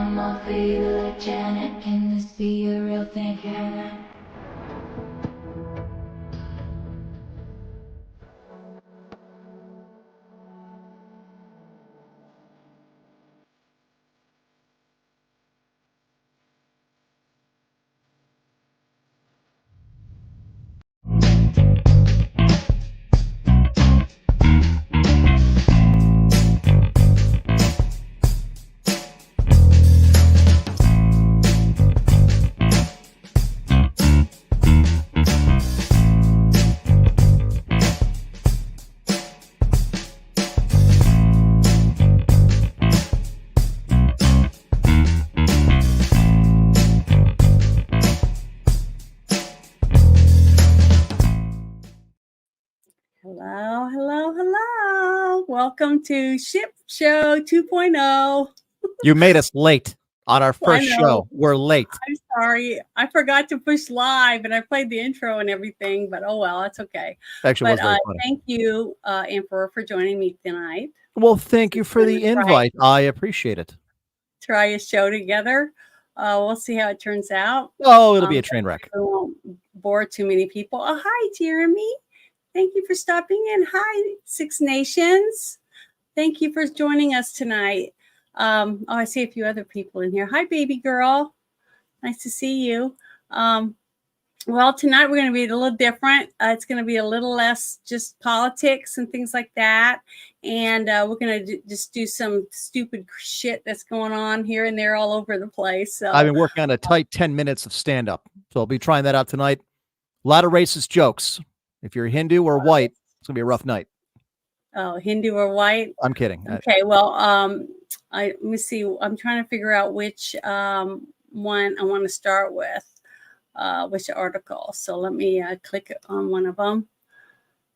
I'm all for you like Janet. Can this be a real thing? Hello, hello, hello. Welcome to Ship Show 2.0. You made us late on our Well, I first know. show. We're late. I'm sorry. I forgot to push live and I played the intro and everything, but oh well, that's okay. Actually, it was But very funny. thank you, Emperor, for joining me tonight. Well, thank you for the invite. I appreciate it. Try a show together. We'll see how it turns out. Oh, it'll be a train wreck. We won't bore too many people. Oh, hi, Jeremy. Thank you for stopping in. Hi, Six Nations. Thank you for joining us tonight. Oh, I see a few other people in here. Hi, baby girl. Nice to see you. Well, tonight we're going to be a little different. It's going to be a little less just politics and things like that. And we're going to just do some stupid shit that's going on here and there all over the place. So I've been working on a tight 10 minutes of stand-up. So I'll be trying that out tonight. A lot of racist jokes. If you're Hindu or white, it's going to be a rough night. Oh, Hindu or white? I'm kidding. Okay, well, let me see. I'm trying to figure out which one I want to start with, which article. So let me click on one of them.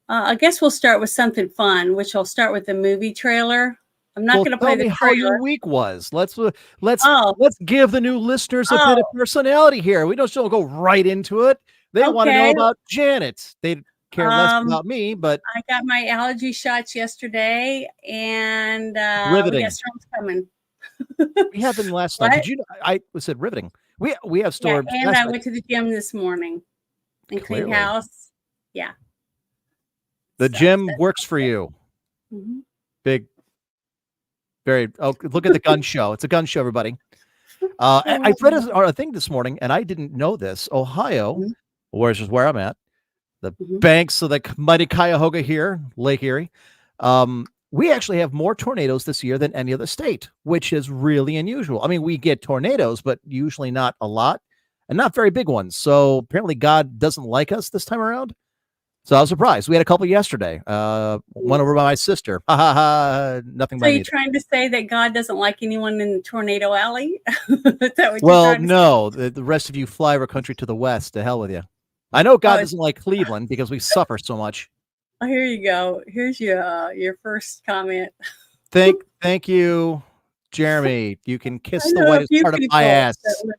I guess we'll start with something fun, which I'll start with the movie trailer. I'm not going to play the trailer. How your week was. Let's give the new listeners a bit of personality here. We don't go right into it. They want to know about Janet. They care less about me, but I got my allergy shots yesterday, and riveting. We got storms coming. We had them last night. Did you? I said riveting. We have storms. Yeah, and I went to the gym this morning and cleaned house. Yeah. The gym works for you. Mm-hmm. Big. Very. Oh, look at the gun show. It's a gun show, everybody. I read a thing this morning, and I didn't know this. Ohio, which is where I'm at, the banks of the mighty Cuyahoga here, Lake Erie. We actually have more tornadoes this year than any other state, which is really unusual. I mean, we get tornadoes, but usually not a lot and not very big ones. So apparently God doesn't like us this time around. So I was surprised. We had a couple yesterday. One over by my sister. Ha ha ha. Nothing. So you're trying to say that God doesn't like anyone in the tornado alley? No. The rest of you flyover country to the west. To hell with you. I know God doesn't like Cleveland because we suffer so much. Oh, here you go. Here's your first comment. Thank you, Jeremy. You can kiss the whitest part of my ass.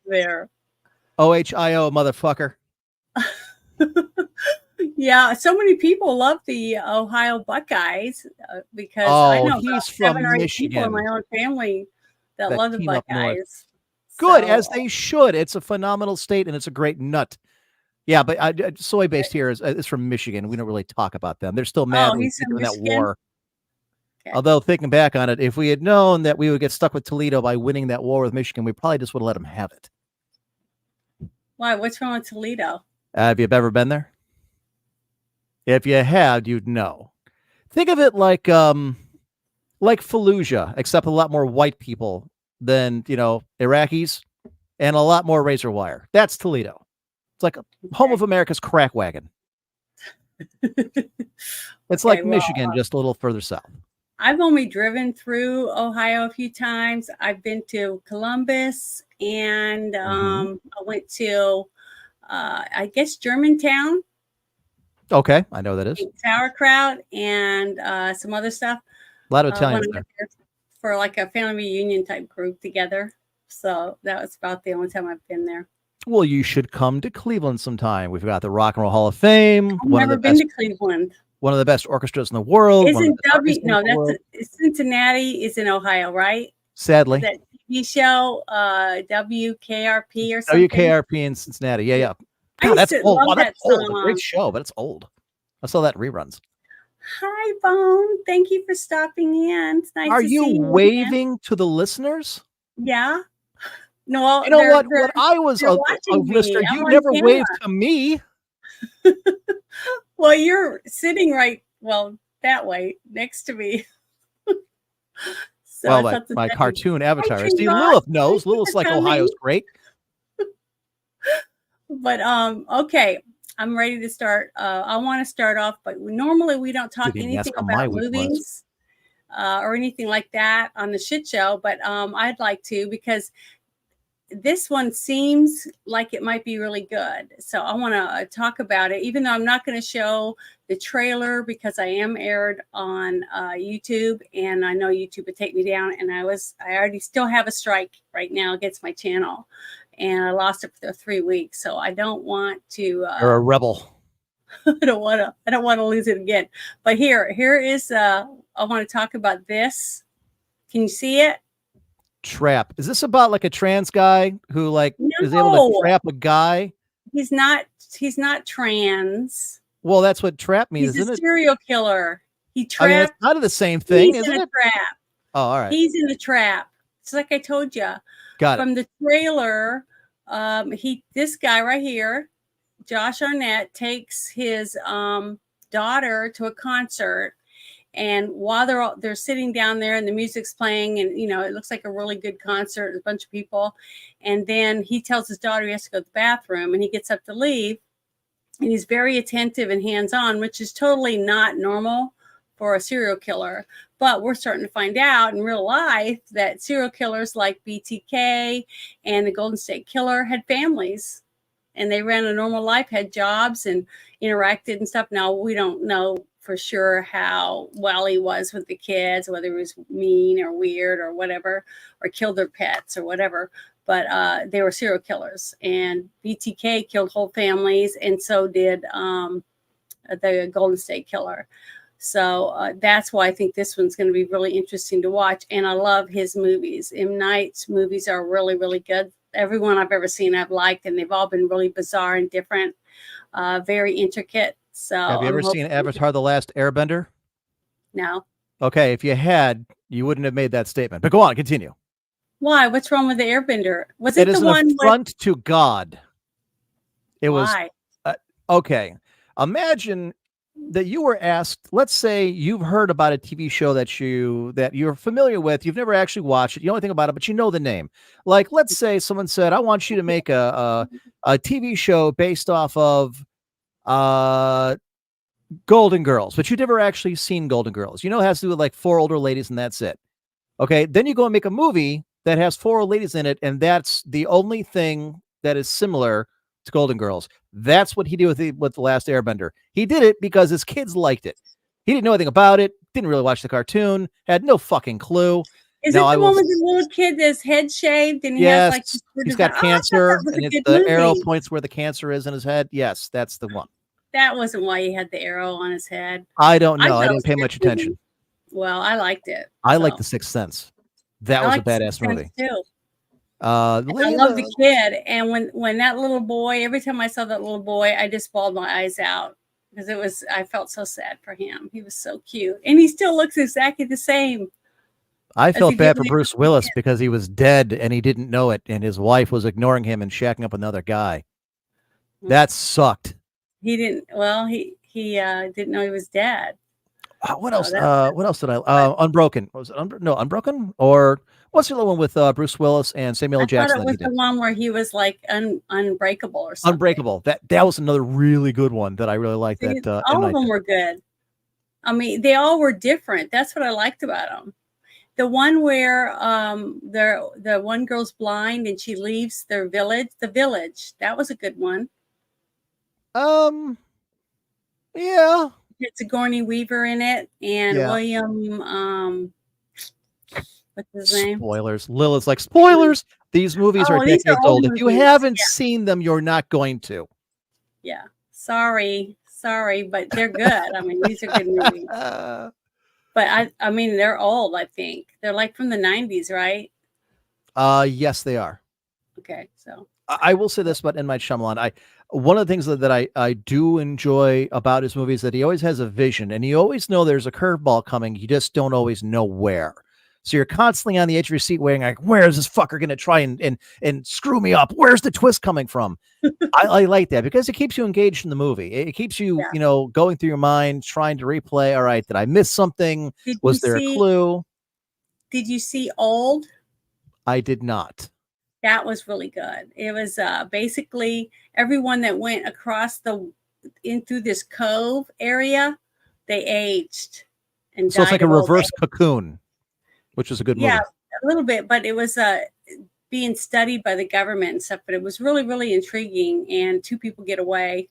There. OHIO, motherfucker. Yeah, so many people love the Ohio Buckeyes because I know he's from 7 or 8 Michigan. people in my own family that love the Buckeyes. Good, as they should. It's a phenomenal state and it's a great nut. Yeah, but soy-based here is from Michigan. We don't really talk about them. They're still mad in that war. Okay. Although thinking back on it, if we had known that we would get stuck with Toledo by winning that war with Michigan, we probably just would have let them have it. Why? What's wrong with Toledo? Have you ever been there? If you had, you'd know. Think of it like Fallujah, except a lot more white people than Iraqis, and a lot more razor wire. That's Toledo. It's like home of America's crack wagon. It's like Michigan, just a little further south. I've only driven through Ohio a few times. I've been to Columbus, and I went to, I guess, Germantown. Okay, I know that is. Sauerkraut and some other stuff. A lot of Italians there. For like a family reunion type group together. So that was about the only time I've been there. Well, you should come to Cleveland sometime. We've got the Rock and Roll Hall of Fame. I've never been to Cleveland. One of the best orchestras in the world. Cincinnati is in Ohio, right? Sadly. TV show, WKRP or something. WKRP in Cincinnati. Yeah. I God, used that's to old. love Wow, that that's old. A song. great show, but it's old. I saw that in reruns. Hi, Bone. Thank you for stopping in. It's nice Are to you see you again. waving to the listeners? Yeah. No, You know what? When I was a watching listener, me. I'm you on never camera. waved to me. Well, you're sitting that way next to me. So Well, my cartoon avatar. Hi, See, Ross. Lilith knows. Thank you Lilith's for like, coming. Ohio's great. But okay, I'm ready to start. I want to start off, but normally we don't talk Didn't even ask anything how my about week was. movies or anything like that on the shit show. But I'd like to, because this one seems like it might be really good. So I want to talk about it, even though I'm not going to show the trailer because I am aired on YouTube, and I know YouTube would take me down. And I already still have a strike right now against my channel, and I lost it for 3 weeks. So I don't want to. You're a rebel. I don't want to lose it again. But here is. I want to talk about this. Can you see it? Trap. Is this about like a trans guy who is able to trap a guy? He's not trans. Well, that's what trap means, He's isn't a it? serial killer. He trapped. I mean, it's kind of the same thing, isn't it? He's in a trap. Oh, all right. He's in the trap. It's like I told you. Got it. From the trailer, this guy right here, Josh Arnett, takes his daughter to a concert. And while they're sitting down there and the music's playing, and it looks like a really good concert, a bunch of people, and then he tells his daughter he has to go to the bathroom, and he gets up to leave, and he's very attentive and hands-on, which is totally not normal for a serial killer. But we're starting to find out in real life that serial killers like BTK and the Golden State Killer had families, and they ran a normal life, had jobs, and interacted and stuff. Now, we don't know for sure how well he was with the kids, whether he was mean or weird or whatever, or killed their pets or whatever. But they were serial killers, and BTK killed whole families, and so did the Golden State Killer. So that's why I think this one's going to be really interesting to watch. And I love his movies. M. Night's movies are really, really good. Everyone I've ever seen I've liked, and they've all been really bizarre and different, very intricate. So have you ever seen Avatar: The Last Airbender? No. Okay, if you had, you wouldn't have made that statement. But go on, continue. Why? What's wrong with the Airbender? Was it the one an affront to God? It Why? Was okay. Imagine that you were asked. Let's say you've heard about a TV show that you're familiar with. You've never actually watched it. You know anything about it, but you know the name. Like, let's say someone said, "I want you to make a TV show based off of Golden Girls," but you've never actually seen Golden Girls. It has to do with like 4 older ladies, and that's it. Okay, then you go and make a movie that has 4 old ladies in it, and that's the only thing that is similar to Golden Girls. That's what he did with The Last Airbender. He did it because his kids liked it. He didn't know anything about it, didn't really watch the cartoon, had no fucking clue. Is it the one with the little kid that's head shaved and he has like he's got cancer, and the arrow points where the cancer is in his head? Yes, that's the one. That wasn't why he had the arrow on his head. I don't know. I didn't pay much attention. Well, I liked it. I liked The Sixth Sense. That was a badass movie. Too. I love the kid, and when that little boy, every time I saw that little boy, I just bawled my eyes out because I felt so sad for him. He was so cute, and he still looks exactly the same. I felt bad for Bruce Willis because he was dead and he didn't know it, and his wife was ignoring him and shacking up another guy. That sucked. He didn't. Well, he didn't know he was dead. What else? What else did I? Unbroken. Was it Unbroken? Or what's the other one with Bruce Willis and Samuel L. Jackson? I thought it was the one where he was like unbreakable or something. Unbreakable. That was another really good one that I really liked. All of them were good. I mean, they all were different. That's what I liked about them. The one where the one girl's blind and she leaves their village. The Village. That was a good one. Yeah. It's Sigourney Weaver in it, and William. What's his name? Spoilers. Lilith's like, spoilers. These movies are decades old. If you haven't seen them, you're not going to. Yeah. Sorry, but they're good. I mean, these are good movies. But I mean, they're old. I think they're like from the 90s, right? Yes, they are. Okay, so I will say this about M. Night Shyamalan. One of the things that I do enjoy about his movies is that he always has a vision, and you always know there's a curveball coming. You just don't always know where. So you're constantly on the edge of your seat, waiting like, where is this fucker going to try and screw me up? Where's the twist coming from? I like that because it keeps you engaged in the movie. It keeps you, yeah. going through your mind, trying to replay. All right, did I miss something? Did you Was there a see? clue? Did you see Old? I did not. That was really good. It was basically everyone that went across in through this cove area, they aged and So it's like died a of old reverse age. Cocoon, which is a good Yeah, movie. a little bit, but it was being studied by the government and stuff. But it was really, really intriguing. And 2 people get away.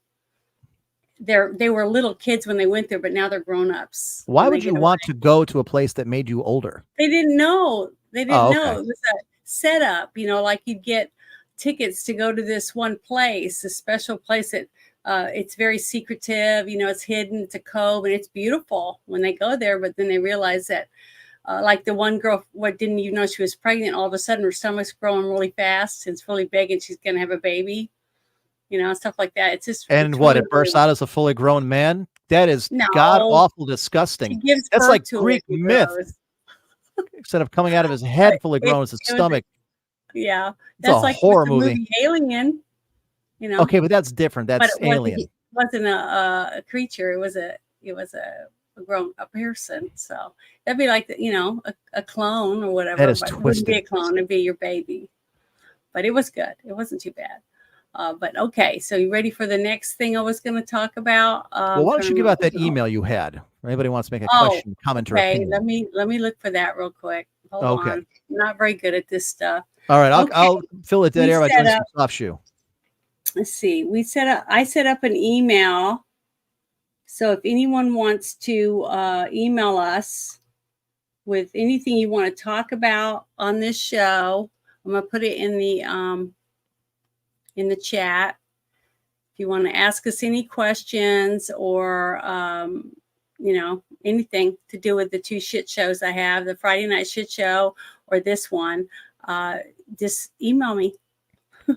They were little kids when they went there, but now they're grown ups. Why would you want to go to a place that made you older? They didn't know. They didn't Oh, know okay. it was a setup. Like you'd get tickets to go to this one place, a special place that it's very secretive. It's hidden. It's a cove, and it's beautiful when they go there. But then they realize that, like the one girl, didn't even know she was pregnant? All of a sudden, her stomach's growing really fast. It's really big, and she's going to have a baby. Stuff like that. It's just And it's what, really, it bursts out as a fully grown man? That is god no. awful She disgusting. gives That's birth like to Greek it. And myth. grows. Instead of coming out of his head fully grown as his It was stomach. Yeah, It's a that's like horror the movie. Alien. Okay, but that's different. But That's it wasn't, Alien. it wasn't a creature. It was a person. So that'd be like a clone or whatever. That is But it wouldn't be a twisted. clone. It'd be your baby. But it was good. It wasn't too bad. But okay, so you ready for the next thing I was going to talk about? Well, why don't you give out that email you had? If anybody wants to make a Oh, question, comment, or okay. opinion. Let me look for that real quick. Hold Okay. on. I'm not very good at this stuff. All right, Okay. I'll fill the dead We air by set doing some up- soft shoe. Let's see. I set up an email. So if anyone wants to email us with anything you want to talk about on this show, I'm gonna put it in the chat. If you want to ask us any questions or anything to do with the 2 shit shows I have, the Friday Night Shit Show or this one, just email me.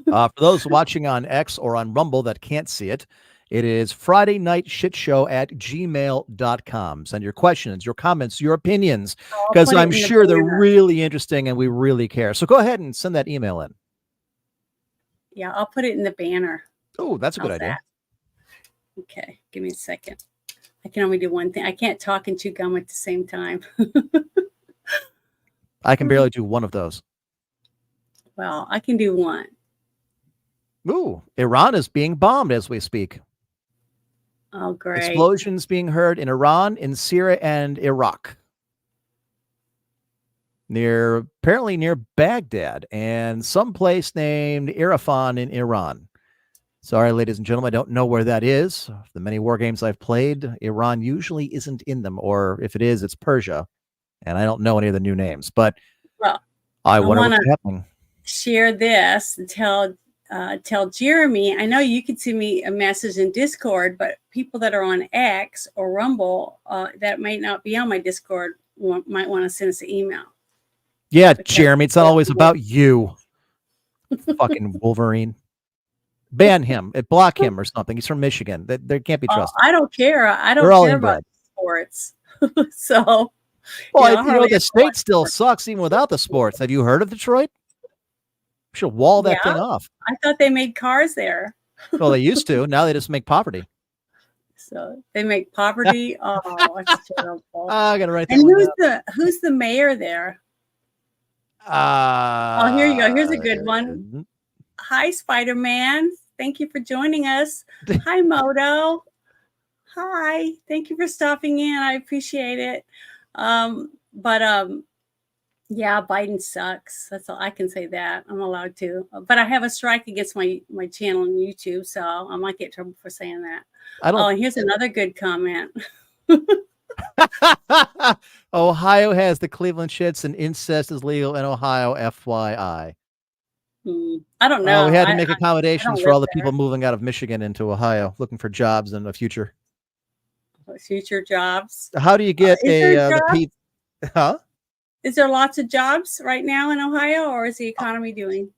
For those watching on X or on Rumble that can't see it, it is fridaynightshitshow@gmail.com. Send your questions, your comments, your opinions, because I'm sure they're really interesting and we really care. So go ahead and send that email in. Yeah, I'll put it in the banner. Oh, that's a good idea. Okay, give me a second. I can only do one thing. I can't talk and chew gum at the same time. I can barely do one of those. Well, I can do one. Ooh, Iran is being bombed as we speak. Oh, great. Explosions being heard in Iran, in Syria, and Iraq. Apparently near Baghdad and someplace named Irfan in Iran. Sorry, ladies and gentlemen, I don't know where that is. The many war games I've played, Iran usually isn't in them, or if it is, it's Persia. And I don't know any of the new names, but I wonder what's happening. Share this and tell Jeremy. I know you could send me a message in Discord, but people that are on X or Rumble that might not be on my Discord might want to send us an email. Yeah, Jeremy, it's not always about you. Fucking Wolverine. Ban him. Block him or something. He's from Michigan. They can't be trusted. I don't care. I don't care about sports. So, well, the state still sucks even without the sports. Have you heard of Detroit? We should wall that thing off. I thought they made cars there. Well, they used to. Now they just make poverty. So they make poverty. Oh, it's terrible. I gotta write that. And who's the mayor there? Oh, here you go. Here's a good one. Hi, Spider-Man. Thank you for joining us. Hi, Moto. Hi. Thank you for stopping in. I appreciate it. Yeah, Biden sucks. That's all I can say. That I'm allowed to. But I have a strike against my channel on YouTube, so I might get in trouble for saying that. And here's another good comment. Ohio has the Cleveland shits and incest is legal in Ohio, FYI. I don't know. We had to make accommodations for all the people there. moving out of Michigan into Ohio, looking for jobs in the future. Future jobs. How do you get the pizza? Huh? Is there lots of jobs right now in Ohio, or is the economy doing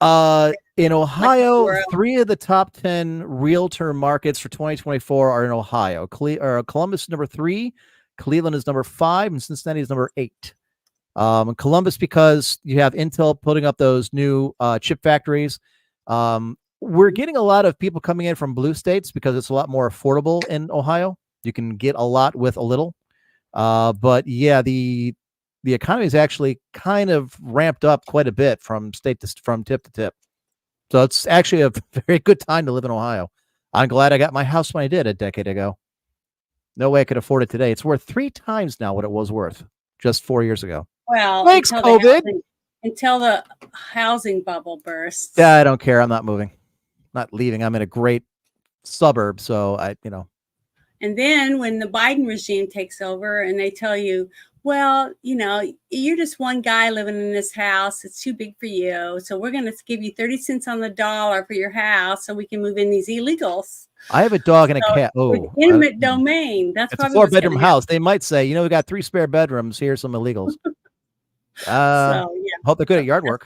In like Ohio, everywhere else? 3 of the top 10 realtor markets for 2024 are in Ohio. Columbus is number 3, Cleveland is number 5, and Cincinnati is number 8. Columbus, because you have Intel putting up those new chip factories. We're getting a lot of people coming in from blue states because it's a lot more affordable in Ohio. You can get a lot with a little. But yeah, the economy is actually kind of ramped up quite a bit from tip to tip. So it's actually a very good time to live in Ohio. I'm glad I got my house when I did a decade ago. No way I could afford it today. It's worth 3 times now what it was worth just 4 years ago. Well, Thanks, COVID. Until the housing bubble bursts. Yeah, I don't care. I'm not moving. Not leaving. I'm in a great suburb, so And then when the Biden regime takes over and they tell you, well, you're just one guy living in this house. It's too big for you. So we're going to give you 30 cents on the dollar for your house so we can move in these illegals. I have a dog and a cat. Oh, intimate domain. That's it's a 4-bedroom house. They might say, we got 3 spare bedrooms. Here's some illegals. Hope they're good at yard work.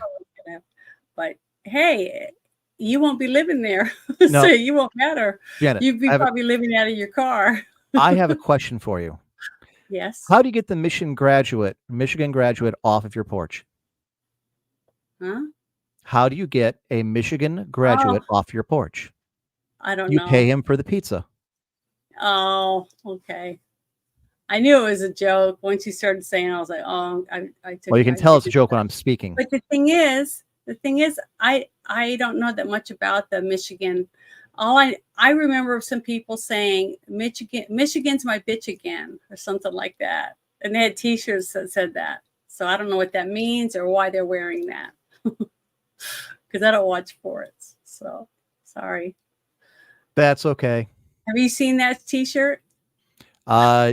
But hey, you won't be living there. No. So you won't matter. Janet, you'd be probably living out of your car. I have a question for you. Yes. How do you get the Michigan graduate off of your porch? Huh? How do you get a Michigan graduate off your porch? I don't know. You pay him for the pizza. Oh, okay. I knew it was a joke. Once you started saying, I was like, oh, I took. Well, you can tell it's a joke when I'm speaking. But the thing is, I don't know that much about the Michigan. I remember some people saying Michigan's my bitch again, or something like that, and they had T-shirts that said that. So I don't know what that means or why they're wearing that, because I don't watch sports. So sorry. That's okay. Have you seen that T-shirt?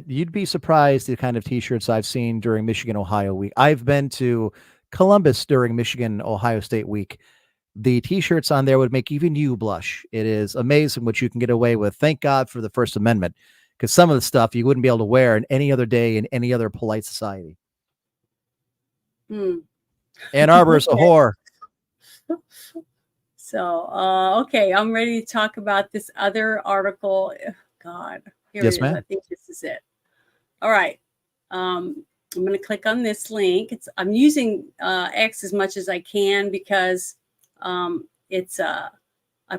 You'd be surprised the kind of T-shirts I've seen during Michigan Ohio week. I've been to Columbus during Michigan Ohio State week. The T-shirts on there would make even you blush. It is amazing what you can get away with. Thank God for the First Amendment, because some of the stuff you wouldn't be able to wear in any other day in any other polite society. Ann Arbor is a whore. So, okay, I'm ready to talk about this other article. God, here yes, it is. ma'am. I think this is it. All right. I'm going to click on this link. I'm using X as much as I can because I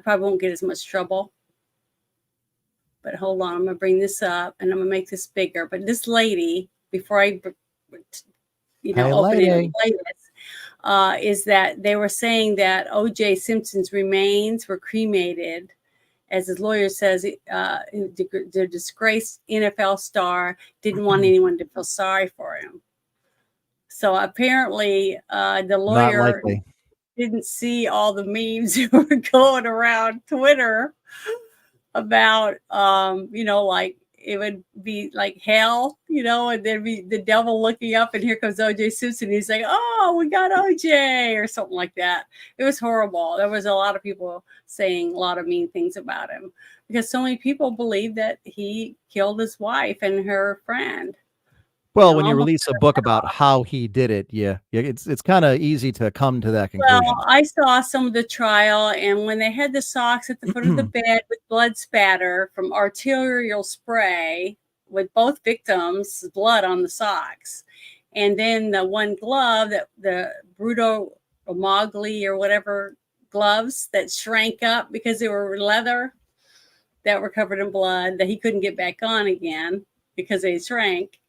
probably won't get as much trouble. But hold on, I'm going to bring this up and I'm going to make this bigger. But this lady, before I, open it and play this, is that they were saying that O.J. Simpson's remains were cremated, as his lawyer says, the disgraced NFL star didn't want anyone to feel sorry for him. So apparently, the lawyer didn't see all the memes that were going around Twitter about, like it would be like hell, and there'd be the devil looking up and here comes O.J. Simpson. He's like, oh, we got O.J. or something like that. It was horrible. There was a lot of people saying a lot of mean things about him because so many people believe that he killed his wife and her friend. Well, when you release a book about how he did it, it's kind of easy to come to that conclusion. Well, I saw some of the trial, and when they had the socks at the foot of the bed with blood spatter from arterial spray with both victims' blood on the socks, and then the one glove, that the Bruto Omagli or whatever gloves that shrank up because they were leather that were covered in blood that he couldn't get back on again because they shrank.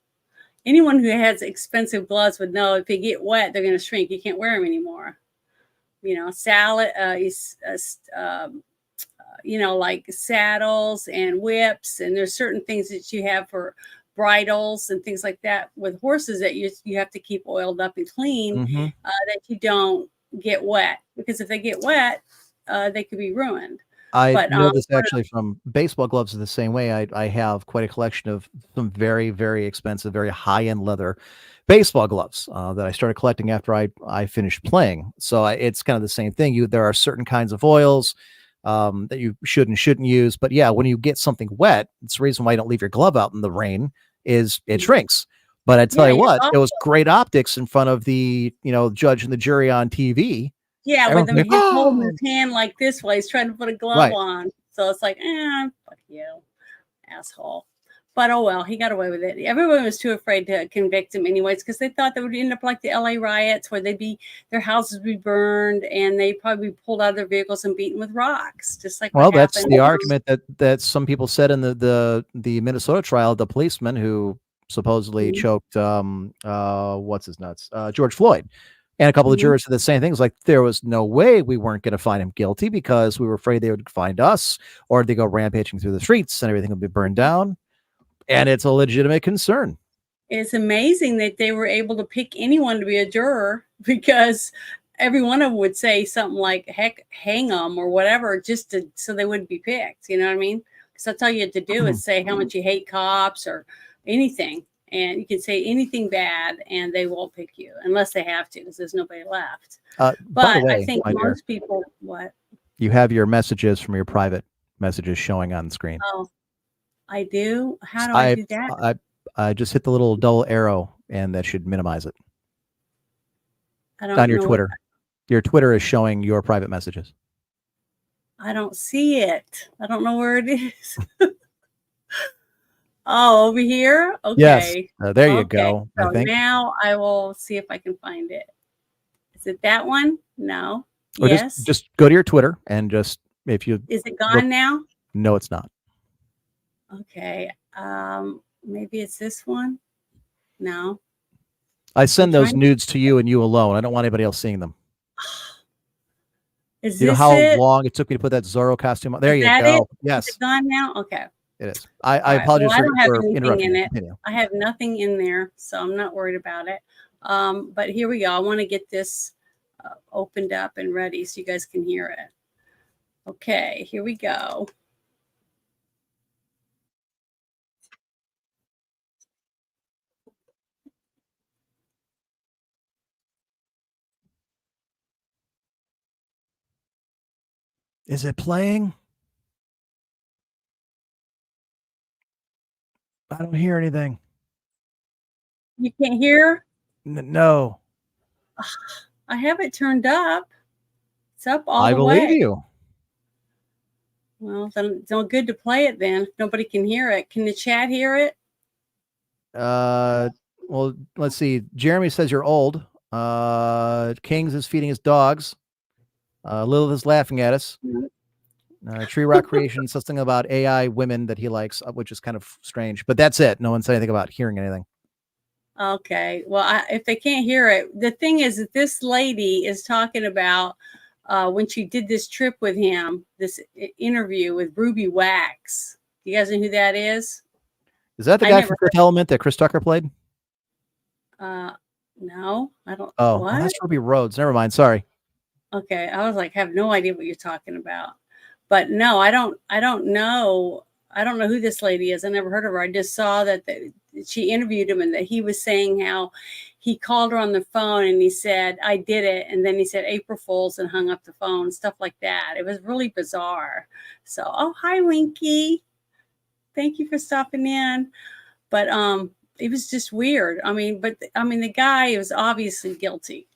Anyone who has expensive gloves would know if they get wet, they're going to shrink. You can't wear them anymore. Salad, like saddles and whips. And there's certain things that you have for bridles and things like that with horses that you have to keep oiled up and clean, that you don't get wet. Because if they get wet, they could be ruined. I know this actually from baseball gloves are the same way. I have quite a collection of some very, very expensive, very high-end leather baseball gloves that I started collecting after I finished playing. So it's kind of the same thing. There are certain kinds of oils that you should and shouldn't use. But yeah, when you get something wet, it's the reason why you don't leave your glove out in the rain is it shrinks. But I tell Yeah, you it's what, it was awful. great optics in front of the, judge and the jury on TV. Yeah, with Everyone's him, like, he's holding his "Oh!" hand like this while he's trying to put a glove Right. on. So it's like, fuck you, asshole. But oh well, he got away with it. Everyone was too afraid to convict him anyways, because they thought they would end up like the LA riots where their houses would be burned and they'd probably be pulled out of their vehicles and beaten with rocks, just like what Well, that's happened. the argument that some people said in the Minnesota trial, the policeman who supposedly Mhm. choked what's his nuts? George Floyd. And a couple of Mhm. jurors said the same things, like there was no way we weren't going to find him guilty because we were afraid they would find us or they go rampaging through the streets and everything would be burned down. And it's a legitimate concern. It's amazing that they were able to pick anyone to be a juror, because every one of them would say something like, heck, hang them or whatever, so they wouldn't be picked. You know what I mean? Because that's all you had to do is say how much you hate cops or anything. And you can say anything bad and they won't pick you unless they have to, because there's nobody left. By the But I way, think my dear, most people, what? you have your messages from your private messages showing on the screen. Oh, I do? How do I I do that? I just hit the little double arrow and that should minimize it I on don't your know. Twitter. Your Twitter is showing your private messages. I don't see it. I don't know where it is. Oh, over here? Yes. Okay. There you Okay. go, I So think. now I will see if I can find it. Is it that one? No. Or Yes. just go to your Twitter and just if you Is it look, gone now? no, it's not. Okay. Maybe it's this one. No. I I'm send those trying. nudes to you and you alone. I don't want anybody else seeing them. Is You know this how it? long it took me to put that Zorro costume on? There Is you that it? go. Is Yes, it gone now? Okay. it is. I All right. Well, apologize I don't have for anything interrupting in you. it. Continue. I have nothing in there, so I'm not worried about it. But here we go. I want to get this opened up and ready so you guys can hear it. Okay, here we go. Is it playing? I don't hear anything. You can't hear? No. I have it turned up. It's up all I the believe way. you. Well, then it's no good to play it then. If nobody can hear it. Can the chat hear it? Well, let's see. Jeremy says you're old. Kings is feeding his dogs. Lilith is laughing at us. Tree Rock Creation, something about AI women that he likes, which is kind of strange. But that's it. No one said anything about hearing anything. Okay. Well, if they can't hear it, the thing is that this lady is talking about when she did this trip with him, this interview with Ruby Wax. You guys know who that is? Is that the I guy never from Fifth Element that Chris Tucker played? No, I don't. Oh, What? that's Ruby Rhodes. Never mind. Sorry. Okay, I was like, have no idea what you're talking about. But no, I don't know. I don't know who this lady is. I never heard of her. I just saw that she interviewed him and that he was saying how he called her on the phone and he said, I did it. And then he said, April Fools, and hung up the phone, stuff like that. It was really bizarre. So, oh, hi, Winky. Thank you for stopping in. But it was just weird. The guy was obviously guilty.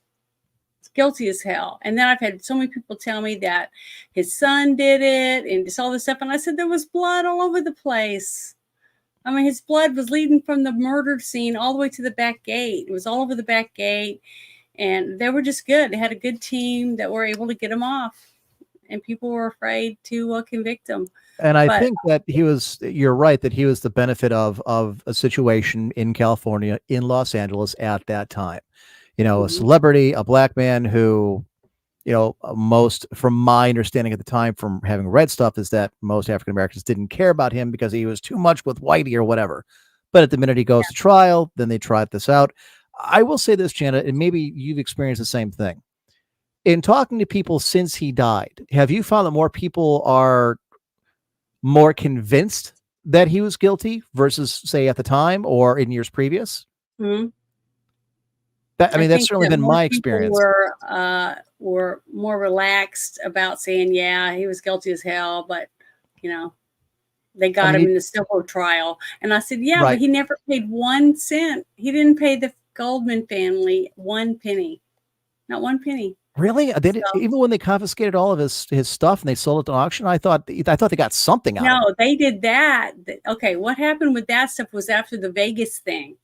Guilty as hell. And then I've had so many people tell me that his son did it and just all this stuff. And I said, there was blood all over the place. I mean, his blood was leading from the murder scene all the way to the back gate. It was all over the back gate. And they were just good. They had a good team that were able to get him off. And people were afraid to convict him. And I think that you're right, that he was the benefit of a situation in California, in Los Angeles at that time. A celebrity, a black man who, most, from my understanding at the time, from having read stuff, is that most African Americans didn't care about him because he was too much with whitey or whatever. But at the minute he goes to trial, then they trot this out. I will say this, Janet, and maybe you've experienced the same thing. In talking to people since he died, have you found that more people are more convinced that he was guilty versus, say, at the time or in years previous? Mm-hmm. That's certainly been my experience. Were more relaxed about saying, yeah, he was guilty as hell, but They I got mean, him in the civil trial. And I said, yeah, but right. he never paid 1 cent. He didn't pay the Goldman family 1 penny, not 1 penny. Really? They did, So, even when they confiscated all of his stuff and they sold it to auction, I thought they got something out of it. no, they did that. Okay, what happened with that stuff was after the Vegas thing.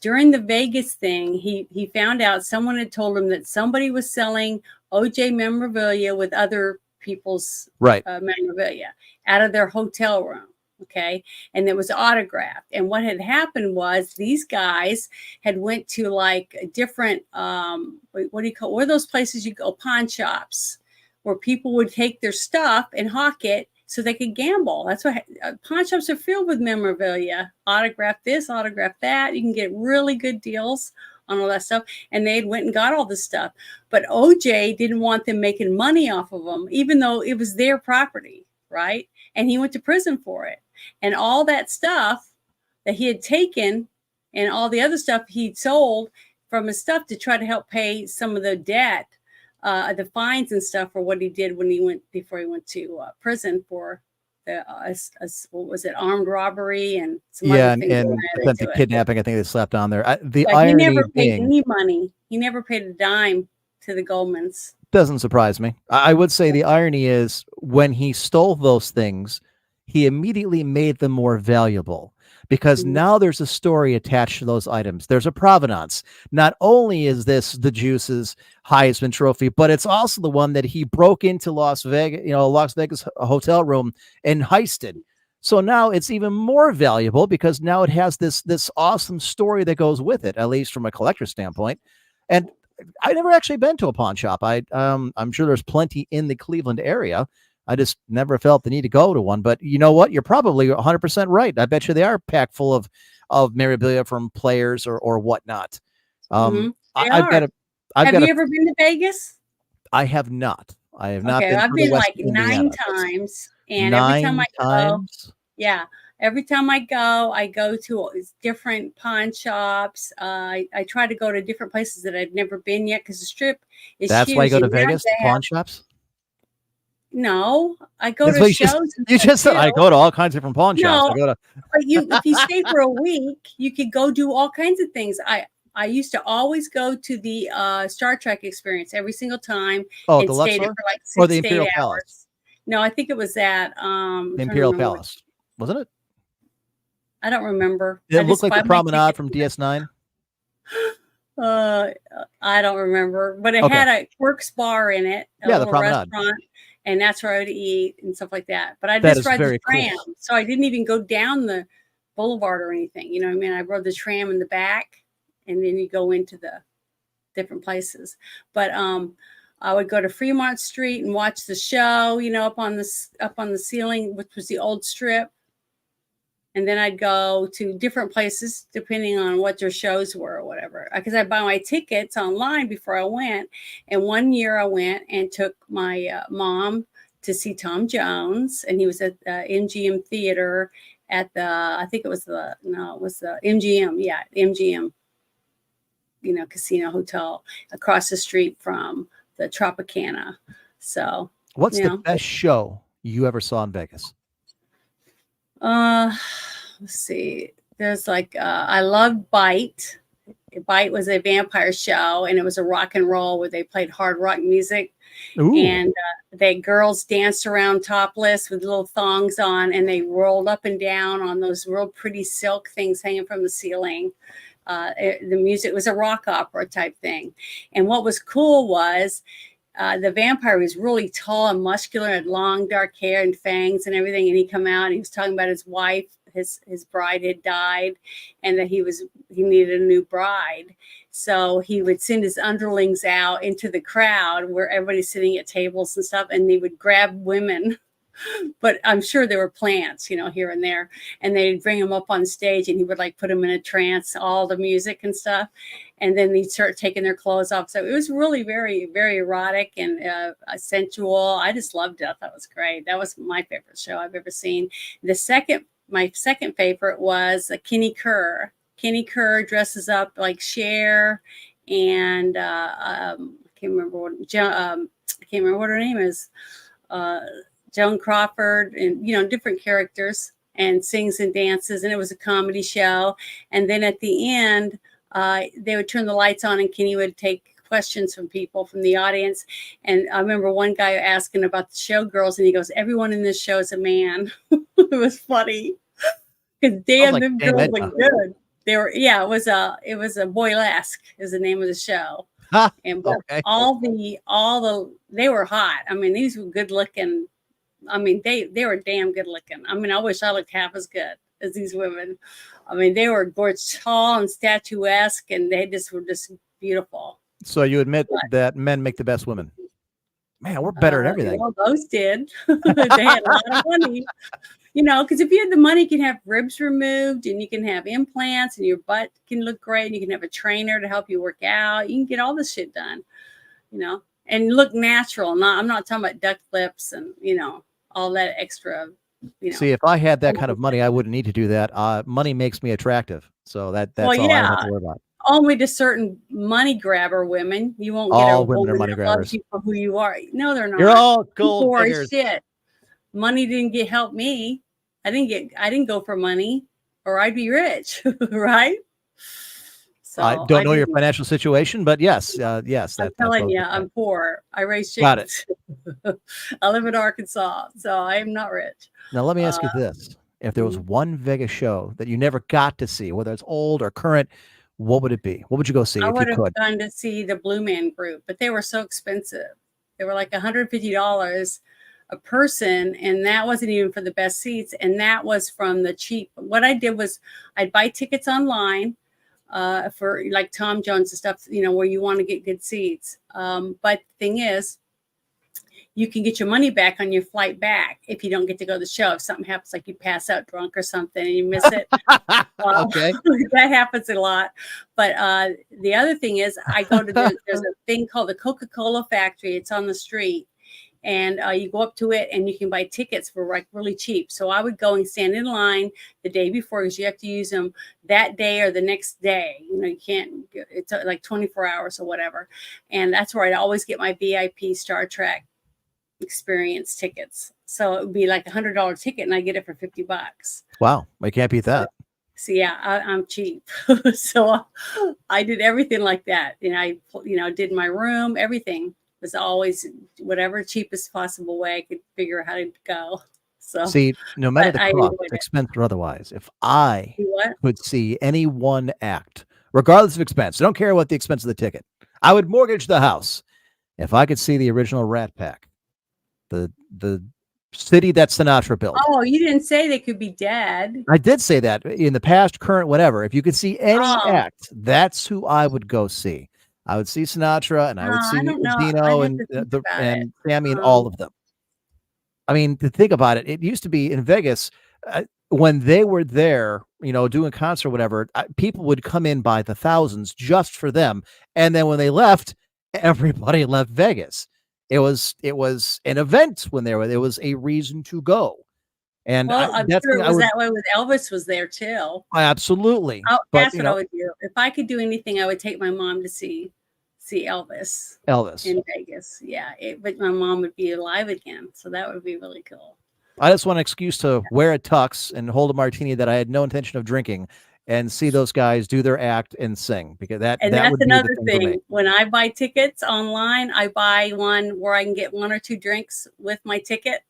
During the Vegas thing, he found out someone had told him that somebody was selling OJ memorabilia with other people's Right. memorabilia out of their hotel room. Okay, and it was autographed. And what had happened was these guys had went to like different what do you call, where those places you go, pawn shops, where people would take their stuff and hawk it so they could gamble. That's what pawn shops are filled with memorabilia. Autograph this, autograph that. You can get really good deals on all that stuff. And they went and got all this stuff. But OJ didn't want them making money off of them, even though it was their property, right? And he went to prison for it. And all that stuff that he had taken and all the other stuff he'd sold from his stuff to try to help pay some of the debt, the fines and stuff for what he did when he went before he went to prison for the what was it, armed robbery and some other Yeah, things that and were added attempted to it. kidnapping, I think they slapped on there. The But he irony never paid being, any money. He never paid a dime to the Goldmans. doesn't surprise me. I would say the irony is when he stole those things, he immediately made them more valuable because Mhm. now there's a story attached to those items. There's a provenance. Not only is this the Juice's Heisman Trophy, but it's also the one that he broke into Las Vegas hotel room and heisted. So now it's even more valuable because now it has this awesome story that goes with it, at least from a collector's standpoint. And I've never actually been to a pawn shop. I'm sure there's plenty in the Cleveland area. I just never felt the need to go to one. But you know what? You're probably 100% right. I bet you they are packed full of memorabilia from players or whatnot. They I've got are. a I've Have got you a ever been to Vegas? I have not. I have not Okay, been I've through the been West like of 9 Indiana. times, and every time I 9 go, times. yeah, every time I go to different pawn shops. I try to go to different places that I've never been yet because the strip is That's why you huge. go to And now Vegas to they have pawn shops. No, I go That's to what shows and you stuff just said. I too. go to all kinds of different pawn shops. I No, go to but if you stay for a week, you could go do all kinds of things. I used to always go to the Star Trek experience every single time the and stay there Luxor for like or the 6 to 8 Imperial Palace. hours. No, I think it was at The I'm trying to Imperial remember Palace, wasn't it? I don't remember. Did I it look just like buy the my promenade ticket. from DS9? Uh, I don't remember, but it Okay. had a Quirks bar in it, a Yeah, the little promenade. restaurant, and that's where I would eat and stuff like that. But I That just is ride the very tram, cool. so I didn't even go down the boulevard or anything. You know what I mean? I rode the tram in the back, and then you go into the different places. But I would go to Fremont Street and watch the show, up on the ceiling, which was the old strip. And then I'd go to different places depending on what their shows were or whatever. Because I buy my tickets online before I went. And one year I went and took my mom to see Tom Jones, and he was at the MGM Theater at I think it was the MGM, yeah, MGM, casino hotel across the street from the Tropicana. So, What's the you best show you ever saw in Vegas? know, let's see. There's I loved Bite. Bite was a vampire show, and it was a rock and roll where they played hard rock music. Ooh, And they girls danced around topless with little thongs on, and they rolled up and down on those real pretty silk things hanging from the ceiling. The music was a rock opera type thing. And what was cool was the vampire was really tall and muscular, had long dark hair and fangs and everything. And he come out and he was talking about his wife. His bride had died, and that he needed a new bride. So he would send his underlings out into the crowd where everybody's sitting at tables and stuff, and they would grab women. But I'm sure there were plants, here and there, and they'd bring them up on stage, and he would put them in a trance, all the music and stuff, and then they'd start taking their clothes off. So it was really very, very erotic and sensual. I just loved it. I thought it was great. That was my favorite show I've ever seen. My second favorite was Kenny Kerr. Kenny Kerr dresses up like Cher, and I can't remember what her name is. Joan Crawford, and different characters, and sings and dances, and it was a comedy show. And then at the end, they would turn the lights on, and Kenny would take questions from people from the audience. And I remember one guy asking about the showgirls, and he goes, "Everyone in this show is a man." It was funny because damn, like them Dame girls Edna. look good. They were, yeah, it was a Boylesque is the name of the show. Ha, And okay. all the they were hot. I mean, these were good looking. I mean, they were damn good looking. I mean, I wish I looked half as good as these women. I mean, they were gorgeous, tall and statuesque, and they just were just beautiful. So you admit that men make the best women? Man, we're better at everything. Well, those did. They had a lot of money. You know, because if you had the money, you can have ribs removed, and you can have implants, and your butt can look great, and you can have a trainer to help you work out. You can get all this shit done, you know, and look natural. I'm not talking about duck lips and, you know, all that extra, you know. See, if I had that kind of money, I wouldn't need to do that. Money makes me attractive. So that's Well, all I yeah. have to worry about. Only to certain money grabber women. You won't get All a women are woman money that loves grabbers. you for who you are. No, they're not. You're all gold Poor as diggers. shit. Money didn't help me. I didn't go for money, or I'd be rich, right? So I don't know your financial situation, but yes, yes. I'm telling you, I'm poor. I raise Got it. chickens. I live in Arkansas, so I am not rich. Now let me ask you this: if there was one Vegas show that you never got to see, whether it's old or current, what would it be? What would you go see I if would you have could? gone to see the Blue Man Group, but they were so expensive. They were like $150 a person, and that wasn't even for the best seats, and that was from the cheap. What I did was I'd buy tickets online for like Tom Jones and stuff, you know, where you want to get good seats. But the thing is, you can get your money back on your flight back if you don't get to go to the show. If something happens, like you pass out drunk or something and you miss it. Okay. That happens a lot. But the other thing is I go to there's a thing called the Coca-Cola factory. It's on the street. And you go up to it and you can buy tickets for like really cheap. So I would go and stand in line the day before, because you have to use them that day or the next day. You know, you can't, it's like 24 hours or whatever. And that's where I'd always get my VIP Star Trek experience tickets. So it would be like $100 ticket and I get it for $50. Wow, I can't beat that. So yeah, I'm cheap. So I did everything like that. And I, did my room, everything was always whatever cheapest possible way I could figure out how to go. So see, no matter the cost, expense or otherwise, if I could see any one act, regardless of expense, I don't care what the expense of the ticket, I would mortgage the house if I could see the original Rat Pack, the city that Sinatra built. Oh, you didn't say they could be dead. I did say that in the past, current, whatever. If you could see any act, that's who I would go see. I would see Sinatra, and I would see Dino and Sammy and all of them. I mean, to think about it, it used to be in Vegas when they were there, doing a concert or whatever, people would come in by the thousands just for them. And then when they left, everybody left Vegas. It was an event when they were there. It was a reason to go. And I'm sure it was that way with Elvis was there too. Absolutely. That's what I would do. If I could do anything, I would take my mom to see Elvis in Vegas. Yeah, but my mom would be alive again, so that would be really cool. I just want an excuse to wear a tux and hold a martini that I had no intention of drinking, and see those guys do their act and sing, because that's another thing. When I buy tickets online, I buy one where I can get 1 or 2 drinks with my ticket,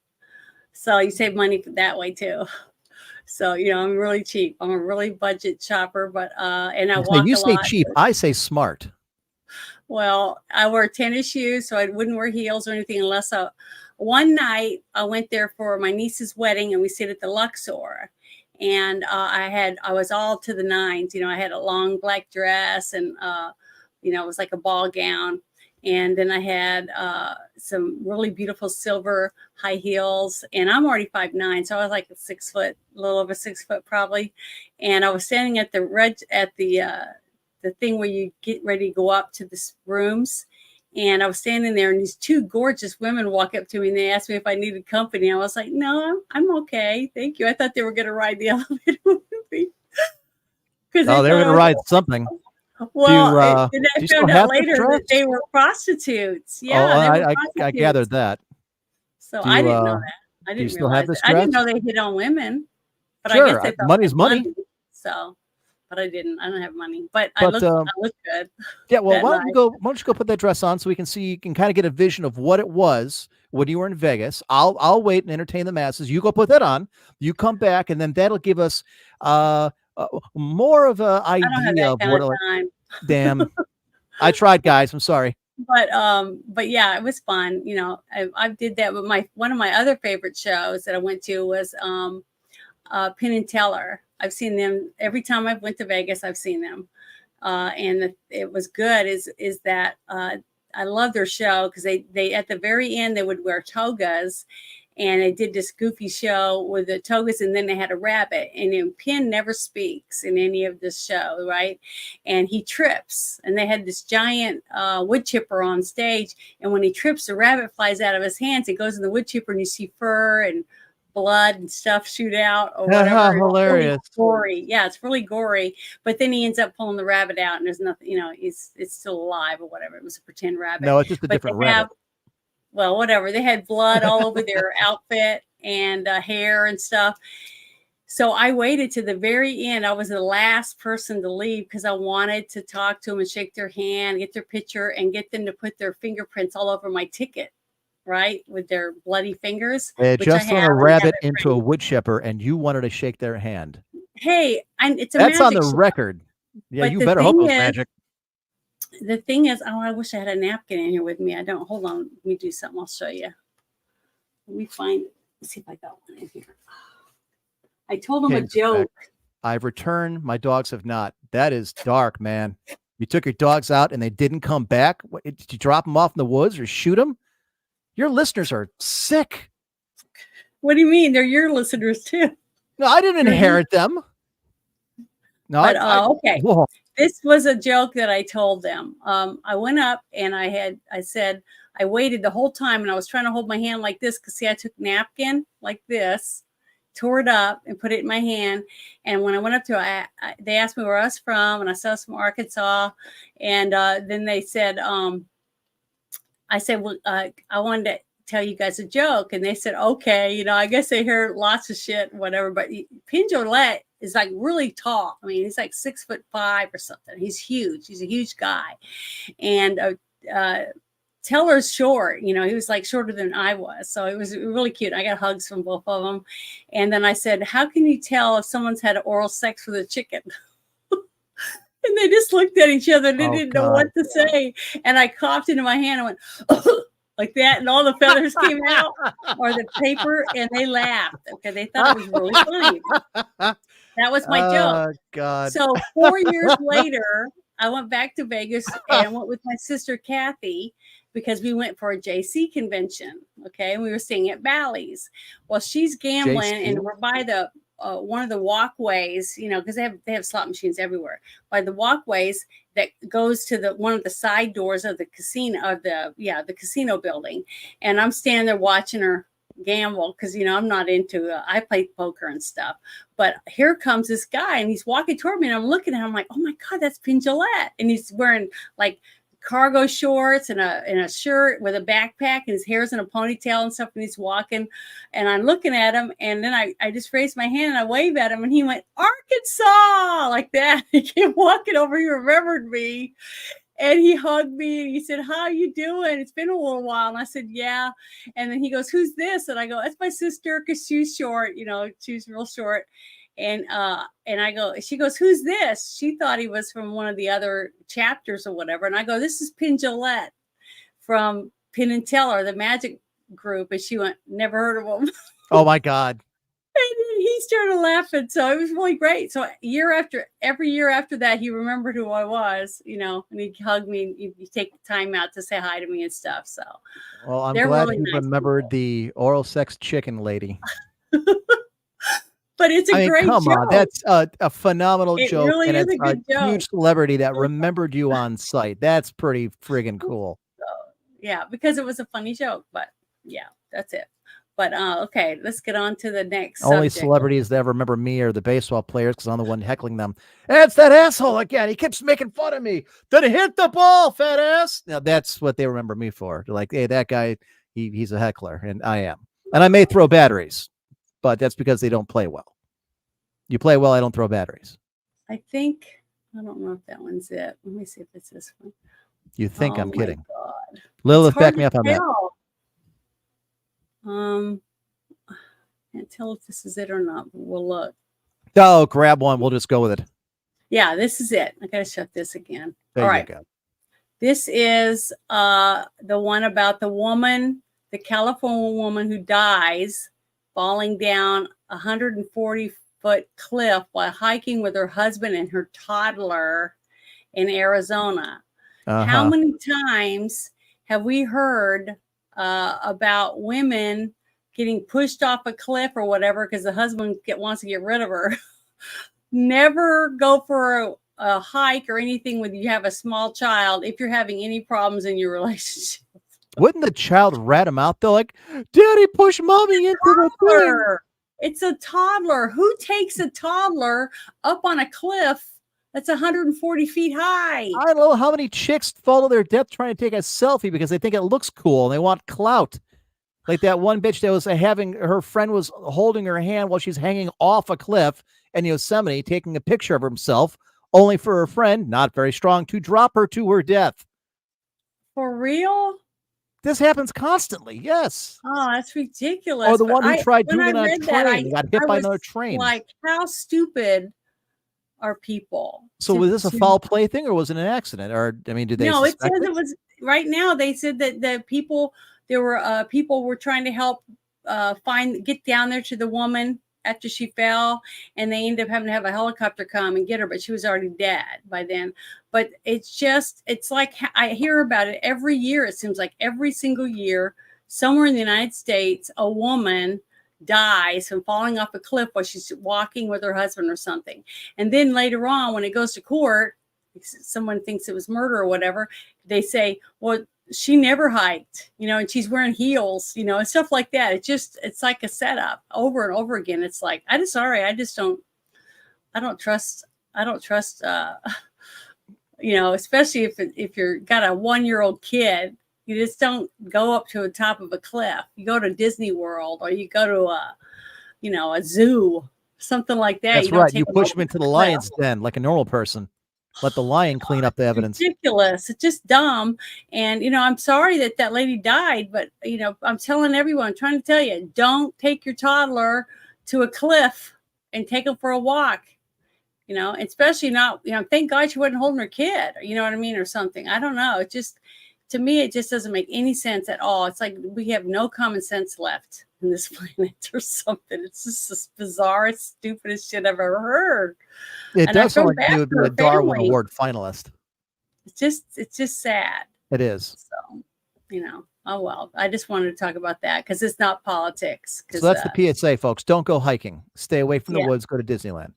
so you save money that way too. So I'm really cheap. I'm a really budget shopper, but and I walk. You say lot, cheap. I say smart. Well, I wear tennis shoes, so I wouldn't wear heels or anything unless one night I went there for my niece's wedding, and we stayed at the Luxor. And I was all to the nines. I had a long black dress, and it was like a ball gown. And then I had some really beautiful silver high heels, and I'm already 5'9", so I was like 6 foot, a little over 6 foot probably. And I was standing at the thing where you get ready to go up to the rooms. And I was standing there, and these 2 gorgeous women walk up to me, and they asked me if I needed company. I was like, no, I'm okay. Thank you. I thought they were going to ride the elevator with me. They were going to ride something. Well, I found out later that they were prostitutes. Yeah, I gathered that. So I didn't know that. I didn't realize that. I didn't know they hit on women. But I guess Sure, they thought I money's had money. so, but I didn't. I don't have money, but I But look good yeah, well, that night. why don't you go put that dress on so we can see, you can kind of get a vision of what it was when you were in Vegas. I'll wait and entertain the masses. You go put that on. You come back, and then that'll give us more of an I don't have idea that of kind what. of time. Damn, I tried, guys. I'm sorry. But yeah, it was fun. You know, I did that with one of my other favorite shows that I went to was Penn and Teller. I've seen them every time I've went to Vegas. I've seen them, and it was good. Is that I love their show because they at the very end they would wear togas, and they did this goofy show with the togas, and then they had a rabbit, and then Penn never speaks in any of this show, right? And he trips, and they had this giant wood chipper on stage, and when he trips, the rabbit flies out of his hands. It goes in the wood chipper, and you see fur and blood and stuff shoot out or whatever. Hilarious. Really gory. Yeah, it's really gory. But then he ends up pulling the rabbit out, and there's nothing. You know, it's still alive or whatever. It was a pretend rabbit. No, it's just a different rabbit. Well, whatever. They had blood all over their outfit and hair and stuff. So I waited to the very end. I was the last person to leave because I wanted to talk to them and shake their hand, get their picture, and get them to put their fingerprints all over my ticket, right? With their bloody fingers. They had just thrown a rabbit into a wood chipper, and you wanted to shake their hand. Hey, it's that's on the record. Yeah, you better hope it was magic. The thing is, I wish I had a napkin in here with me. I don't. Hold on. Let me do something. I'll show you. Let me find. Let's see if I got one in here. I told him a joke. I've returned. My dogs have not. That is dark, man. You took your dogs out and they didn't come back. What, did you drop them off in the woods or shoot them? Your listeners are sick. What do you mean? They're your listeners too. No, I didn't inherit them. No, but okay. Whoa. This was a joke that I told them. I went up and I said, I waited the whole time and I was trying to hold my hand like this because see, I took napkin like this, tore it up and put it in my hand. And when I went up to it, they asked me where I was from, and I said I was from Arkansas. And then they said, I said, well, I wanted to tell you guys a joke. And they said, okay, you know, I guess they hear lots of shit, whatever. But Penn Jillette is like really tall. I mean, he's like 6'5" or something. He's huge. He's a huge guy. And Teller's short, you know, he was like shorter than I was. So it was really cute. I got hugs from both of them. And then I said, how can you tell if someone's had oral sex with a chicken? And they just looked at each other. They didn't know what to say. And I coughed into my hand and went, like that. And all the feathers came out or the paper, and they laughed. Okay. They thought it was really funny. That was my joke. God. So 4 years later, I went back to Vegas and went with my sister, Kathy, because we went for a JC convention. Okay. And we were staying at Bally's. Well, she's gambling JC. And we're by the, one of the walkways, you know, because they have slot machines everywhere. By the walkways that goes to one of the side doors of the casino, the casino building. And I'm standing there watching her gamble because, you know, I'm not into I play poker and stuff. But here comes this guy and he's walking toward me and I'm looking at him, I'm like, oh my God, that's Penn Jillette. And he's wearing like cargo shorts and a shirt with a backpack, and his hair's in a ponytail and stuff, and he's walking, and I'm looking at him, and then I just raised my hand and I waved at him, and he went, Arkansas, like that. He came walking over, he remembered me, and he hugged me, and he said, how you doing? It's been a little while. And I said, yeah. And then he goes, who's this? And I go, that's my sister, because she's short, you know, she's real short. And I go, she goes, who's this? She thought he was from one of the other chapters or whatever. And I go, this is Penn Jillette from Penn and Teller, the magic group. And she went, never heard of him. Oh my God. And then he started laughing. So it was really great. So every year after that, he remembered who I was, you know, and he'd hug me and he'd take the time out to say hi to me and stuff. So, well, I'm glad really you remembered people. The oral sex chicken lady. But it's a great joke. Come on, that's a phenomenal joke. Really and is it's a good joke. Huge celebrity that remembered you on site. That's pretty friggin' cool. So, yeah, because it was a funny joke. But yeah, that's it. But okay, let's get on to the next. Only subject. Celebrities that ever remember me are the baseball players, because I'm the one heckling them. It's that asshole again. He keeps making fun of me. Didn't hit the ball, fat ass. Now that's what they remember me for. They're like, hey, that guy, he's a heckler, and I am. And I may throw batteries, but that's because they don't play well. You play well, I don't throw batteries. I think, I don't know if that one's it. Let me see if it's this one. You think I'm my kidding. God. Lilith, It's hard back me to up on that. tell. Can't tell if this is it or not, but we'll look. Oh, grab one. We'll just go with it. Yeah, this is it. I gotta shut this again. There All you right. go. This is the one about the woman, the California woman who dies falling down a 140-foot cliff while hiking with her husband and her toddler in Arizona. How many times have we heard about women getting pushed off a cliff or whatever because the husband wants to get rid of her? Never go for a hike or anything when you have a small child if you're having any problems in your relationship. Wouldn't the child rat him out though? Like, Daddy pushed mommy into the thing. It's a toddler. Who takes a toddler up on a cliff that's 140 feet high? I don't know how many chicks fall to their death trying to take a selfie because they think it looks cool and they want clout. Like that one bitch that was having her friend was holding her hand while she's hanging off a cliff in Yosemite, taking a picture of himself, only for her friend, not very strong, to drop her to her death. For real? This happens constantly. Yes. Oh, that's ridiculous. Or the one who tried doing it on a train and got hit by another train. Like, how stupid are people? So was this a foul play thing, or was it an accident? Or I mean, did they? No, it says it was. Right now, they said that the people people were trying to help get down there to the woman after she fell, and they ended up having to have a helicopter come and get her, but she was already dead by then. But it's like I hear about it every year. It seems like every single year, somewhere in the United States, a woman dies from falling off a cliff while she's walking with her husband or something. And then later on, when it goes to court, someone thinks it was murder or whatever, they say, well, she never hiked, and she's wearing heels, and stuff like that. It's like a setup over and over again. It's like, I don't trust, especially if you're got a 1-year-old kid, you just don't go up to the top of a cliff. You go to Disney World or you go to a zoo, something like that. That's right. You push them into the lion's den like a normal person. Let the lion clean up the evidence. Ridiculous. It's just dumb. And, I'm sorry that lady died, but, I'm telling everyone, trying to tell you, don't take your toddler to a cliff and take them for a walk, especially not, thank God she wasn't holding her kid, you know what I mean? Or something. I don't know. To me, it just doesn't make any sense at all. It's like we have no common sense left in this planet or something. It's just the bizarrest, stupidest shit I've ever heard. It does sound like you would be a Darwin Award finalist. It's just sad. It is. So, oh well. I just wanted to talk about that because it's not politics. So that's the PSA, folks. Don't go hiking. Stay away from the woods. Go to Disneyland.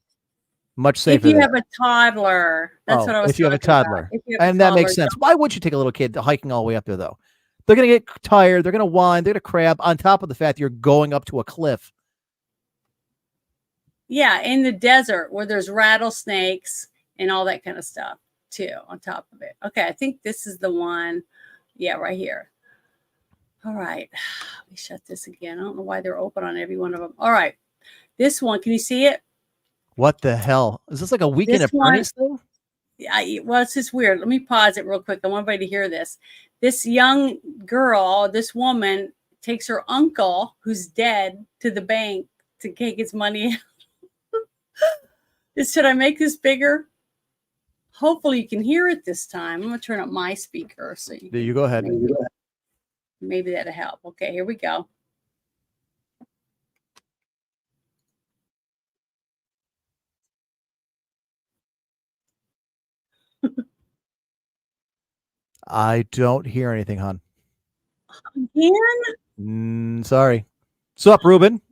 Much safer. If you have a toddler, that's what I was. If you have a toddler, and that makes sense. Why would you take a little kid hiking all the way up there, though? They're going to get tired. They're going to whine. They're going to crab. On top of the fact you're going up to a cliff. Yeah, in the desert where there's rattlesnakes and all that kind of stuff too. On top of it. Okay, I think this is the one. Yeah, right here. All right, let me shut this again. I don't know why they're open on every one of them. All right, this one. Can you see it? What the hell? Is this like a Weekend at Bernie's thing? Well, it's just weird. Let me pause it real quick. I want everybody to hear this. This young girl, this woman, takes her uncle, who's dead, to the bank to take his money. Should I make this bigger? Hopefully you can hear it this time. I'm going to turn up my speaker. So you go ahead. Maybe that'll help. Okay, here we go. I don't hear anything, hon. Again? Sorry. Sup, Ruben?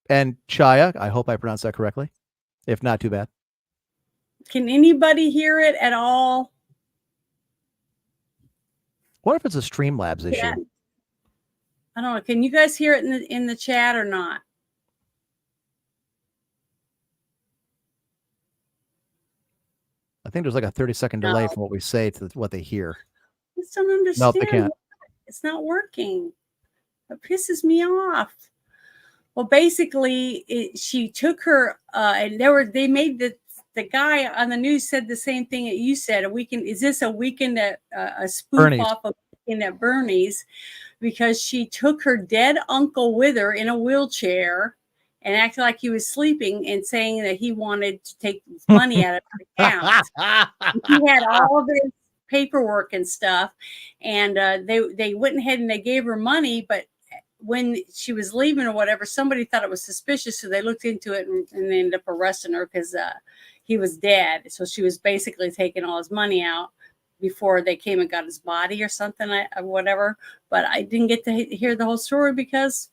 And Chaya. I hope I pronounced that correctly. If not, too bad. Can anybody hear it at all? What if it's a Streamlabs issue? I don't know. Can you guys hear it in the chat or not? I think there's like a 30-second delay from what we say to what they hear. I just don't understand. Nope, they can't. It's not working. It pisses me off. Well, basically, she took her, and they made the guy on the news said the same thing that you said. A weekend, is this a weekend at a spoof Bernie's. off of Weekend at Bernie's? Because she took her dead uncle with her in a wheelchair and acted like he was sleeping and saying that he wanted to take money out of his account. He had all of his paperwork and stuff, and they went ahead and they gave her money, but when she was leaving or whatever, somebody thought it was suspicious, so they looked into it and they ended up arresting her because he was dead. So she was basically taking all his money out before they came and got his body or something, or whatever. But I didn't get to hear the whole story because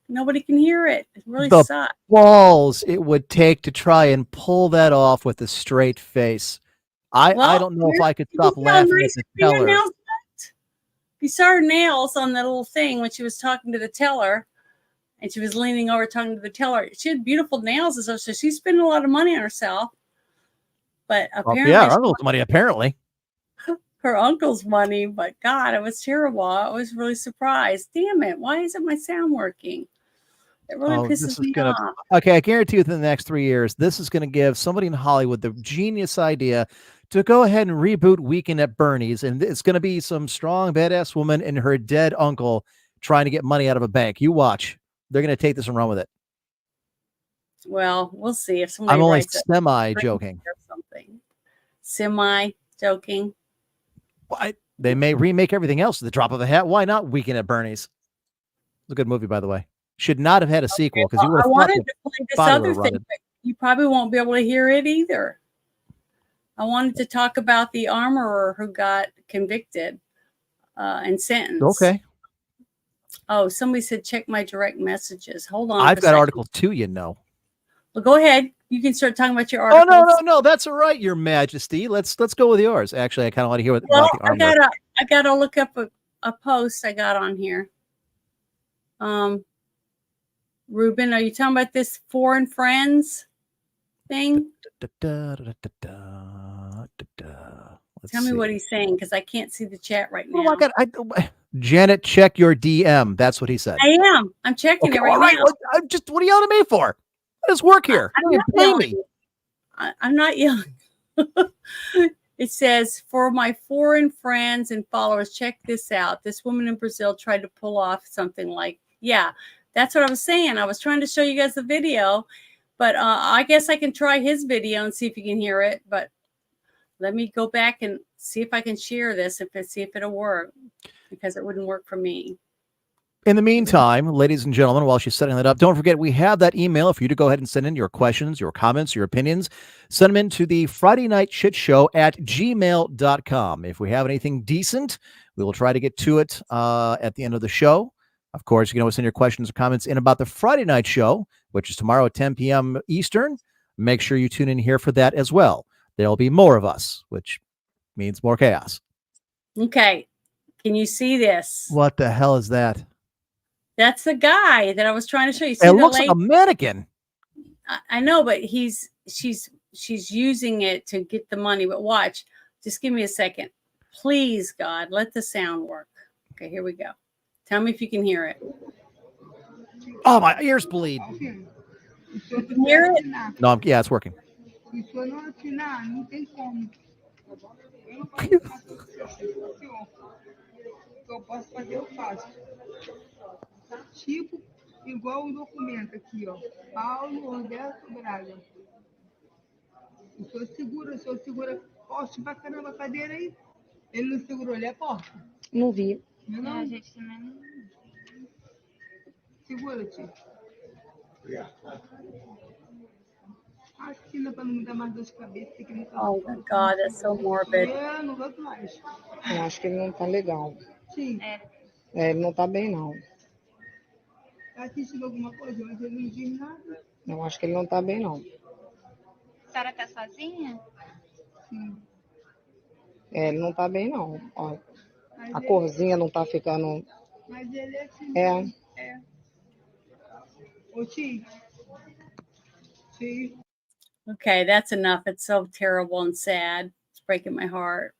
nobody can hear it. It really sucks. Balls it would take to try and pull that off with a straight face. I don't know if I could stop laughing at the teller. You saw her nails on that little thing when she was talking to the teller, and she was leaning over talking to the teller. She had beautiful nails and stuff, so she's spending a lot of money on herself. But apparently, her uncle's money. Apparently, her uncle's money. But God, it was terrible. I was really surprised. Damn it! Why isn't my sound working? It really pisses me off. Okay, I guarantee you, within the next 3 years, this is going to give somebody in Hollywood the genius idea to go ahead and reboot Weekend at Bernie's, and it's going to be some strong, badass woman and her dead uncle trying to get money out of a bank. You watch. They're going to take this and run with it. Well, we'll see if somebody. I'm only semi-joking. Or something. Semi-joking. They may remake everything else at the drop of a hat. Why not Weekend at Bernie's? It's a good movie, by the way. Should not have had a sequel because you would have. I wanted to play this other thing, but you probably won't be able to hear it either. I wanted to talk about the armorer who got convicted and sentenced. Okay. Oh, somebody said check my direct messages. Hold on. I've got Article 2, you know. Well, go ahead. You can start talking about your articles. Oh no, that's all right, Your Majesty. Let's go with yours. Actually, I kind of want to hear about the armorer. I gotta look up a post I got on here. Ruben, are you talking about this Foreign Friends thing? Tell me what he's saying because I can't see the chat right now. Janet, check your DM. That's what he said. I am. I'm checking it right now. What are you yelling at me for? I just work here. I'm not yelling. It says, for my foreign friends and followers, check this out. This woman in Brazil tried to pull off something like, yeah, that's what I was saying. I was trying to show you guys the video, but I guess I can try his video and see if you can hear it. But let me go back and see if I can share this, see if it'll work, because it wouldn't work for me. In the meantime, ladies and gentlemen, while she's setting that up, don't forget we have that email for you to go ahead and send in your questions, your comments, your opinions. Send them in to the fridaynightshitshow@gmail.com. If we have anything decent, we will try to get to it at the end of the show. Of course, you can always send your questions or comments in about the Friday Night Show, which is tomorrow at 10 p.m. Eastern. Make sure you tune in here for that as well. There'll be more of us, which means more chaos. Okay. Can you see this? What the hell is that? That's the guy that I was trying to show you. See, it looks like a mannequin. I know, but she's using it to get the money. But watch, just give me a second. Please, God, let the sound work. Okay, here we go. Tell me if you can hear it. Oh, my ears bleed. You can hear it? No, yeah, it's working. Tipo, igual o documento aqui, ó. Paulo Roberto Braga. O senhor segura forte pra caramba a cadeira aí. Ele não segurou, ele é forte. Não vi. Não, a gente também não. Segura, tio. Assina pra não me dar mais dor de cabeça. Oh my God, that's so morbid. É, não gosto mais. Eu acho que ele não tá legal. Sim. Ele não tá bem, não. Tá assistindo alguma coisa, mas ele não diz nada. Eu acho que ele não tá bem, não. A senhora tá sozinha? Sim. Ele não tá bem, não. Ó, Mas a corzinha não tá ficando... Mas ele é assim. É. Ô, tio. Tio. Okay, that's enough. It's so terrible and sad. It's breaking my heart.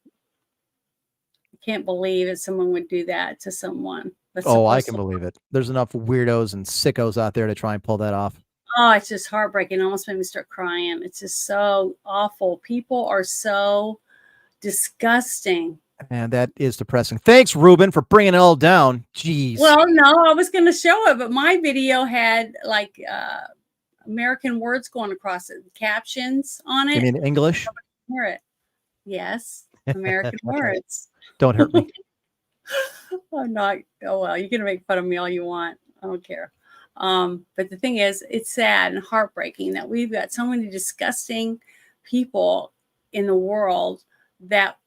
I can't believe that someone would do that to someone. That's Oh, I supposed can to. believe it. There's enough weirdos and sickos out there to try and pull that off. Oh, it's just heartbreaking. It almost made me start crying. It's just so awful. People are so disgusting. And that is depressing. Thanks, Ruben, for bringing it all down. Jeez. Well, no, I was going to show it, but my video had like American words going across it, captions on You it. mean English? Hear it. Yes, American words. Don't hurt me. I'm not. Oh well, you can make fun of me all you want. I don't care. But the thing is, it's sad and heartbreaking that we've got so many disgusting people in the world that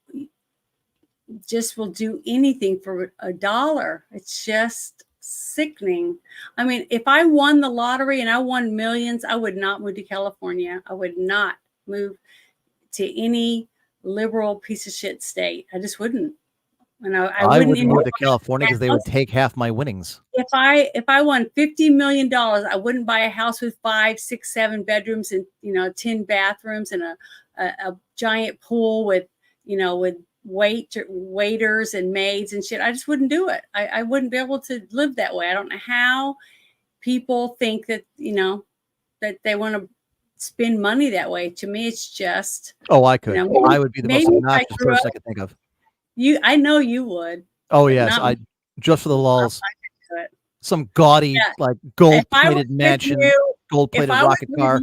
just will do anything for $1. It's just sickening. I mean, if I won the lottery and I won millions, I would not move to California. I would not move to any liberal piece of shit state. I just wouldn't. And I wouldn't move to California because they would take half my winnings. If I won $50 million, I wouldn't buy a house with 5, 6, 7 bedrooms and 10 bathrooms and a giant pool with with waiters and maids and shit. I just wouldn't do it. I wouldn't be able to live that way. I don't know how people think that that they want to spend money that way. To me, it's just. Oh, I could. I would be the most obnoxious person I could think of. I know you would. Oh yes, I just for the lulz. Some gaudy like gold-plated mansion, gold-plated rocket car.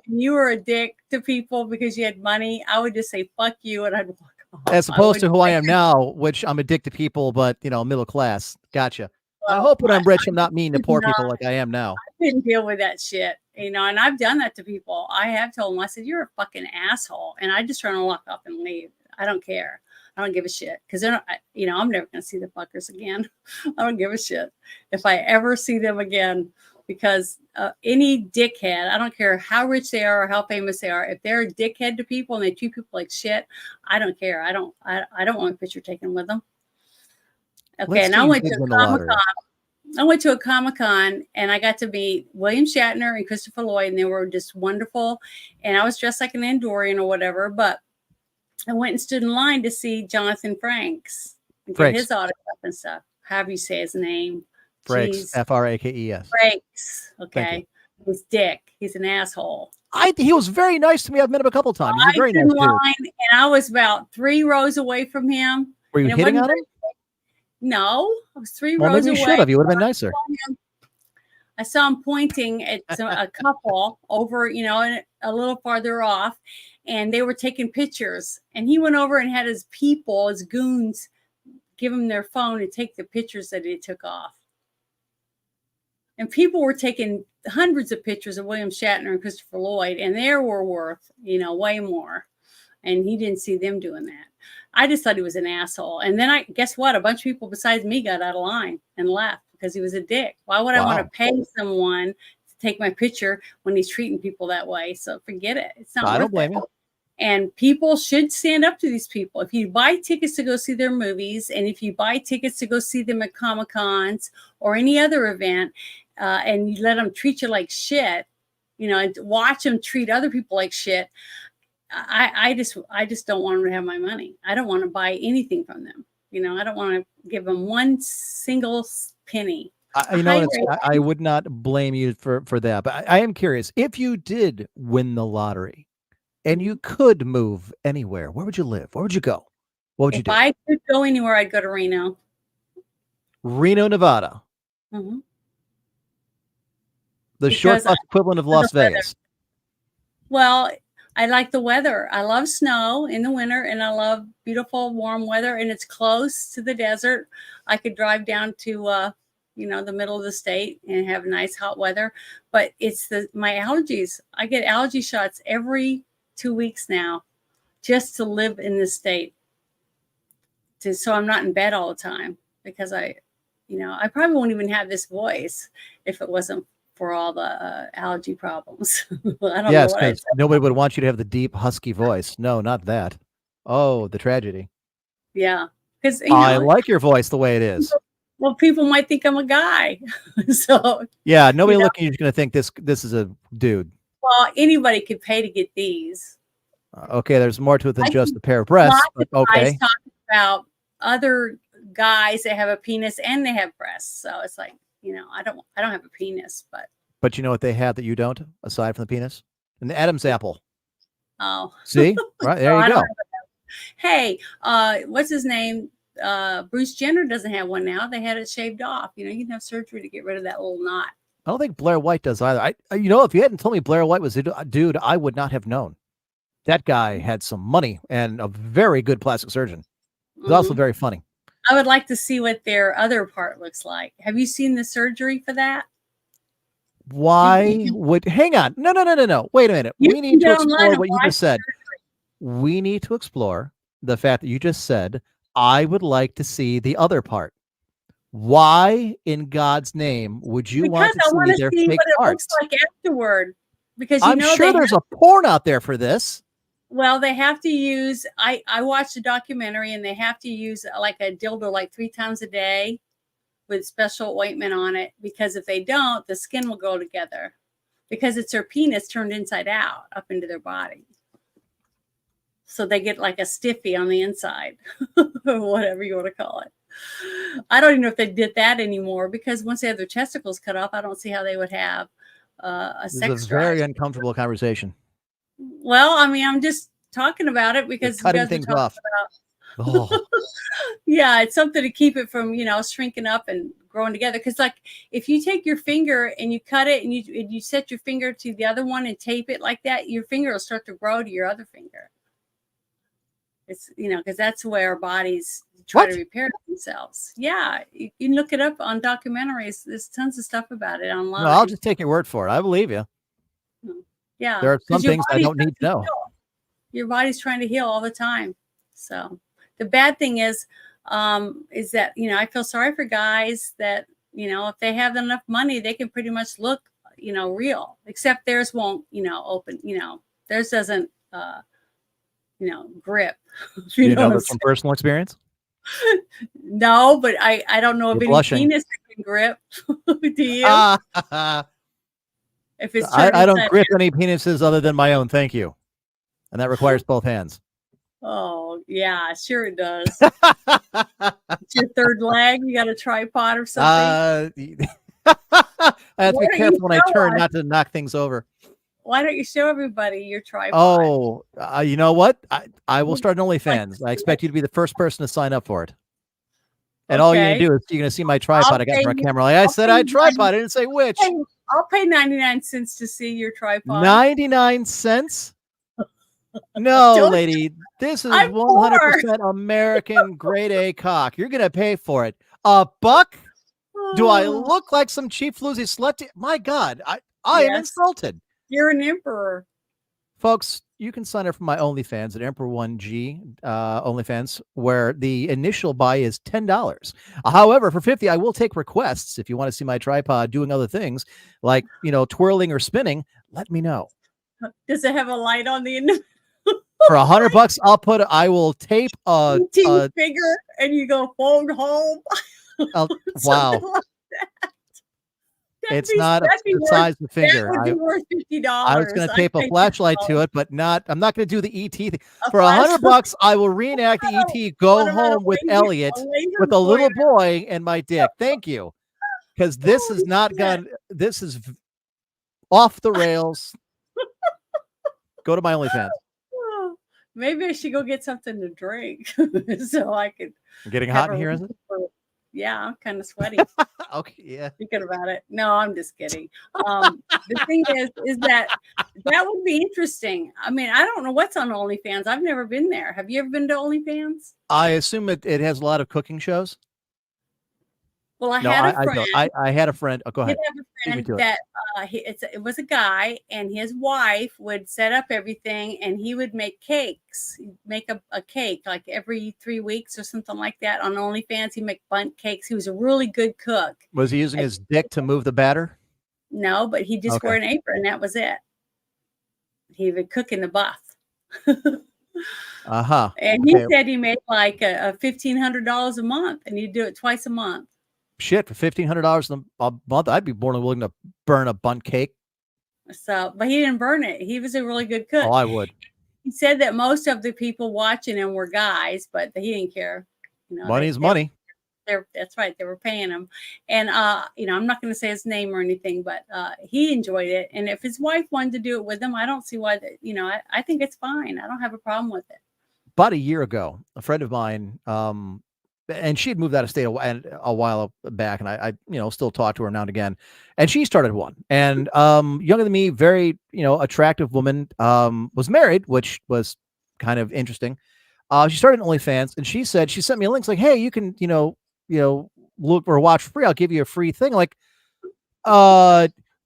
You were a dick to people because you had money. I would just say fuck you and I'd walk off. As opposed to who I am now, which I'm a dick to people, but middle class. Gotcha. Well, I hope when I'm rich, I'm not mean to poor people like I am now. I didn't deal with that shit, and I've done that to people. I have told them, I said, you're a fucking asshole, and I just try to walk off and leave. I don't care. I don't give a shit because I'm never going to see the fuckers again. I don't give a shit if I ever see them again because any dickhead, I don't care how rich they are or how famous they are. If they're a dickhead to people and they treat people like shit, I don't care. I don't want a picture taken with them. Okay. And I went to a Comic-Con and I got to meet William Shatner and Christopher Lloyd, and they were just wonderful. And I was dressed like an Andorian or whatever, but I went and stood in line to see Jonathan Frakes and get his autograph and stuff. However you say his name. Frakes, Frakes. Frakes. Okay. He's dick. He's an asshole. He was very nice to me. I've met him a couple times. He's a very nice dude. And I was about 3 rows away from him. Were you hitting on him? No, I was 3 rows away. You should have. You would have been nicer. I saw him pointing at a couple over, a little farther off. And they were taking pictures, and he went over and had his people, his goons, give him their phone and take the pictures that he took off. And people were taking hundreds of pictures of William Shatner and Christopher Lloyd, and they were worth, way more. And he didn't see them doing that. I just thought he was an asshole. And then guess what? A bunch of people besides me got out of line and left because he was a dick. Why would I want to pay someone to take my picture when he's treating people that way? So forget it. It's not. I don't blame you. And people should stand up to these people. If you buy tickets to go see their movies, and if you buy tickets to go see them at Comic-Cons or any other event, and you let them treat you like shit, and watch them treat other people like shit, I just don't want them to have my money. I don't want to buy anything from them. I don't want to give them one single penny. I would not blame you for that, but I am curious. If you did win the lottery, and you could move anywhere, where would you live? Where would you go? What would you do? If I could go anywhere, I'd go to Reno. Reno, Nevada. Mm-hmm. The short bus equivalent of Las Vegas. Well, I like the weather. I love snow in the winter, and I love beautiful, warm weather, and it's close to the desert. I could drive down to, the middle of the state and have nice hot weather, but it's my allergies. I get allergy shots every 2 weeks now just to live in this state. So I'm not in bed all the time because I probably won't even have this voice if it wasn't for all the allergy problems. I don't know what nobody would want you to have the deep husky voice. No, not that. Oh, the tragedy. Yeah. Because I like your voice the way it is. Well, people might think I'm a guy. So yeah, nobody looking at you is going to think this is a dude. Well, anybody could pay to get these. Okay, there's more to it than just a pair of breasts. But okay. Talk about other guys that have a penis and they have breasts. So it's like, I don't have a penis, But you know what they have that you don't, aside from the penis? And the Adam's apple. oh, See? Right, there So you I don't go. have hey, what's his name? Bruce Jenner doesn't have one now. They had it shaved off. You can have surgery to get rid of that little knot. I don't think Blair White does either. If you hadn't told me Blair White was a dude, I would not have known. That guy had some money and a very good plastic surgeon. He's also very funny. I would like to see what their other part looks like. Have you seen the surgery for that? Why would hang on? No. Wait a minute. You We need can to go online explore and what you watch just said. We need to explore the fact that you just said, I would like to see the other part. Why in God's name would you want to see their fake what it parts? looks like afterward. Because I'm sure there's a porn out there for this. Well, they have to use, I watched a documentary and they have to use like a dildo like 3 times a day with special ointment on it, because if they don't, the skin will go together because it's their penis turned inside out up into their body. So they get like a stiffy on the inside, or whatever you want to call it. I don't even know if they did that anymore, because once they have their testicles cut off, I don't see how they would have a sex drive. This is a very uncomfortable conversation. Well, I mean, I'm just talking about it because cutting you guys things are talking off. about. Yeah, it's something to keep it from, shrinking up and growing together. Because like if you take your finger and you cut it and you set your finger to the other one and tape it like that, your finger will start to grow to your other finger. It's, because that's where our bodies try to repair themselves. Yeah, you can look it up on documentaries. There's tons of stuff about it online. No, I'll just take your word for it. I believe you. Yeah, there are some things I don't need to know. Your body's trying to heal all the time. So the bad thing is that, I feel sorry for guys that, if they have enough money, they can pretty much look, real, except theirs won't, open, theirs doesn't, grip. You know that's from personal experience? No, but I don't know of any penis that can grip. Do you? If it's I don't grip any penises other than my own, thank you. And that requires both hands. Oh, yeah, sure it does. It's your third leg. You got a tripod or something? I have to be careful when I turn not to knock things over. Why don't you show everybody your tripod? Oh, you know what? I will start an OnlyFans. I expect you to be the first person to sign up for it. And all you're going to do is you're going to see my tripod. I got for a camera. Like I said, I had tripod. I didn't say which. I'll pay 99 cents to see your tripod. 99 cents? No, lady. This is 100% American grade A cock. You're going to pay for it. $1? Do I look like some cheap floozy slut? My God, I am insulted. You're an emperor. Folks, you can sign up for my OnlyFans at Emperor1G OnlyFans, where the initial buy is $10. However, for $50, I will take requests. If you want to see my tripod doing other things like, twirling or spinning, let me know. Does it have a light on the end? For $100, I will tape a figure and you go phone home. Wow. It's not the size of the finger. That would be worth $50. I was going to tape a flashlight to it, but I'm not going to do the ET thing. For $100, I will reenact the ET Go Home with Elliot with a little boy and my dick. Thank you. Because this is this is off the rails. Go to my OnlyFans. Maybe I should go get something to drink so I could. Getting hot in here, is it? Yeah, I'm kind of sweaty. Okay, yeah. Thinking about it. No, I'm just kidding. The thing is that would be interesting. I mean, I don't know what's on OnlyFans. I've never been there. Have you ever been to OnlyFans? I assume it has a lot of cooking shows. Well, I had a friend. I had a friend. Oh, go ahead. I had a friend that it was a guy, and his wife would set up everything, and he would make cakes. He'd make a cake like every 3 weeks or something like that on OnlyFans. He'd make bundt cakes. He was a really good cook. Was he using his dick to move the batter? No, but he just wore an apron. That was it. He would cook in the bath. And he said he made like a $1,500 a month, and he'd do it twice a month. Shit, for $1,500 a month, I'd be more than willing to burn a bundt cake. So, but he didn't burn it. He was a really good cook. Oh, I would. He said that most of the people watching him were guys, but he didn't care. Money is money. That's right. They were paying him. And, I'm not going to say his name or anything, but he enjoyed it. And if his wife wanted to do it with him, I don't see why, I think it's fine. I don't have a problem with it. About a year ago, a friend of mine, and she had moved out of state a while back, and I still talk to her now and again. And she started one, and younger than me, very attractive woman, was married, which was kind of interesting. She started an OnlyFans, and she sent me a link, like, hey, you can look or watch for free. I'll give you a free thing. Like,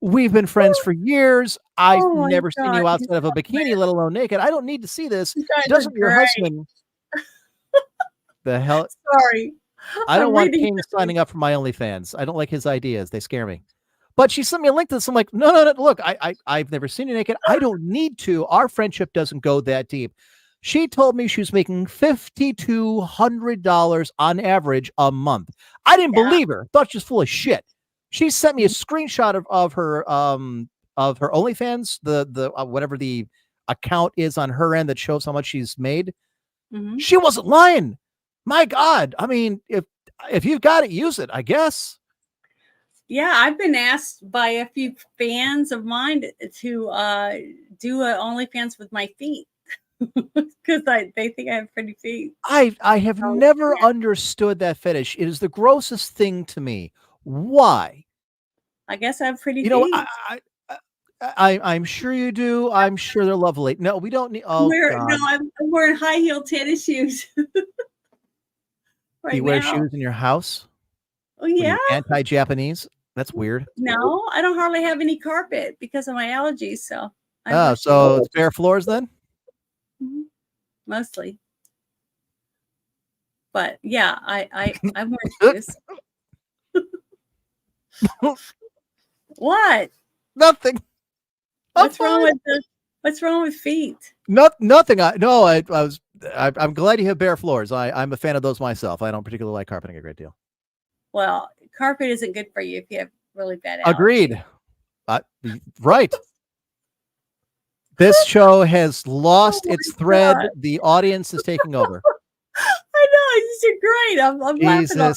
we've been friends for years. I've never seen you outside of a bikini, let alone naked. I don't need to see this. Doesn't your husband? The hell? Sorry. I don't want King signing up for my OnlyFans. I don't like his ideas. They scare me. But she sent me a link to this. I'm like, no. Look, I've never seen you naked. I don't need to. Our friendship doesn't go that deep. She told me she was making $5,200 on average a month. I didn't believe her. Thought she was full of shit. She sent me a screenshot of her OnlyFans, the whatever the account is on her end that shows how much she's made. Mm-hmm. She wasn't lying. My God. I mean, if you've got it, use it, I guess. Yeah, I've been asked by a few fans of mine to do a OnlyFans with my feet because they think I have pretty feet. I have never understood that fetish. It is the grossest thing to me. Why? I guess I have pretty feet. I'm sure you do. I'm sure they're lovely. No, we don't need. Oh, God. I'm wearing high heel tennis shoes. You wear shoes in your house? Oh, yeah. Anti-Japanese? That's weird. No, I don't hardly have any carpet because of my allergies. So. So it's bare floors then? Mm-hmm. Mostly. But yeah, I'm wearing shoes. What? Nothing. What's wrong with feet? Nothing. I'm glad you have bare floors. I'm a fan of those myself. I don't particularly like carpeting a great deal. Well, carpet isn't good for you if you have really bad allergies. Agreed. Right. This show has lost its thread. God. The audience is taking over. I know. You're great. I'm laughing at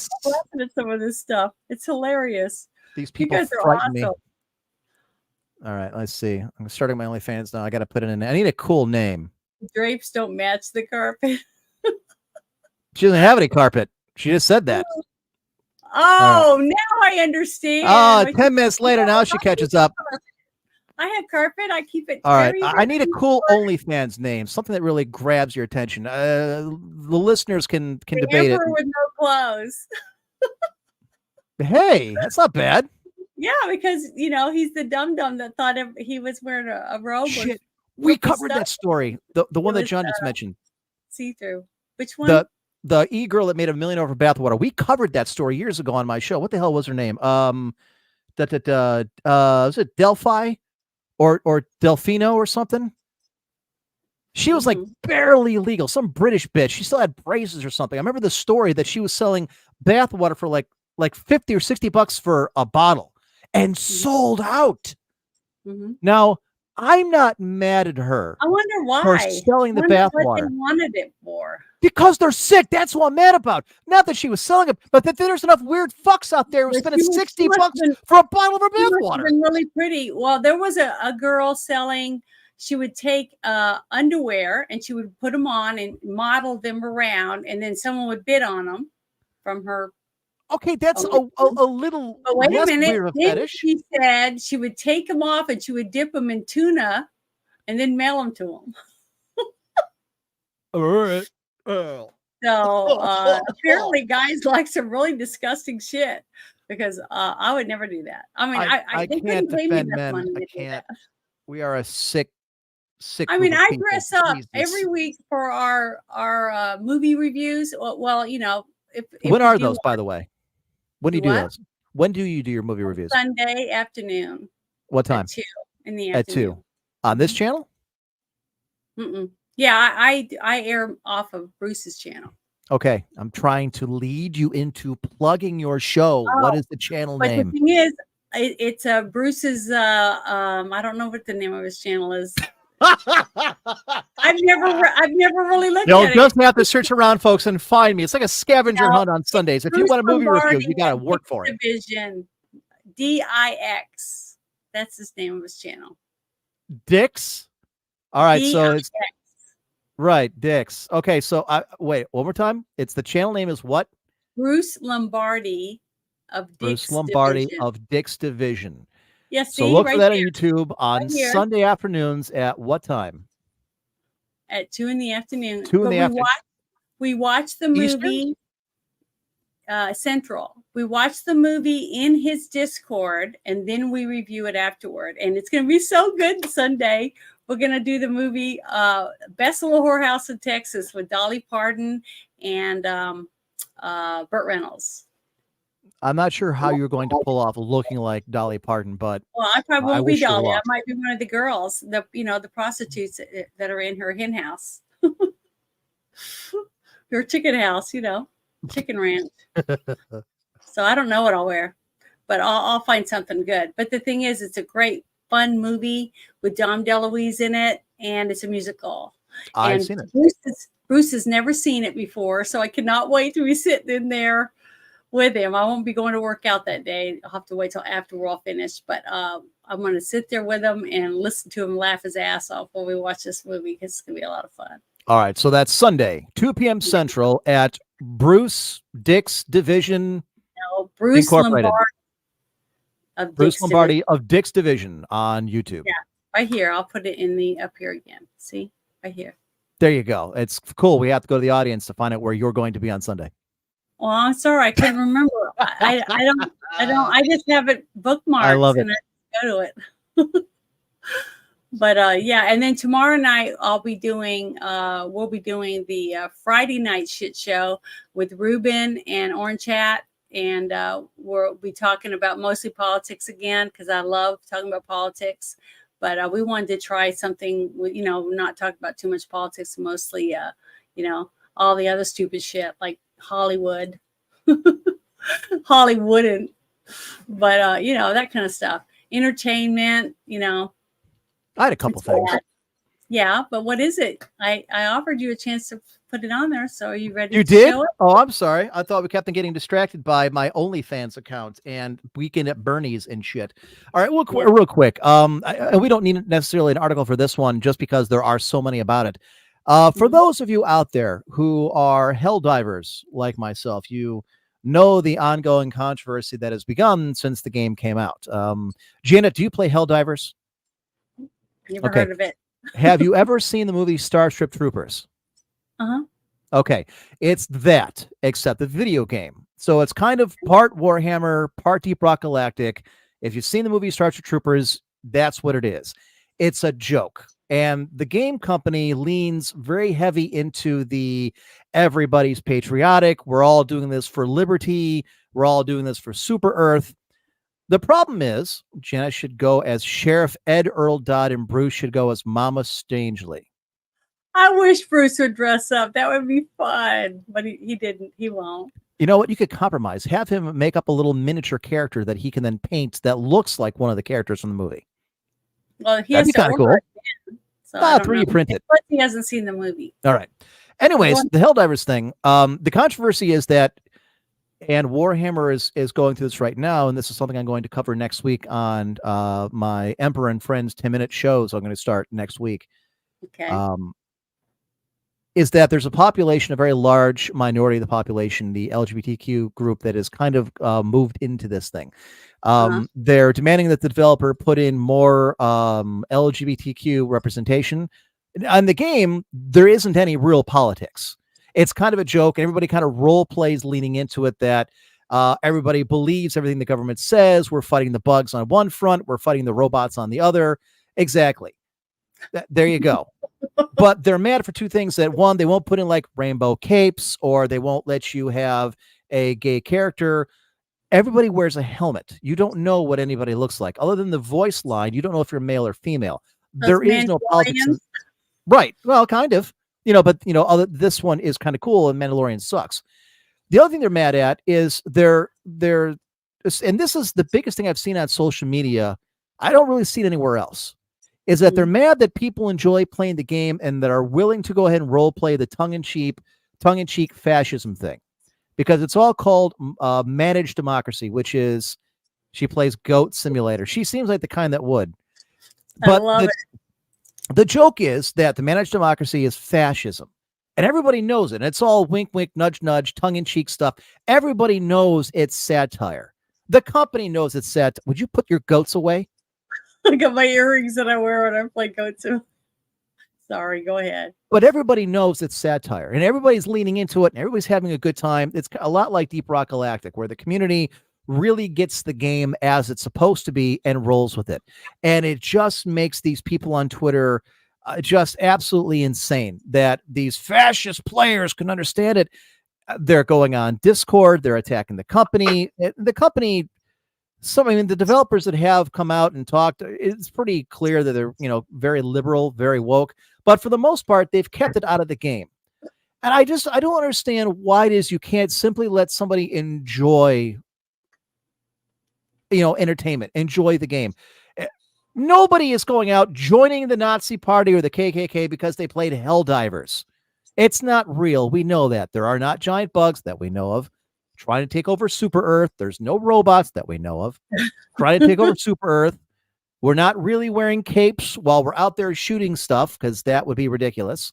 some of this stuff. It's hilarious. These people frighten me. All right, let's see. I'm starting my OnlyFans now. I got to put it in. I need a cool name. Drapes don't match the carpet. She doesn't have any carpet. She just said that. Oh, right. Now I understand. Oh, 10 minutes later, now she catches up. I have carpet. I keep it. All right. I need a cool OnlyFans name, something that really grabs your attention. The listeners can debate it. With no clothes. Hey, that's not bad. Yeah, because he's the dum-dum that thought he was wearing a robe. Shit. We covered that story. The one that John just mentioned. See-through. Which one? The e-girl that made $1 million over bathwater. We covered that story years ago on my show. What the hell was her name? Was it Delphi or Delfino or something? She was like barely legal, some British bitch. She still had braces or something. I remember the story that she was selling bathwater for like $50 or $60 for a bottle and sold out. Mm-hmm. Now, I'm not mad at her. I wonder why. For selling the bathwater. What they wanted it for. Because they're sick. That's what I'm mad about. Not that she was selling it, but that there's enough weird fucks out there who spending $60 for a bottle of her bathwater. Been really pretty. Well, there was a girl selling. She would take underwear and she would put them on and model them around, and then someone would bid on them from her. Okay, that's a little. But wait a minute. Weird of a fetish. She said she would take them off and she would dip them in tuna, and then mail them to them. All right. So apparently, guys like some really disgusting shit because I would never do that. I mean, I can't defend men. I can't. We are a sick. I mean, I dress up every week for our movie reviews. Well, if when are those, by the way? When do you do those? When do you do your movie reviews? Sunday afternoon. What time? At 2 in the afternoon. At 2 on this channel? Yeah, I air off of Bruce's channel. Okay, I'm trying to lead you into plugging your show. What is the channel name? The thing is, it's Bruce's. I don't know what the name of his channel is. I've never really looked You'll at just it. have to search around, folks, and find me. It's like a scavenger No, hunt on Sundays. If you Bruce want a movie review, Lombardi you got to of work Dix for it. Division, DIX. That's his name of his channel. Dix. All right, so DIX. it's right, Dix. Okay, so wait, one more time. It's the channel name is what? Bruce Lombardi of Bruce Dix Lombardi Division. of Dix Division. Yes, So see, look right for that there, on YouTube on right here. Sunday afternoons at what time? At 2 in the afternoon. 2 in the afternoon. We watch the movie Central. We watch the movie in his Discord, and then we review it afterward. And it's going to be so good Sunday. We're going to do the movie Best Little Whorehouse in Texas with Dolly Parton and Burt Reynolds. I'm not sure how you're going to pull off looking like Dolly Parton, but Well, I probably I won't be wish you Dolly. I luck. might be one of the girls, the prostitutes that are in her hen house. Her chicken house, chicken ranch. So I don't know what I'll wear, but I'll find something good. But the thing is, it's a great, fun movie with Dom DeLuise in it, and it's a musical. I've seen it. Bruce has never seen it before, so I cannot wait to be sitting in there with him. I won't be going to work out that day. I'll have to wait till after we're all finished. But I'm going to sit there with him and listen to him laugh his ass off while we watch this movie, because it's going to be a lot of fun. All right, so that's Sunday, 2 p.m. Central at Bruce Dix Division. No, Bruce Incorporated. Lombardi of Bruce Dix Lombardi Division. of Dix Division on YouTube. Yeah, right here. I'll put it in the up here again. See, right here. There you go. It's cool. We have to go to the audience to find out where you're going to be on Sunday. Well, I'm sorry, I couldn't remember. I don't. I just have it bookmarked. I love it. And I go to it. But yeah, and then tomorrow night we'll be doing the Friday Night Shit Show with Ruben and Orange Hat, and we'll be talking about mostly politics again, because I love talking about politics. But we wanted to try something, not talk about too much politics, mostly, all the other stupid shit like Hollywood, Hollywooden, but that kind of stuff, entertainment, I had a couple things. Yeah, but what is it? I offered you a chance to put it on there, so are you ready? You to did? show it? Oh, I'm sorry. I thought we kept on getting distracted by my OnlyFans account and Weekend at Bernie's and shit. All right, real quick. And we don't need necessarily an article for this one, just because there are so many about it. For those of you out there who are hell divers like myself, you know the ongoing controversy that has begun since the game came out. Janet, do you play Helldivers? Never heard of it. Have you ever seen the movie Starship Troopers? Uh-huh. Okay, it's that, except the video game. So it's kind of part Warhammer, part Deep Rock Galactic. If you've seen the movie Starship Troopers, that's what it is. It's a joke. And the game company leans very heavy into the everybody's patriotic. We're all doing this for liberty. We're all doing this for Super Earth. The problem is, Jenna should go as Sheriff Ed Earl Dodd, and Bruce should go as Mama Stangely. I wish Bruce would dress up. That would be fun. But he didn't. He won't. You know what? You could compromise. Have him make up a little miniature character that he can then paint that looks like one of the characters from the movie. Well, he That'd has be kind of cool. So I don't 3D know. print it. But he hasn't seen the movie. All right. Anyways, the Helldivers thing. The controversy is that, and Warhammer is going through this right now, and this is something I'm going to cover next week on my Emperor and Friends 10-minute shows. I'm going to start next week. Okay. Is that there's a population, a very large minority of the population, the LGBTQ group, that is kind of moved into this thing. They're demanding that the developer put in more LGBTQ representation. On the game, there isn't any real politics. It's kind of a joke, and everybody kind of role plays leaning into it, that everybody believes everything the government says. We're fighting the bugs on one front, we're fighting the robots on the other. Exactly. There you go. But they're mad for two things. That one, they won't put in like rainbow capes, or they won't let you have a gay character. Everybody wears a helmet. You don't know what anybody looks like. Other than the voice line, you don't know if you're male or female. There is no politics. Right. Well, kind of. But this one is kind of cool, and Mandalorian sucks. The other thing they're mad at is they're and this is the biggest thing I've seen on social media. I don't really see it anywhere else. is that they're mad that people enjoy playing the game and that are willing to go ahead and role play the tongue-in-cheek fascism thing, because it's all called managed democracy, which is she plays Goat Simulator. She seems like the kind that would. But I love it. The joke is that the managed democracy is fascism. And everybody knows it. It's all wink, wink, nudge, nudge, tongue-in-cheek stuff. Everybody knows it's satire. The company knows it's satire. Would you put your goats away? I got my earrings that I wear when I play goats. Sorry, go ahead. But everybody knows it's satire, and everybody's leaning into it, and everybody's having a good time. It's a lot like Deep Rock Galactic, where the community really gets the game as it's supposed to be and rolls with it. And it just makes these people on Twitter just absolutely insane that these fascist players can understand it. They're going on Discord. They're attacking the company. The company, the developers that have come out and talked, it's pretty clear that they're, very liberal, very woke. But for the most part, they've kept it out of the game. And I don't understand why it is you can't simply let somebody enjoy, entertainment, enjoy the game. Nobody is going out joining the Nazi Party or the KKK because they played Helldivers. It's not real. We know that. There are not giant bugs that we know of trying to take over Super Earth. There's no robots that we know of trying to take over Super Earth. We're not really wearing capes while we're out there shooting stuff, because that would be ridiculous.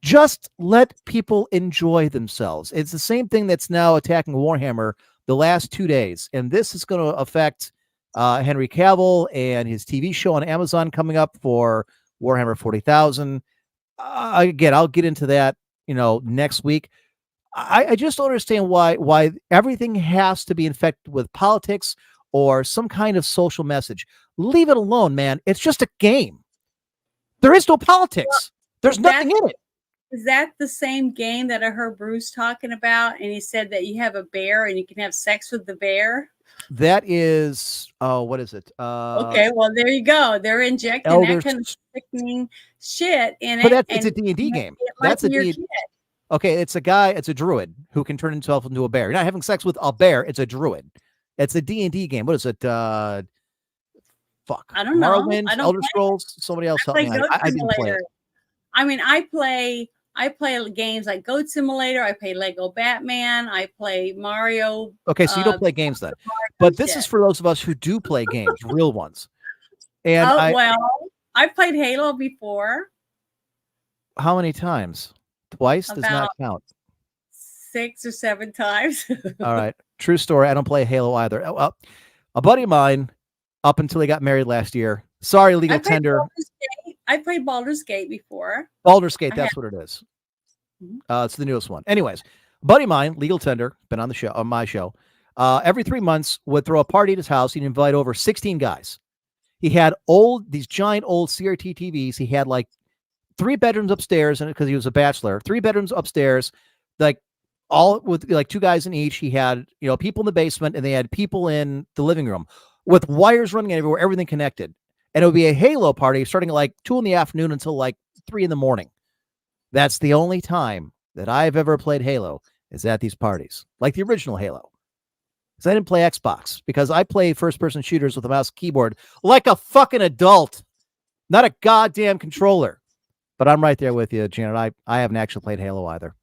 Just let people enjoy themselves. It's the same thing that's now attacking Warhammer the last 2 days. And this is going to affect Henry Cavill and his TV show on Amazon coming up for Warhammer 40,000. Again, I'll get into that, next week. I just don't understand why everything has to be infected with politics or some kind of social message. Leave it alone, man. It's just a game. There is no politics. There's nothing in it. Is that the same game that I heard Bruce talking about? And he said that you have a bear and you can have sex with the bear. That is, what is it? Okay, well, there you go. They're injecting that kind of sickening shit in it. But it's a D&D game. That's a D&D. Okay, it's a druid who can turn himself into a bear. You're not having sex with a bear. It's a druid. It's a D&D game. What is it? Fuck. I don't know. Morrowind, Elder Scrolls. Somebody else help me. I didn't play it. I mean, I play games like Goat Simulator. I play Lego Batman. I play Mario. Okay, so you don't play games then. But this is for those of us who do play games, real ones. And I played Halo before. How many times? Twice? Does not count. 6 or 7 times. All right. True story. I don't play Halo either. A buddy of mine, up until he got married last year. Sorry, Legal Tender. I played Baldur's Gate before. Baldur's Gate, that's what it is. It's the newest one. Anyways, a buddy of mine, Legal Tender, been on the show, on my show, every 3 months would throw a party at his house. He'd invite over 16 guys. He had these giant old CRT TVs. He had like 3 bedrooms upstairs, and because he was a bachelor, 3 bedrooms upstairs, like all with like 2 guys in each. He had, people in the basement, and they had people in the living room with wires running everywhere, everything connected. And it would be a Halo party starting at like 2 PM until like 3 AM. That's the only time that I've ever played Halo, is at these parties, like the original Halo. Because I didn't play Xbox, because I play first-person shooters with a mouse keyboard like a fucking adult, not a goddamn controller. But I'm right there with you, Janet. I haven't actually played Halo either.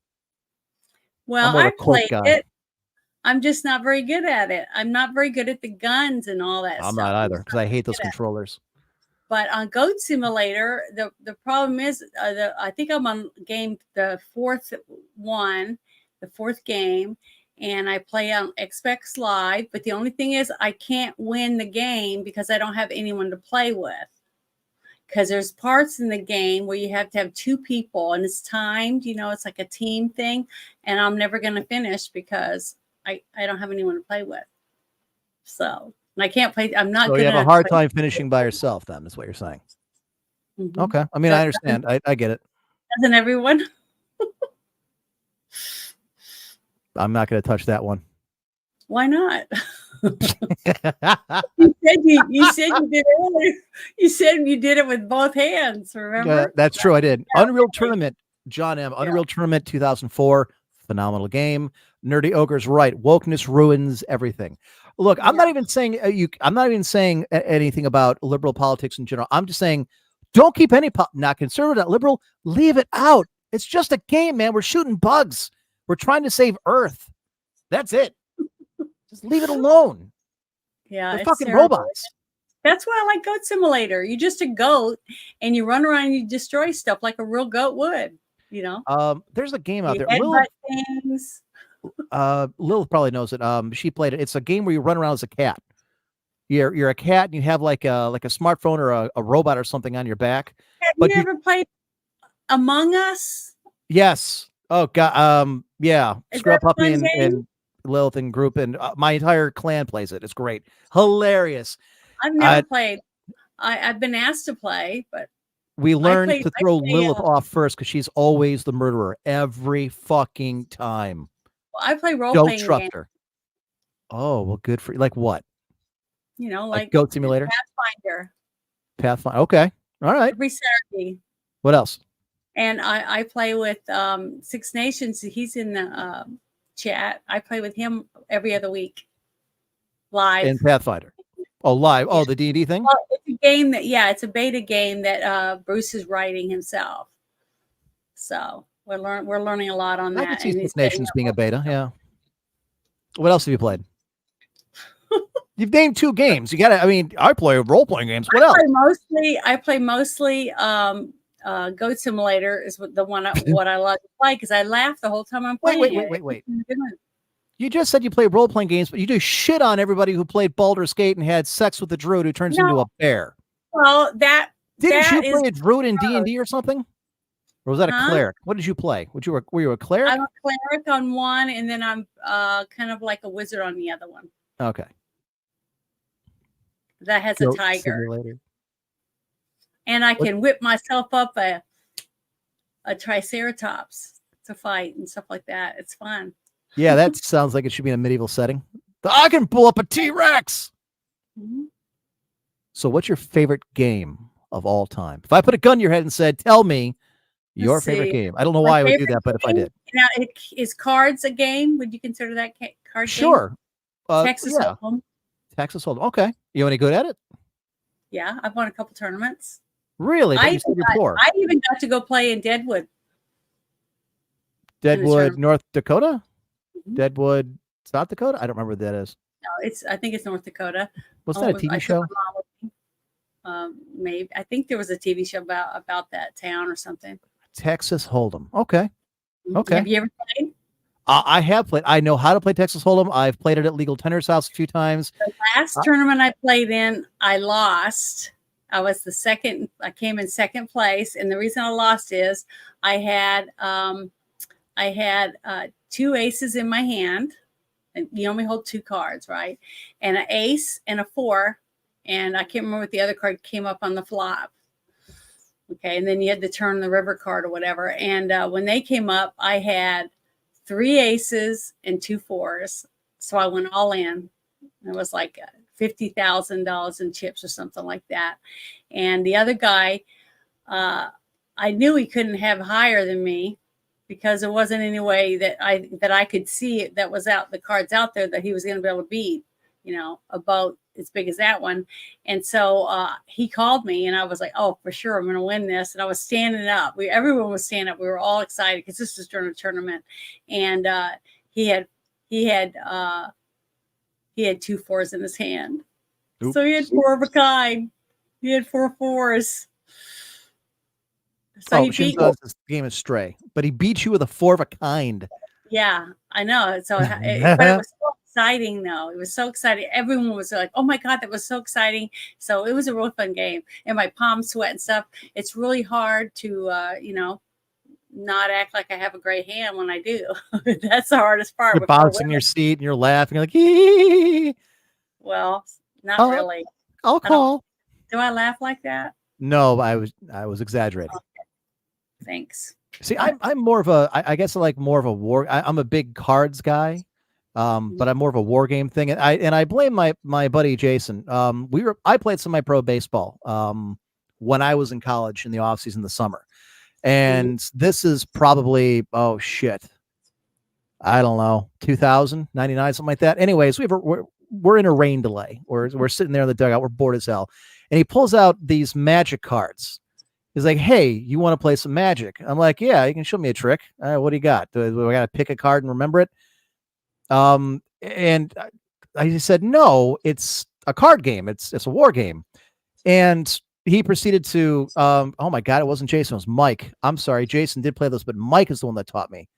Well, I played it. I'm just not very good at it. I'm not very good at the guns and all that stuff. I'm not either, because I hate those controllers. But on Goat Simulator, the problem is, I think I'm on the fourth game, and I play on Xbox Live. But the only thing is, I can't win the game because I don't have anyone to play with. Because there's parts in the game where you have to have 2 people, and it's timed. It's like a team thing, and I'm never going to finish because I don't have anyone to play with. So. And I can't play. I'm not. So you have a hard time finishing by yourself, then, is what you're saying. Mm-hmm. Okay. I mean, I understand. I get it. Doesn't everyone? I'm not going to touch that one. Why not? you said you did earlier. You said you did it with both hands. Remember? That's true. I did. Unreal Tournament, John M. Unreal Tournament 2004. Phenomenal game. Nerdy Ogre's right. Wokeness ruins everything. Look, I'm Yeah. not even saying I'm not even saying anything about liberal politics in general. I'm just saying, don't keep any not conservative, not liberal. Leave it out. It's just a game, man. We're shooting bugs. We're trying to save Earth. That's it. Just leave it alone. Yeah, They're it's fucking terrible. robots. That's why I like Goat Simulator. You're just a goat and you run around and you destroy stuff like a real goat would, you know. There's a game out You there. headbutt things. Lil probably knows it. She played it. It's a game where you run around as a cat. You're a cat and you have like a smartphone or a robot or something on your back. Have But you ever played Among Us? yes. Oh god. Yeah. Is Scrub that a Puppy fun game? and Lilith and group and my entire clan plays it. It's great. Hilarious. I've never played. I've been asked to play, but we learned to throw play, Lilith off first because she's always the murderer every fucking time. well, I play role Don't playing trust games. her. Oh, well, good for you. Like what? You know, Like like Goat Simulator? Pathfinder Pathfinder. Okay. All right. every Saturday. What else? And I play with Six Nations. He's in the chat. I play with him every other week, live. In Pathfinder. Oh, live. Oh, the D&D thing? Well, it's a game that, it's a beta game that Bruce is writing himself. So we're learning a lot on I that. can see and Six he's getting Nations being a beta. Yeah. What else have you played? You've named 2 games. You got to, I mean, I play role-playing games. What else? I play mostly Goat Simulator is what I love to play because I laugh the whole time I'm playing it. Wait. You just said you play role-playing games, but you do shit on everybody who played Baldur's Gate and had sex with the druid who turns into a bear. Well, Didn't you play a druid in D&D or something? Or was that a cleric? What did you play? Were you a cleric? I'm a cleric on one, and then I'm kind of like a wizard on the other one. Okay. That has Goat a tiger. Simulator. And I can whip myself up a triceratops to fight and stuff like that. It's fun. Yeah, that sounds like it should be in a medieval setting. I can pull up a T-Rex. Mm-hmm. So what's your favorite game of all time? If I put a gun to your head and said, tell me your favorite game. I don't know why I would do that, but if I did. Now, is cards a game? Would you consider that card game? Sure. Texas Hold'em. Texas Hold'em. Okay. You any good at it? Yeah, I've won a couple tournaments. Really? I even got to go play in Deadwood. Deadwood, North Dakota? Mm-hmm. Deadwood, South Dakota? I don't remember what that is. No, I think it's North Dakota. Was that a TV show? Maybe. I think there was a TV show about that town or something. Texas Hold'em. Okay. Okay. Have you ever played? I have played. I know how to play Texas Hold'em. I've played it at Legal Tender's house a few times. The last tournament I played in, I lost. I was the second. I came in second place, and the reason I lost is I had 2 aces in my hand, and you only hold 2 cards, right? And an ace and a 4, and I can't remember what the other card came up on the flop. Okay, and then you had to turn the river card or whatever. And when they came up, I had 3 aces and 2 4s, so I went all in. It was like $50,000 in chips or something like that. And the other guy, I knew he couldn't have higher than me because there wasn't any way that I could see it that was out the cards out there that he was going to be able to beat, a boat as big as that one. And so he called me and I was like, oh, for sure, I'm going to win this. And I was standing up. Everyone was standing up. We were all excited because this was during a tournament. And he had 2 4s in his hand. Oops. So he had 4 of a kind. He had 4 4s. So he beat me. This game is Stray, but he beat you with a 4 of a kind. Yeah, I know. So, but it was so exciting, though. It was so exciting. Everyone was like, "Oh my god, that was so exciting!" So it was a real fun game, and my palms sweat and stuff. It's really hard to, not act like I have a great hand when I do. That's the hardest part. You're bouncing your seat and you're laughing. You're like, "Hee." Well, not really. I'll call. Do I laugh like that? No, I was exaggerating. Okay. Thanks. See, I'm more of I guess I like more of a war. I'm a big cards guy, but I'm more of a war game thing. And I blame my buddy Jason. I played semi-pro baseball when I was in college in the off season, the summer, and this is probably I don't know 2000, 99, something like that. Anyways, we're in a rain delay. We're sitting there in the dugout. We're bored as hell. And he pulls out these magic cards. He's like, "Hey, you want to play some Magic?" I'm like, "Yeah, you can show me a trick. What do you got? Do I got to pick a card and remember it?" And I said, "No, it's a card game. It's a war game." And he proceeded to, oh my God, it wasn't Jason, it was Mike. I'm sorry, Jason did play this, but Mike is the one that taught me.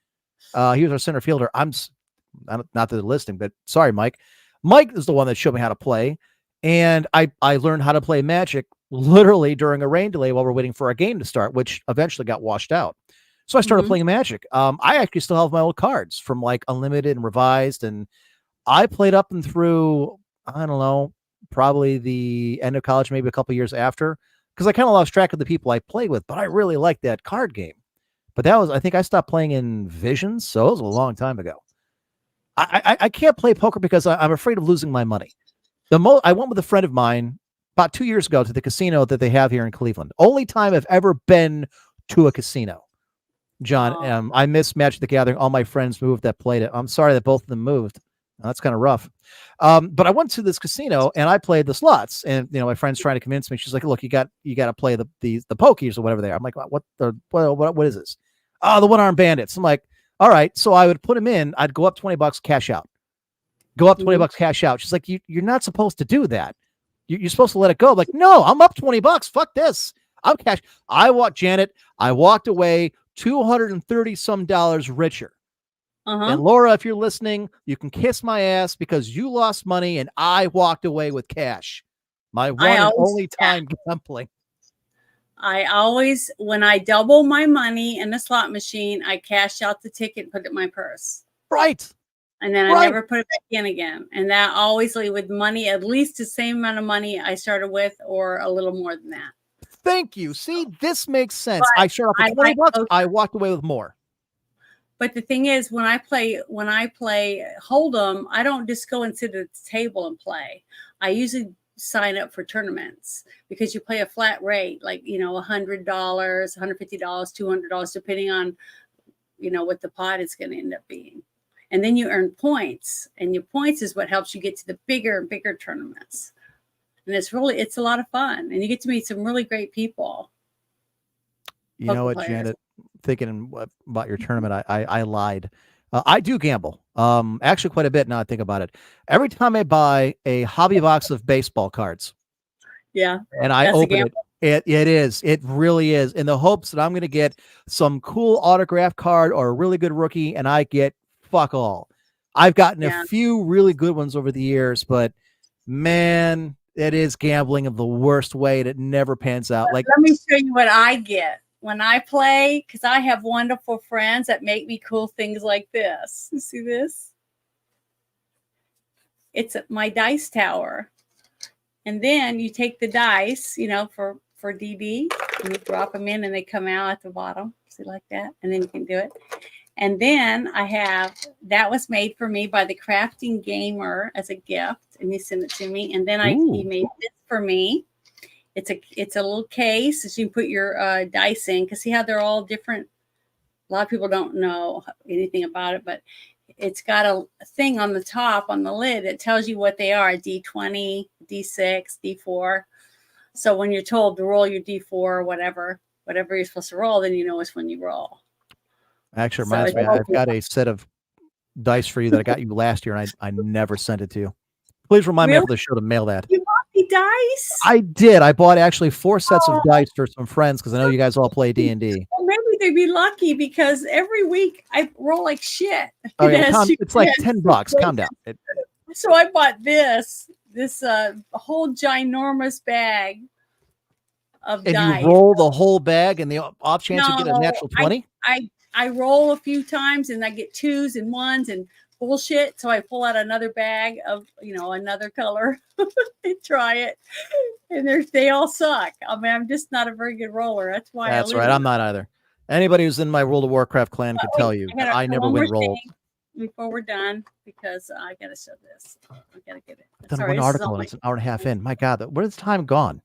He was our center fielder. Not that they're listening, but sorry, Mike. Mike is the one that showed me how to play. And I learned how to play Magic literally during a rain delay while we're waiting for our game to start, which eventually got washed out. So I started playing Magic. I actually still have my old cards from like Unlimited and Revised. And I played up and through, I don't know, probably the end of college, maybe a couple years after, because I kind of lost track of the people I played with, but I really liked that card game. But that was, I think I stopped playing in Visions, so it was a long time ago. I can't play poker because I'm afraid of losing my money. I went with a friend of mine about 2 years ago to the casino that they have here in Cleveland. Only time I've ever been to a casino. John, I miss Magic the Gathering. All my friends moved that played it. I'm sorry that both of them moved. That's kind of rough. But I went to this casino and I played the slots, and my friend's trying to convince me. She's like, "Look, you got to play the pokies or whatever they are." I'm like, "What is this?" "Oh, the one-armed bandits." I'm like, "All right." So I would put them in. I'd go up $20, cash out. Go up $20, cash out. She's like, "You're not supposed to do that. You're supposed to let it go." I'm like, "No, I'm up $20. Fuck this. I'm cash." I walked away $230 some richer. And Laura, if you're listening, you can kiss my ass because you lost money and I walked away with cash. My one and only time gambling. I always, when I double my money in the slot machine, I cash out the ticket and put it in my purse. Right. And then I never put it back in again. And that always leave with money, at least the same amount of money I started with or a little more than that. Thank you. See, this makes sense. I started off with $20. I walked away with more. But the thing is, when I play Hold'em, I don't just go and sit at the table and play. I usually sign up for tournaments because you play a flat rate, like, $100, $150, $200, depending on, what the pot is going to end up being. And then you earn points, and your points is what helps you get to the bigger and bigger tournaments. And it's a lot of fun, and you get to meet some really great people. You know what, Janet? Thinking about your tournament, I lied. I do gamble, actually quite a bit now I think about it. Every time I buy a hobby box of baseball cards, and I open it, it really is, in the hopes that I'm going to get some cool autograph card or a really good rookie, and I get fuck all. I've gotten a few really good ones over the years, but man, it is gambling of the worst way, and it never pans out. Like, let me show you what I get when I play, because I have wonderful friends that make me cool things like this. You see this? It's my dice tower. And then you take the dice, for DD, and you drop them in and they come out at the bottom. See, like that? And then you can do it. And then that was made for me by the Crafting Gamer as a gift, and he sent it to me. And then he made this for me. It's a little case that you can put your dice in, because see how they're all different. A lot of people don't know anything about it, but it's got a thing on the top, on the lid, that tells you what they are: D20, D6, D4. So when you're told to roll your D4 or whatever you're supposed to roll, then you know it's when you roll. Actually, reminds me, I've got a set of dice for you that I got you last year, and I never sent it to you. Please remind me after the show to mail that. You bought me dice? I did. I bought actually 4 sets of dice for some friends, because I know you guys all play D&D. Well, maybe they'd be lucky, because every week I roll like shit. Oh, yeah, it's like $10. Calm down. So I bought this whole ginormous bag of dice. And you roll the whole bag, and the off chance you get a natural 20? I roll a few times, and I get 2s and 1s and bullshit. So I pull out another bag of, another color and try it. And they all suck. I mean, I'm just not a very good roller. That's why. That's right. I'm not either. Anybody who's in my World of Warcraft clan can tell you I never win rolls. Before we're done, because I got to show this. I got to get it. I've done one article, and it's an hour and a half in. My God, where is time gone?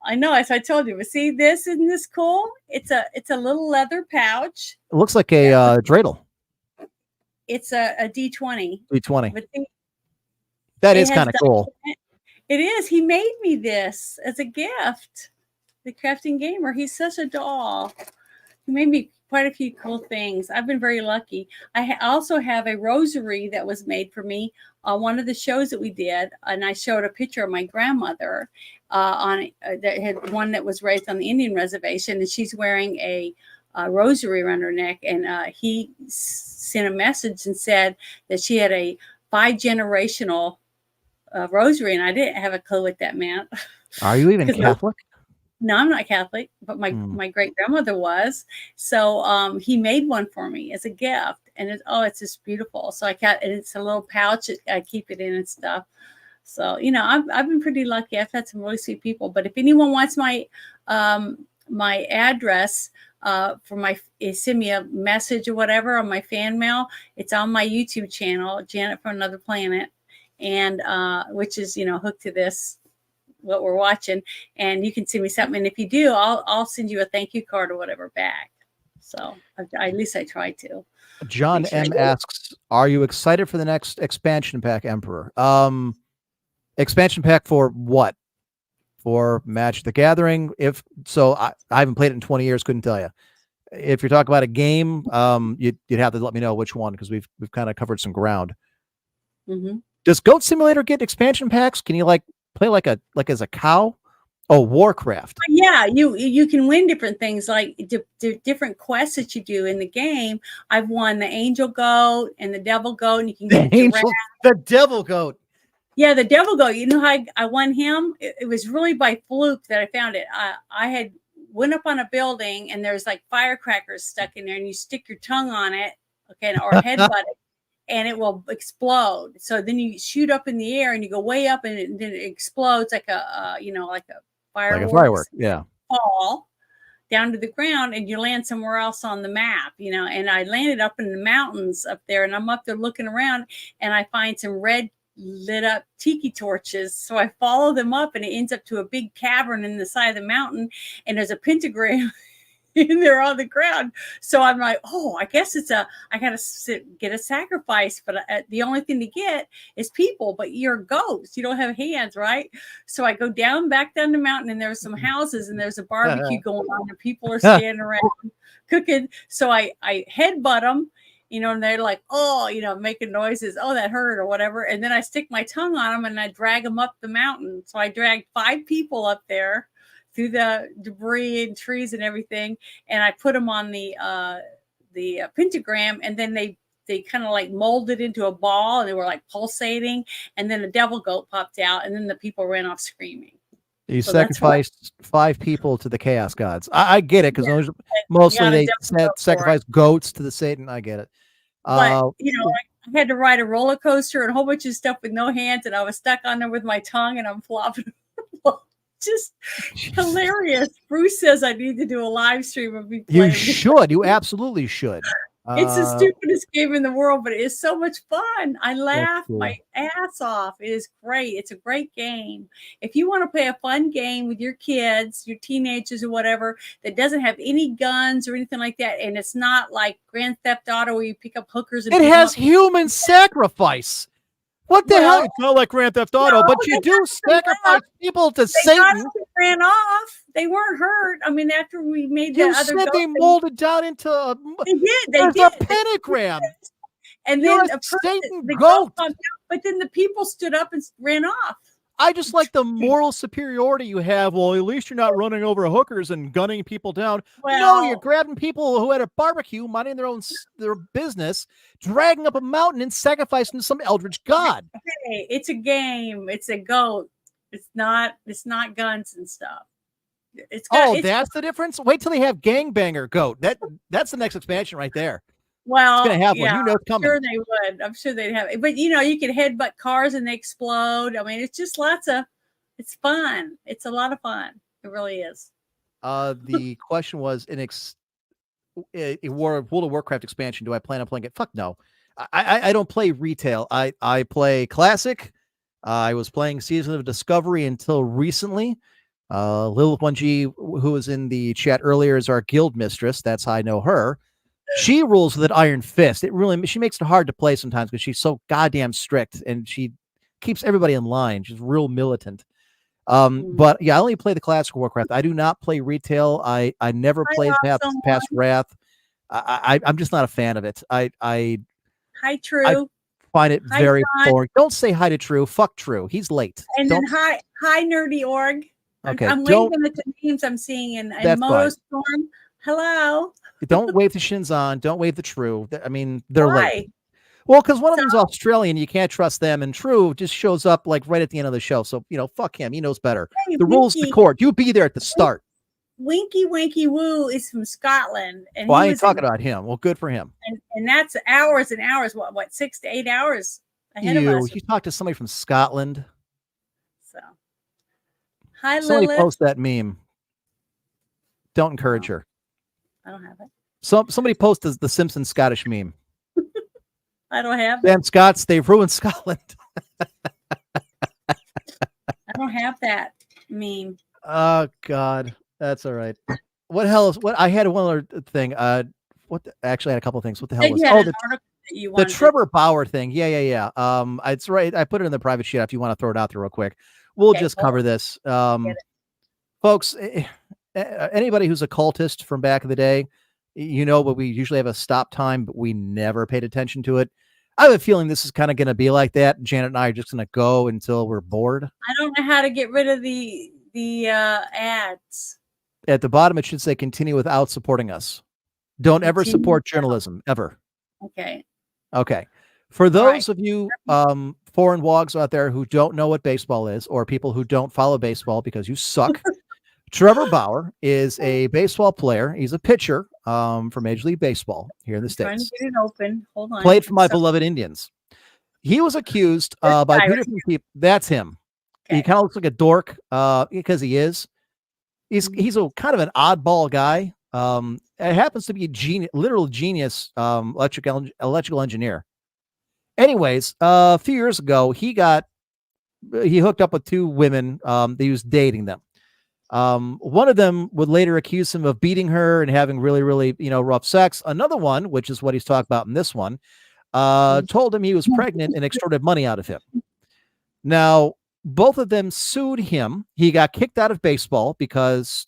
I know, as I told you. But see, isn't this cool? It's a little leather pouch. It looks like a dreidel. It's a D20. D20. But That It is has kind of cool. It is. He made me this as a gift. The Crafting Gamer. He's such a doll. He made me quite a few cool things. I've been very lucky. I also have a rosary that was made for me on one of the shows that we did, and I showed a picture of my grandmother that had one that was raised on the Indian reservation, and she's wearing a rosary around her neck. And he sent a message and said that she had a 5-generational rosary, and I didn't have a clue what that meant. Are you even Catholic? No, I'm not Catholic, but my great grandmother was. So he made one for me as a gift, and it's just beautiful. So and it's a little pouch I keep it in and stuff. So I've been pretty lucky. I've had some really sweet people. But if anyone wants my my address send me a message or whatever on my fan mail. It's on my YouTube channel, Janet from Another Planet, and which is hooked to this. What we're watching, and you can send me something. And if you do, I'll send you a thank you card or whatever back. So at least I try to. John M asks, "Are you excited for the next expansion pack, Emperor? Expansion pack for what? For Magic the Gathering? If so, I haven't played it in 20 years. Couldn't tell you. If you're talking about a game, you'd have to let me know which one, because we've kind of covered some ground. Mm-hmm. Does Goat Simulator get expansion packs? Can you play like as a cow? Oh, Warcraft. Yeah, you can win different things, like different quests that you do in the game. I've won the Angel Goat and the Devil Goat, and you can get the Devil Goat. Yeah, the Devil Goat. You know how I won him? It was really by fluke that I found it. I had went up on a building, and there's like firecrackers stuck in there, and you stick your tongue on it, okay, or headbutt it, and it will explode. So then you shoot up in the air, and you go way up, and then it explodes like a firework. Yeah. Fall down to the ground, and you land somewhere else on the map, and I landed up in the mountains up there, and I'm up there looking around, and I find some red lit up tiki torches. So I follow them up, and it ends up to a big cavern in the side of the mountain, and there's a pentagram in there on the ground. So I'm like, oh, I guess I gotta get a sacrifice, but the only thing to get is people, but you're a ghost, you don't have hands, right? So I go back down the mountain, and there's some houses, and there's a barbecue going on, and people are standing around cooking. So I headbutt them, and they're like, oh, making noises, oh, that hurt or whatever. And then I stick my tongue on them, and I drag them up the mountain. So I dragged 5 people up there through the debris and trees and everything, and I put them on the pentagram, and then they kind of like molded into a ball, and they were like pulsating, and then a Devil Goat popped out, and then the people ran off screaming. You sacrificed 5 people to the chaos gods. I get it, because mostly they sacrifice goats to the Satan. I get it. But I had to ride a roller coaster and a whole bunch of stuff with no hands, and I was stuck on there with my tongue, and I'm flopping. Just hilarious. Bruce says I need to do a live stream of me playing. You should. You absolutely should. It's the stupidest game in the world, but it is so much fun. I laugh my ass off. It is great. It's a great game. If you want to play a fun game with your kids, your teenagers or whatever, that doesn't have any guns or anything like that, and it's not like Grand Theft Auto where you pick up hookers. And it has human sacrifice. What the hell? It's not like Grand Theft Auto, but you do sacrifice people to Satan. Ran off. They weren't hurt. I mean, after we made the other, they molded down into a. They did. A pentagram. And then the goat. But then the people stood up and ran off. I just like the moral superiority you have. Well, at least you're not running over hookers and gunning people down. No, you're grabbing people who had a barbecue, minding their business, dragging up a mountain and sacrificing to some eldritch god. Hey, it's a game. It's a goat. It's not guns and stuff. That's the difference. Wait till they have gangbanger goat. That's the next expansion right there. Well, it's gonna have one. You know it's coming. I'm sure they would. I'm sure they'd have it. But you can headbutt cars and they explode. I mean, it's just it's fun. It's a lot of fun. It really is. The question was a World of Warcraft expansion. Do I plan on playing it? Fuck no. I don't play retail. I play classic. I was playing Season of Discovery until recently. Lil 1G, who was in the chat earlier, is our guild mistress. That's how I know her. She rules with an iron fist. She makes it hard to play sometimes because she's so goddamn strict, and she keeps everybody in line. She's real militant. But yeah, I only play the classic Warcraft. I do not play retail. I never played past Wrath. I'm just not a fan of it. Hi, I True. find it Hi, very John. boring. Don't say hi to True. Fuck True. He's late. And Don't, then hi, Nerdy Org. okay, I'm waving at the memes I'm seeing in That's Moto Storm. Hello. don't wave the shins on. Don't wave the True. I mean, they're Why? late. Well, because one of them's Australian, you can't trust them, and True just shows up like right at the end of the show. So fuck him. He knows better. Hey, The rules of the court. You be there at the start. Winky Winky Woo is from Scotland, and Well, I ain't talking about him. Well, good for him. And that's hours and hours. What 6 to 8 hours ahead of us. You talked to somebody from Scotland. So, hi, Somebody Lilith. post that meme. Don't encourage her. I don't have it. Somebody post the Simpsons Scottish meme. I don't have it. Damn Scots, they've ruined Scotland. I don't have that meme. Oh God, that's all right. What hell is what? I had one other thing. Actually, I had a couple of things. What the hell was? The Trevor Bauer thing. Yeah. It's right. I put it in the private sheet. If you want to throw it out there real quick, we'll just cover this. Folks, anybody who's a cultist from back in the day, but we usually have a stop time, but we never paid attention to it. I have a feeling this is kind of going to be like that. Janet and I are just going to go until we're bored. I don't know how to get rid of the ads. At the bottom, it should say continue without supporting us. Don't ever support journalism, ever. Okay. For those of you foreign wogs out there who don't know what baseball is, or people who don't follow baseball because you suck, Trevor Bauer is a baseball player. He's a pitcher for Major League Baseball here in the States. Trying to get it open. Hold on. Played for my beloved Indians. He was accused by two different people. That's him. Okay. He kind of looks like a dork because he is. He's a kind of an oddball guy. It happens to be a literal genius electrical engineer. Anyways, a few years ago, he hooked up with two women. He was dating them. One of them would later accuse him of beating her and having really, really, rough sex. Another one, which is what he's talking about in this one, told him he was pregnant and extorted money out of him. Now, both of them sued him. He got kicked out of baseball because,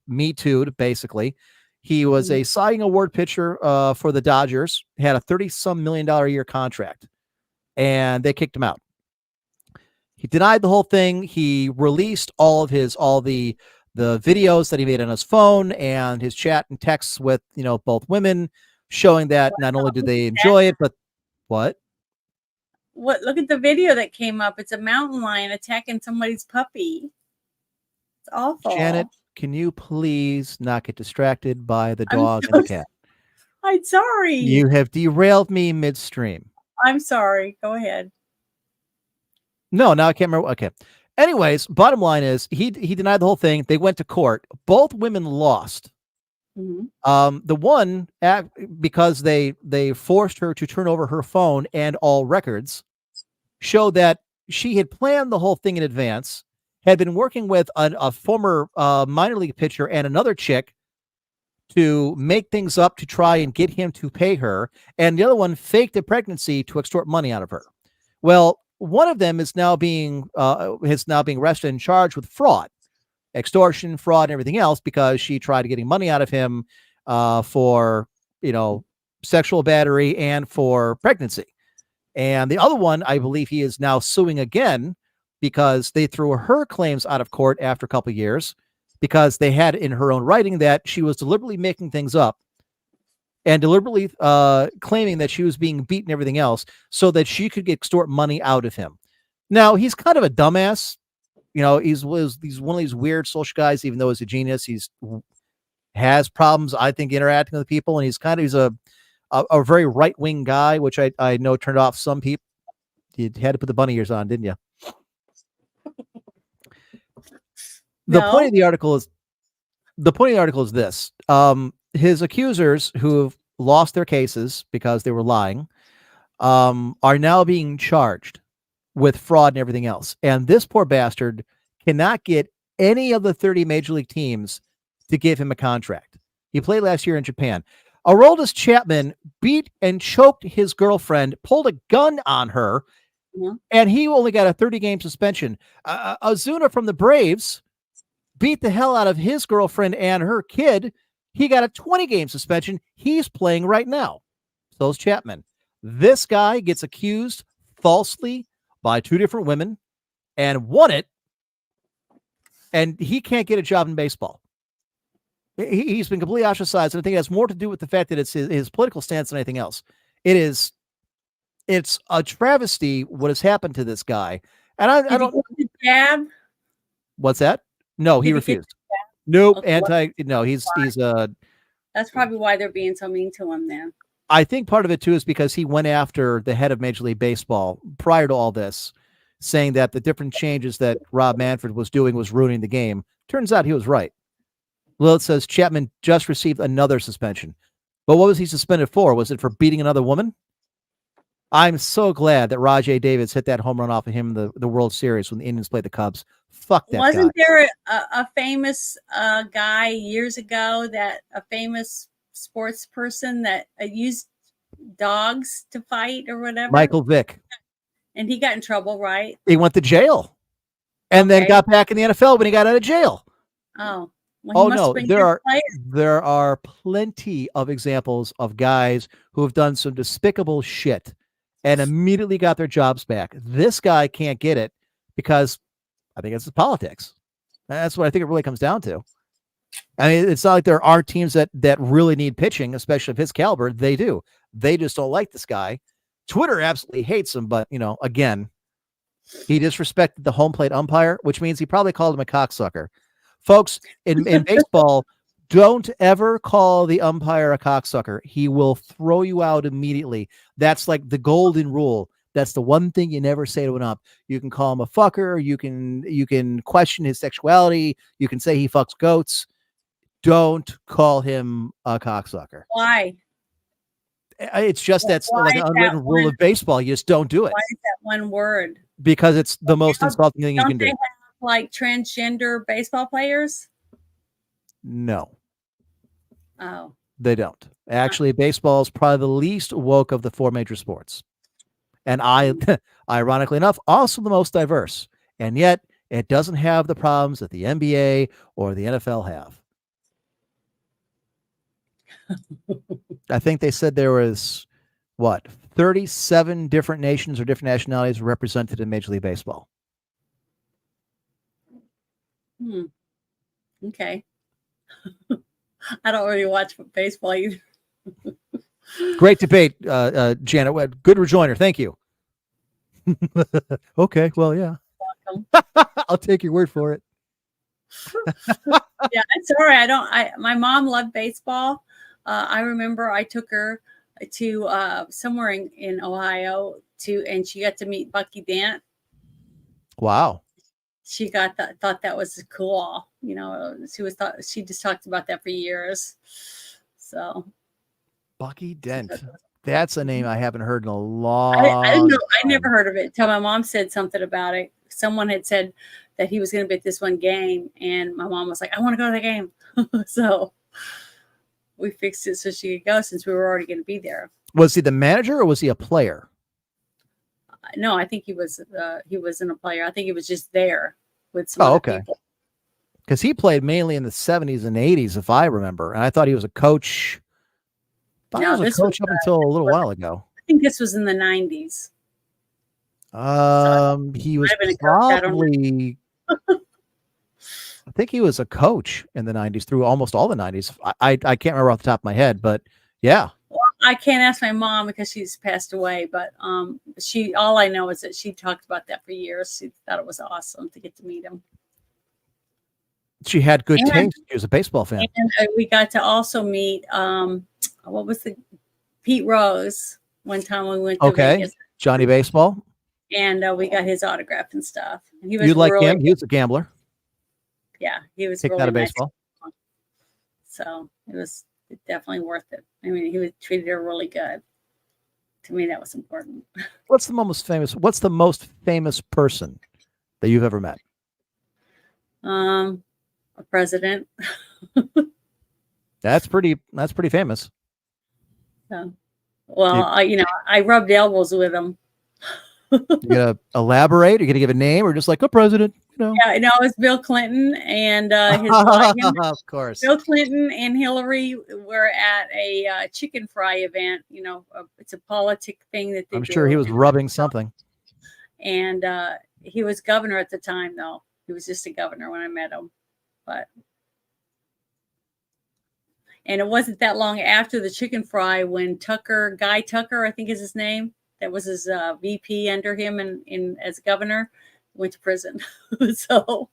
Me Too'd, basically. He was a Cy Young Award pitcher for the Dodgers, had a $30-some million a year contract, and they kicked him out. He denied the whole thing. He released all the videos that he made on his phone and his chat and texts with, both women, showing that not only did they enjoy it, but what? Look at the video that came up. It's a mountain lion attacking somebody's puppy. It's awful. Janet, can you please not get distracted by the dog and the cat? I'm sorry. You have derailed me midstream. I'm sorry. Go ahead. No, now I can't remember. Okay. Anyways, bottom line is he denied the whole thing. They went to court. Both women lost. The one because they forced her to turn over her phone and all records, showed that she had planned the whole thing in advance, had been working with a former minor league pitcher and another chick to make things up to try and get him to pay her, and the other one faked a pregnancy to extort money out of her. Well, one of them is now being arrested and charged with fraud, extortion, fraud, and everything else because she tried getting money out of him for sexual battery and for pregnancy. And the other one, I believe he is now suing again because they threw her claims out of court after a couple of years because they had in her own writing that she was deliberately making things up and deliberately claiming that she was being beaten and everything else so that she could extort money out of him. Now, he's kind of a dumbass. He's one of these weird social guys, even though he's a genius. He's has problems, I think, interacting with people, and he's a very right-wing guy, which I know turned off some people. You had to put the bunny ears on, didn't you? The point of the article is this. His accusers who have lost their cases because they were lying are now being charged with fraud and everything else. And this poor bastard cannot get any of the 30 major league teams to give him a contract. He played last year in Japan. Aroldis Chapman beat and choked his girlfriend, pulled a gun on her, and he only got a 30-game suspension. Ozuna from the Braves beat the hell out of his girlfriend and her kid. He got a 20-game suspension. He's playing right now. So's Chapman. This guy gets accused falsely by 2 different women and won it, and he can't get a job in baseball. He's been completely ostracized, and I think it has more to do with the fact that it's his political stance than anything else. It's a travesty what has happened to this guy. And I don't. Jab? What's that? No, he refused. Nope. Okay, No, he's that's probably why they're being so mean to him then. I think part of it too is because he went after the head of Major League Baseball prior to all this, saying that the different changes that Rob Manfred was doing was ruining the game. Turns out he was right. Lilith says Chapman just received another suspension. But what was he suspended for? Was it for beating another woman? I'm so glad that Rajay Davis hit that home run off of him in the World Series when the Indians played the Cubs. Fuck that Wasn't guy. there a famous guy years ago, that a famous sports person that used dogs to fight or whatever? Michael Vick. And he got in trouble, right? He went to jail and then got back in the NFL when he got out of jail. Oh. Well, no, there are plenty of examples of guys who have done some despicable shit and immediately got their jobs back. This guy can't get it because I think it's the politics. That's what I think it really comes down to. I mean, it's not like there aren't teams that really need pitching, especially of his caliber. They do. They just don't like this guy. Twitter absolutely hates him, but again, he disrespected the home plate umpire, which means he probably called him a cocksucker. Folks, in baseball, don't ever call the umpire a cocksucker. He will throw you out immediately. That's like the golden rule. That's the one thing you never say to an ump. You can call him a fucker. You can question his sexuality. You can say he fucks goats. Don't call him a cocksucker. Why? It's just that's like an unwritten rule of baseball. You just don't do it. Why is that one word? Because it's the most insulting thing you can do. Don't they have like transgender baseball players? No. Oh. They don't. Actually, baseball is probably the least woke of the 4 major sports. And ironically enough, also the most diverse. And yet it doesn't have the problems that the NBA or the NFL have. I think they said there was 37 different nations or different nationalities represented in Major League Baseball. Okay. I don't really watch baseball either. Great debate, Janet. Good rejoinder. Thank you. Okay. Well, yeah. I'll take your word for it. Yeah, it's all right. My mom loved baseball. I remember I took her to somewhere in Ohio and she got to meet Bucky Dent. Wow. She thought that was cool. She just talked about that for years. So Bucky Dent. That's a name I haven't heard in a long I didn't know. I never heard of it until my mom said something about it. Someone had said that he was going to be at this one game, and my mom was like, I want to go to the game. So we fixed it so she could go since we were already going to be there. Was he the manager or was he a player? No, I think he wasn't a player. I think he was just there with some other people. Because he played mainly in the 70s and 80s, if I remember. And I thought he was a coach. He was a coach up until a little while ago. I think this was in the 90s. He was probably... I think he was a coach in the 90s through almost all the 90s. I can't remember off the top of my head, but yeah. Well, I can't ask my mom because she's passed away, but all I know is that she talked about that for years. She thought it was awesome to get to meet him. She had good taste. She was a baseball fan. And we got to also meet Pete Rose one time we went to Vegas. Johnny Baseball. And we got his autograph and stuff. And he was you like him? He was a gambler. Yeah, he was kicked really out of nice. baseball. So it was definitely worth it. I mean, he was treated her really good. To me, that was important. What's the most famous person that you've ever met? A president. That's pretty famous. So, well, I rubbed elbows with him. You gonna elaborate? Are you gonna give a name, or just like a president? You know. Yeah, no, it was Bill Clinton and his wife. Of course. Bill Clinton and Hillary were at a chicken fry event. You know, it's a politic thing that they I'm do. sure he was rubbing something. And he was governor at the time, though. He was just a governor when I met him. And it wasn't that long after the chicken fry when Guy Tucker, I think is his name, that was his VP under him in as governor, went to prison. So,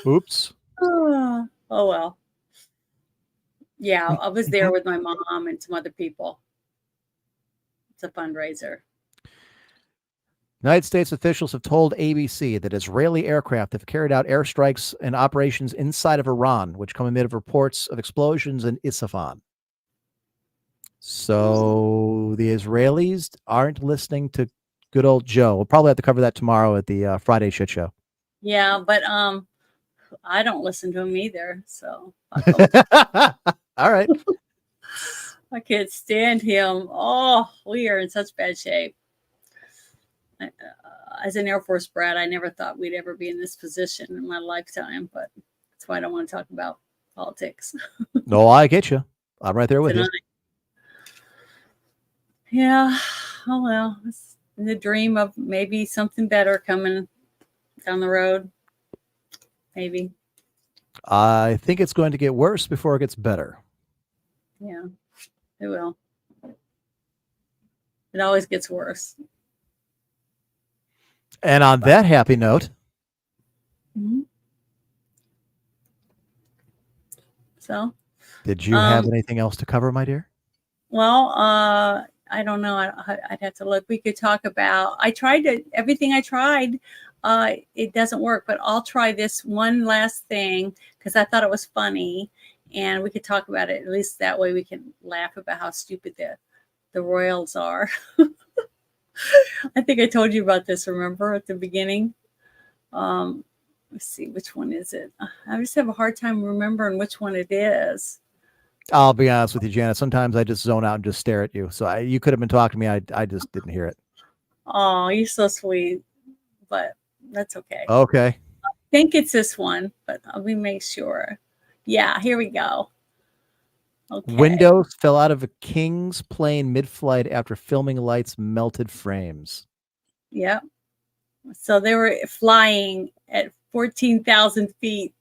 oops. Oh well. Yeah, I was there with my mom and some other people. It's a fundraiser. United States officials have told ABC that Israeli aircraft have carried out airstrikes and operations inside of Iran, which come amid reports of explosions in Isfahan. So the Israelis aren't listening to good old Joe. We'll probably have to cover that tomorrow at the Friday Shit Show. Yeah, but I don't listen to him either. So all right. I can't stand him. Oh, we are in such bad shape. As an Air Force brat, I never thought we'd ever be in this position in my lifetime, but that's why I don't want to talk about politics. No, I get you. I'm right there with you. Yeah. Oh, well, it's the dream of maybe something better coming down the road. Maybe. I think it's going to get worse before it gets better. Yeah, it will. It always gets worse. And on that happy note, so did you have anything else to cover, my dear? Well, I don't know. I'd have to look. We could talk about. Everything I tried. It doesn't work, but I'll try this one last thing because I thought it was funny, and we could talk about it. At least that way we can laugh about how stupid the Royals are. I think I told you about this, remember, at the beginning? Let's see, which one is it? I just have a hard time remembering which one it is. I'll be honest with you, Janet. Sometimes I just zone out and just stare at you. So you could have been talking to me. I just didn't hear it. Oh, you're so sweet. But that's okay. Okay. I think it's this one, but let me make sure. Yeah, here we go. Okay. Windows fell out of a King's plane mid-flight after filming lights melted frames. Yep. So they were flying at 14,000 feet.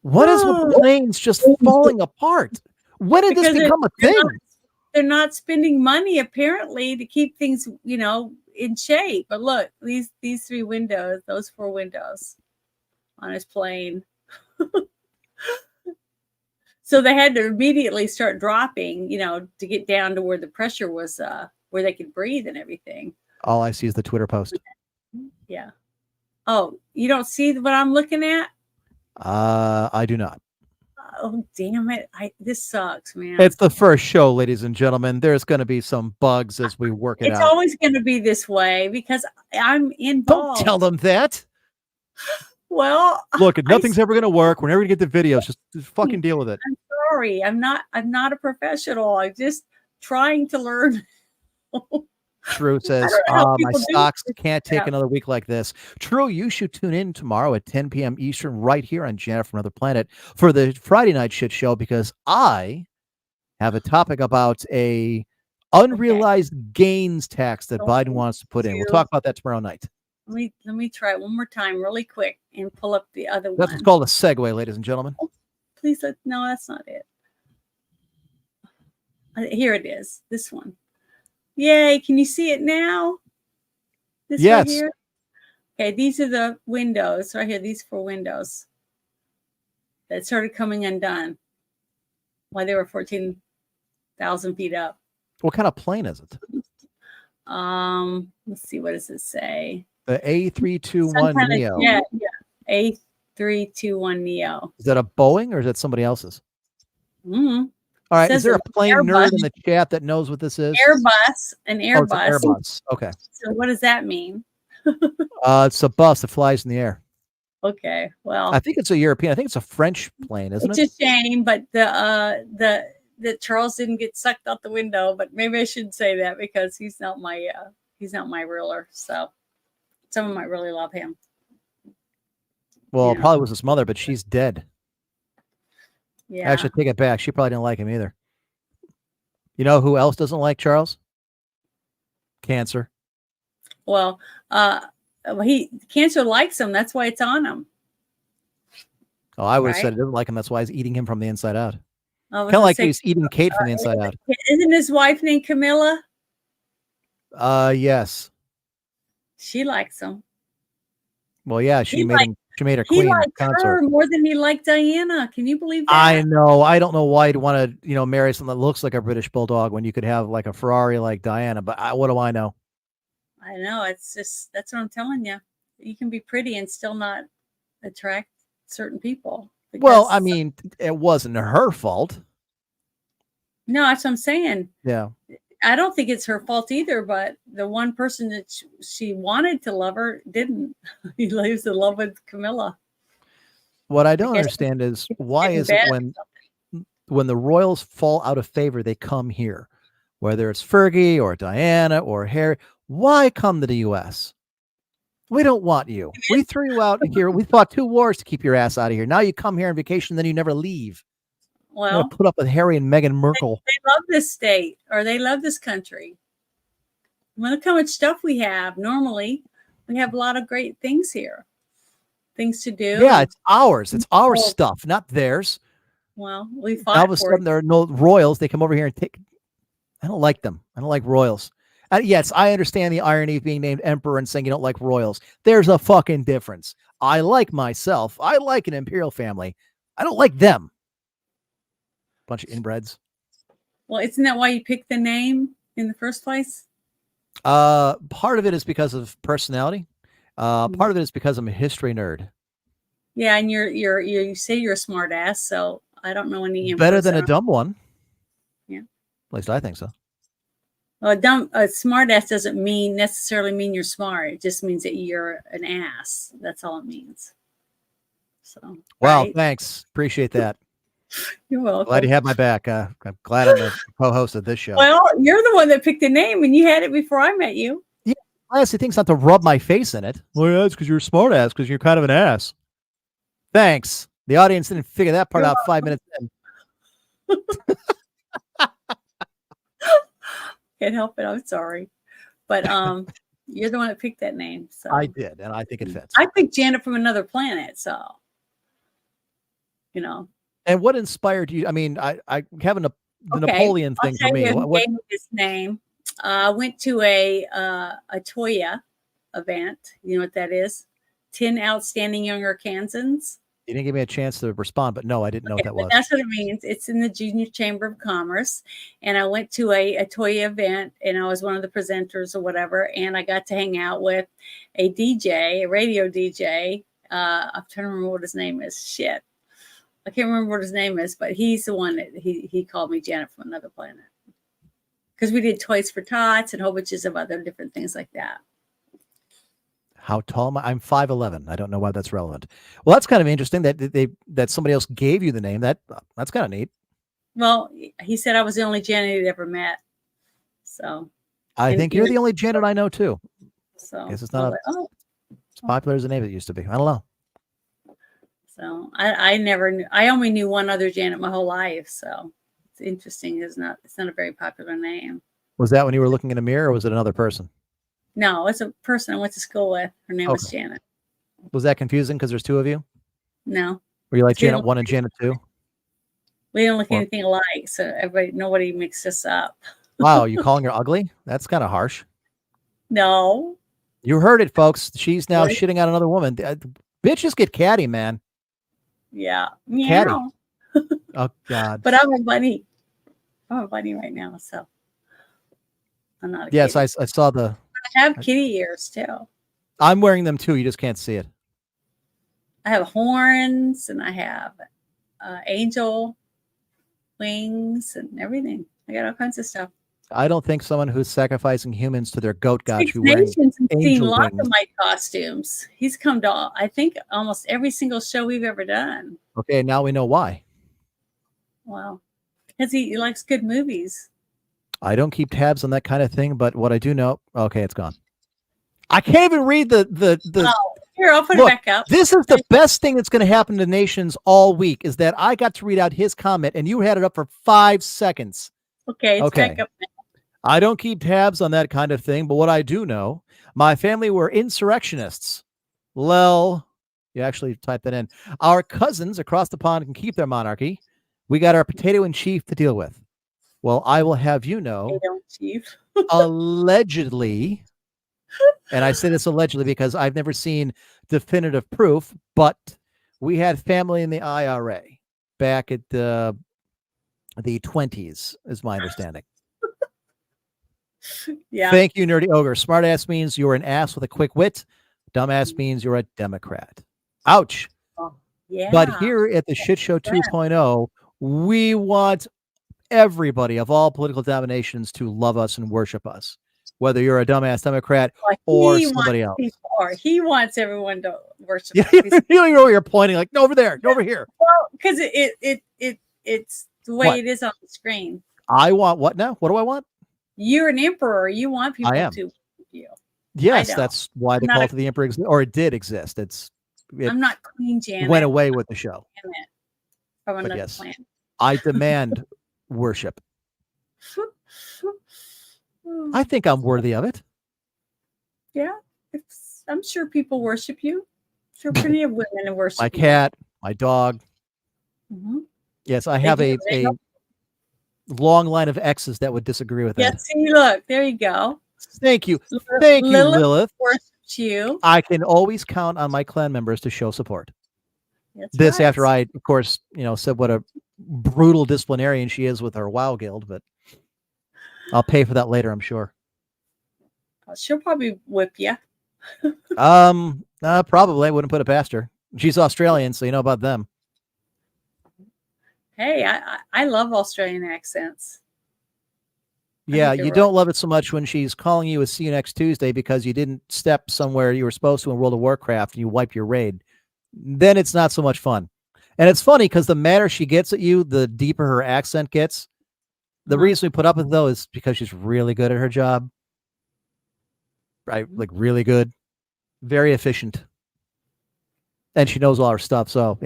What is with planes just falling apart? When did this become a thing? They're not spending money apparently to keep things, in shape. But look, these 3 windows, those 4 windows on his plane. So they had to immediately start dropping, to get down to where the pressure was, where they could breathe and everything. All I see is the Twitter post. Yeah. Oh, you don't see what I'm looking at? I do not. Oh, damn it. This sucks, man. It's the first show, ladies and gentlemen. There's going to be some bugs as we work it out. It's always going to be this way because I'm involved. Don't tell them that. Well, look, nothing's ever going to work. We're never going to get the videos. Just fucking deal with it. I'm sorry. I'm not a professional. I'm just trying to learn. True says, my stocks can't take another week like this. True, you should tune in tomorrow at 10 p.m. Eastern right here on Janet from Another Planet for the Friday Night Shit Show because I have a topic about a unrealized gains tax that Biden wants to put in. We'll talk about that tomorrow night. Let me try it one more time really quick and pull up the other one. That's what's called a segue, ladies and gentlemen. Oh, please, no, that's not it. Here it is, this one. Yay, can you see it now? This yes. Right here? Okay, these are the windows right here, these 4 windows that started coming undone while they were 14,000 feet up. What kind of plane is it? Let's see, what does it say? The A321 Neo. Yeah, A321 Neo. Is that a Boeing or is that somebody else's? Mm-hmm. All right, is there a plane nerd in the chat that knows what this is? An Airbus. Oh, it's an Airbus. Okay. So what does that mean? It's a bus that flies in the air. Okay, well, I think it's a European. I think it's a French plane, isn't it? It's a shame, but the that Charles didn't get sucked out the window, but maybe I shouldn't say that because he's not my ruler. So someone might really love him. Well, Yeah. it probably was his mother, but she's dead. Yeah. Actually, take it back. She probably didn't like him either. You know who else doesn't like Charles? Cancer. Well, Cancer likes him. That's why it's on him. Oh, I would have Right? said it doesn't like him. That's why he's eating him from the inside out. I was Kind of gonna like say, he's eating Kate from the inside out. isn't his wife named Camilla? Yes. She likes him. Well, yeah, she made her He queen liked consort. her more than he liked Diana. Can you believe that? I know. I don't know why you'd want to, marry someone that looks like a British bulldog when you could have like a Ferrari like Diana. But what do I know? I know. It's just, that's what I'm telling you. You can be pretty and still not attract certain people. Well, because- I mean, it wasn't her fault. No, that's what I'm saying. Yeah. I don't think it's her fault either, but the one person that she wanted to love her didn't. He lives in love with Camilla. What I don't guess understand is why getting is it bad when the royals fall out of favor, they come here, whether it's Fergie or Diana or Harry. Why come to the U.S.? We don't want you. We threw you out here. We fought 2 wars to keep your ass out of here. Now you come here on vacation, then you never leave. You Well, want to put up with Harry and Meghan Markle. they love this state or they love this country. Look how much stuff we have. Normally, we have a lot of great things here, things to do. Yeah, it's ours. It's our Well, stuff, not theirs. Well, we All fought of a for sudden, it. there are no royals. They come over here and take. I don't like them. I don't like royals. Yes, I understand the irony of being named emperor and saying you don't like royals. There's a fucking difference. I like myself. I like an imperial family. I don't like them. Bunch of inbreds. Well, isn't that why you picked the name in the first place? Part of it is because of personality. Part of it is because I'm a history nerd. Yeah, and you say you're a smart ass, so I don't know any Better emperors. than a dumb one. Yeah. At least I think so. Well, a smart ass doesn't necessarily mean you're smart. It just means that you're an ass. That's all it means. So Wow, right? thanks. Appreciate that. You're welcome. Glad you have my back. I'm glad I'm the co-host of this show. Well, you're the one that picked the name, and you had it before I met you. Honestly, thing's not to rub my face in it. Well, yeah, it's because you're a smart ass, because you're kind of an ass. Thanks. The audience didn't figure that part out 5 minutes in. Can't help it. I'm sorry, but you're the one that picked that name. So I did, and I think it fits. I picked Janet from Another Planet. So And what inspired you? I mean, I having the Okay, Napoleon thing I'll for tell me. you who What gave me this name. I went to a Toya event. You know what that is? 10 outstanding young Arkansans. you didn't give me a chance to respond, but no, I didn't know what that But was. that's what it means. It's in the Junior Chamber of Commerce. And I went to a Toya event and I was one of the presenters or whatever. And I got to hang out with a DJ, a radio DJ. I'm trying to remember what his name is. Shit. I can't remember what his name is, but he's the one that he called me Janet from Another Planet. Because we did Toys for Tots and whole bunches of other different things like that. How tall am I? I'm 5'11". I don't know why that's relevant. Well, that's kind of interesting that somebody else gave you the name. That's kind of neat. Well, he said I was the only Janet he'd ever met. So I think you're the only Janet I know too. So Guess it's not as popular as the name it used to be. I don't know. So I never knew. I only knew one other Janet my whole life. So it's interesting. It's not a very popular name. Was that when you were looking in a mirror, or was it another person? No, it's a person I went to school with. Her name was Janet. Was that confusing because there's 2 of you? No. Were you like Two. Janet 1 and Janet 2? We didn't look anything alike. So nobody mixed us up. Wow, you calling her ugly? That's kind of harsh. No. You heard it, folks. She's now Right. shitting on another woman. Bitches get catty, man. Yeah. Catty. Meow. Oh, God. But I'm a bunny. I'm a bunny right now. So I'm not a Yes, kitty. I saw the... I have kitty ears too. I'm wearing them too. You just can't see it. I have horns and I have angel wings and everything. I got all kinds of stuff. I don't think someone who's sacrificing humans to their goat god Six should be wearing Nations has seen angel lots wings. of my costumes. He's come to, I think, almost every single show we've ever done. Okay, now we know why. Wow. Because he likes good movies. I don't keep tabs on that kind of thing, but what I do know, okay, it's gone. I can't even read the Oh, here, I'll put look, it back up. this is the best thing that's going to happen to Nations all week is that I got to read out his comment and you had it up for 5 seconds. Okay, it's Okay. back up now. I don't keep tabs on that kind of thing, but what I do know, my family were insurrectionists. Lel, you actually type that in. Our cousins across the pond can keep their monarchy. We got our potato in chief to deal with. Well, I will have you know, Potato Chief. allegedly, and I say this allegedly because I've never seen definitive proof, but we had family in the IRA back at the 20s, is my understanding. Yeah. Thank you, Nerdy Ogre. Smartass means you're an ass with a quick wit. Dumbass means you're a Democrat. Ouch. Yeah. But here at the Shit Show 2.0, we want everybody of all political denominations to love us and worship us, whether you're a dumbass Democrat or somebody else. He wants everyone to worship. Yeah, you're pointing like, no, over there, no, over here. Well, because it's the way it is on the screen. I want what now? What do I want? You're an emperor. You want people to worship you. Yes, that's why the call to the emperor exists, or it did exist. I'm not Queen Janet. Went away with the show. From another yes, planet. I demand worship. I think I'm worthy of it. Yeah, I'm sure people worship you. I'm sure plenty of women to worship my cat, my dog. Mm-hmm. Yes, I have a long line of exes that would disagree with that. Yes, see, look, there you go. Thank you. Thank you, Lilith. Worships you. I can always count on my clan members to show support. That's this right. after I, of course, said what a brutal disciplinarian she is with her WoW guild, but I'll pay for that later, I'm sure. She'll probably whip you. Probably. I wouldn't put it past her. She's Australian, so you know about them. Hey, I love Australian accents. Yeah, you don't love it so much when she's calling you a see you next Tuesday because you didn't step somewhere you were supposed to in World of Warcraft and you wipe your raid. Then it's not so much fun. And it's funny because the madder she gets at you, the deeper her accent gets. The reason we put up with it, though, is because she's really good at her job. Right? Like really good. Very efficient. And she knows all her stuff, so,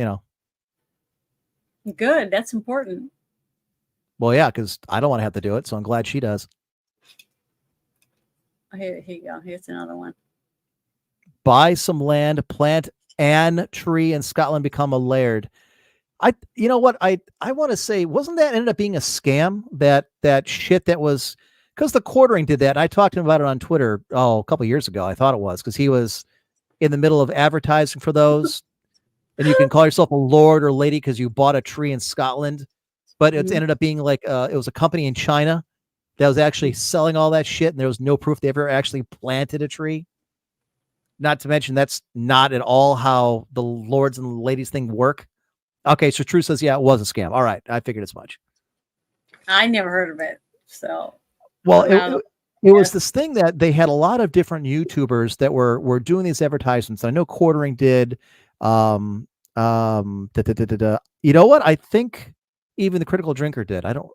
Good. That's important. Well, yeah, because I don't want to have to do it, so I'm glad she does. Here you go. Here's another one. Buy some land, plant an tree in Scotland, become a laird. You know what? I want to say, wasn't that ended up being a scam? That shit that was, because the Quartering did that. And I talked to him about it on Twitter, a couple of years ago. I thought it was because he was in the middle of advertising for those. And you can call yourself a lord or lady because you bought a tree in Scotland. But it ended up being like it was a company in China that was actually selling all that shit. And there was no proof they ever actually planted a tree. Not to mention, that's not at all how the lords and ladies thing work. Okay, so True says, yeah, it was a scam. All right, I figured as much. I never heard of it. So, well, it was this thing that they had a lot of different YouTubers that were doing these advertisements. I know Quartering did. You know what? I think even the Critical Drinker did. I don't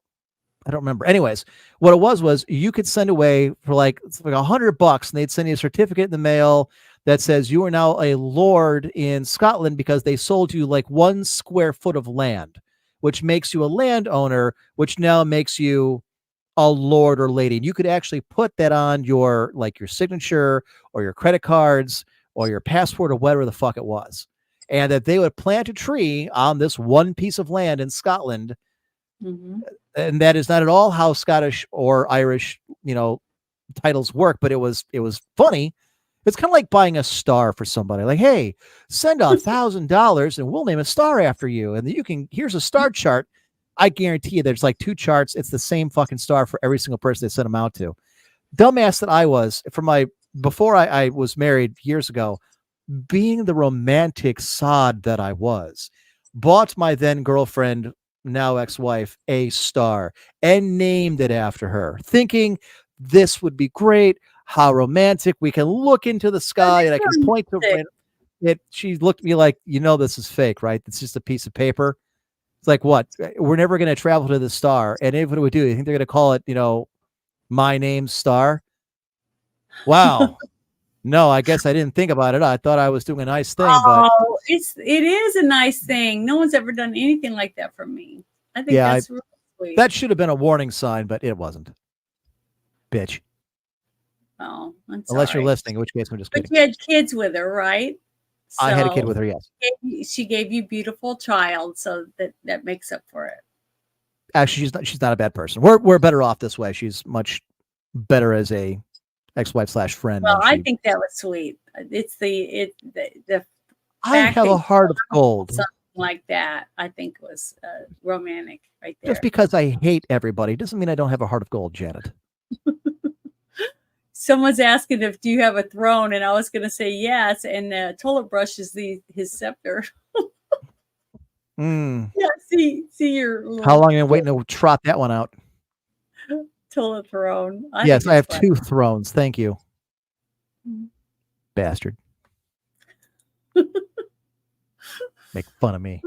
remember. Anyways, what it was you could send away for like $100 and they'd send you a certificate in the mail that says you are now a lord in Scotland because they sold you like 1 square foot of land, which makes you a landowner, which now makes you a lord or lady. And you could actually put that on your signature or your credit cards or your passport or whatever the fuck it was. And that they would plant a tree on this one piece of land in Scotland. Mm-hmm. And that is not at all how Scottish or Irish, titles work, but it was funny. It's kind of like buying a star for somebody. Like, hey, send $1,000 and we'll name a star after you. And here's a star chart. I guarantee you there's like 2 charts. It's the same fucking star for every single person they sent them out to. Dumbass that I was before I was married years ago, being the romantic sod that I was, bought my then girlfriend, now ex-wife, a star and named it after her, thinking this would be great. How romantic. We can look into the sky and I can point to it. She looked at me like, this is fake, right? It's just a piece of paper. It's like, what? We're never going to travel to the star. And if what do we do? You think they're going to call it, My Name's Star? Wow. No, I guess I didn't think about it. I thought I was doing a nice thing, but Oh, it is a nice thing. No one's ever done anything like that for me. I think Yeah, that's really sweet. that should have been a warning sign, but it wasn't. Bitch. Oh, I'm Unless you're sorry. listening, in which case I'm just But kidding. you had kids with her, right? I had a kid So with her, yes. she gave you beautiful child, so that makes up for it. Actually, she's not a bad person. We're better off this way. She's much better as a ex-wife / friend. Well, than I she- think that was sweet. It's the I fact have that a you heart of gold. something like that, I think was romantic right there. Just because I hate everybody doesn't mean I don't have a heart of gold, Janet. Someone's asking do you have a throne, and I was going to say yes, and the toilet brush is his scepter. Mm. Yeah, see your How long am I waiting to trot that one out? toilet throne. Yes, think I have it's fun. 2 thrones. Thank you. Mhm. Bastard. Make fun of me.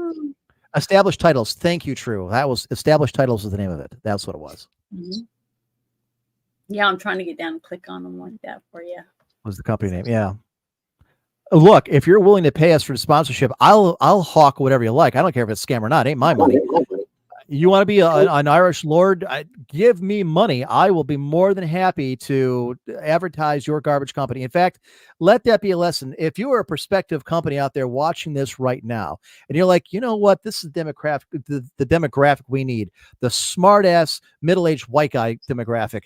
Established titles. Thank you, True. That was Established Titles was the name of it. That's what it was. Mhm. Yeah, I'm trying to get down and click on them like that for you. Was the company name. Yeah. Look, if you're willing to pay us for the sponsorship, I'll hawk whatever you like. I don't care if it's a scam or not. It ain't my money. You want to be an Irish lord? Give me money. I will be more than happy to advertise your garbage company. In fact, let that be a lesson. If you are a prospective company out there watching this right now, and you're like, you know what, this is the demographic we need, the smart ass middle-aged white guy demographic.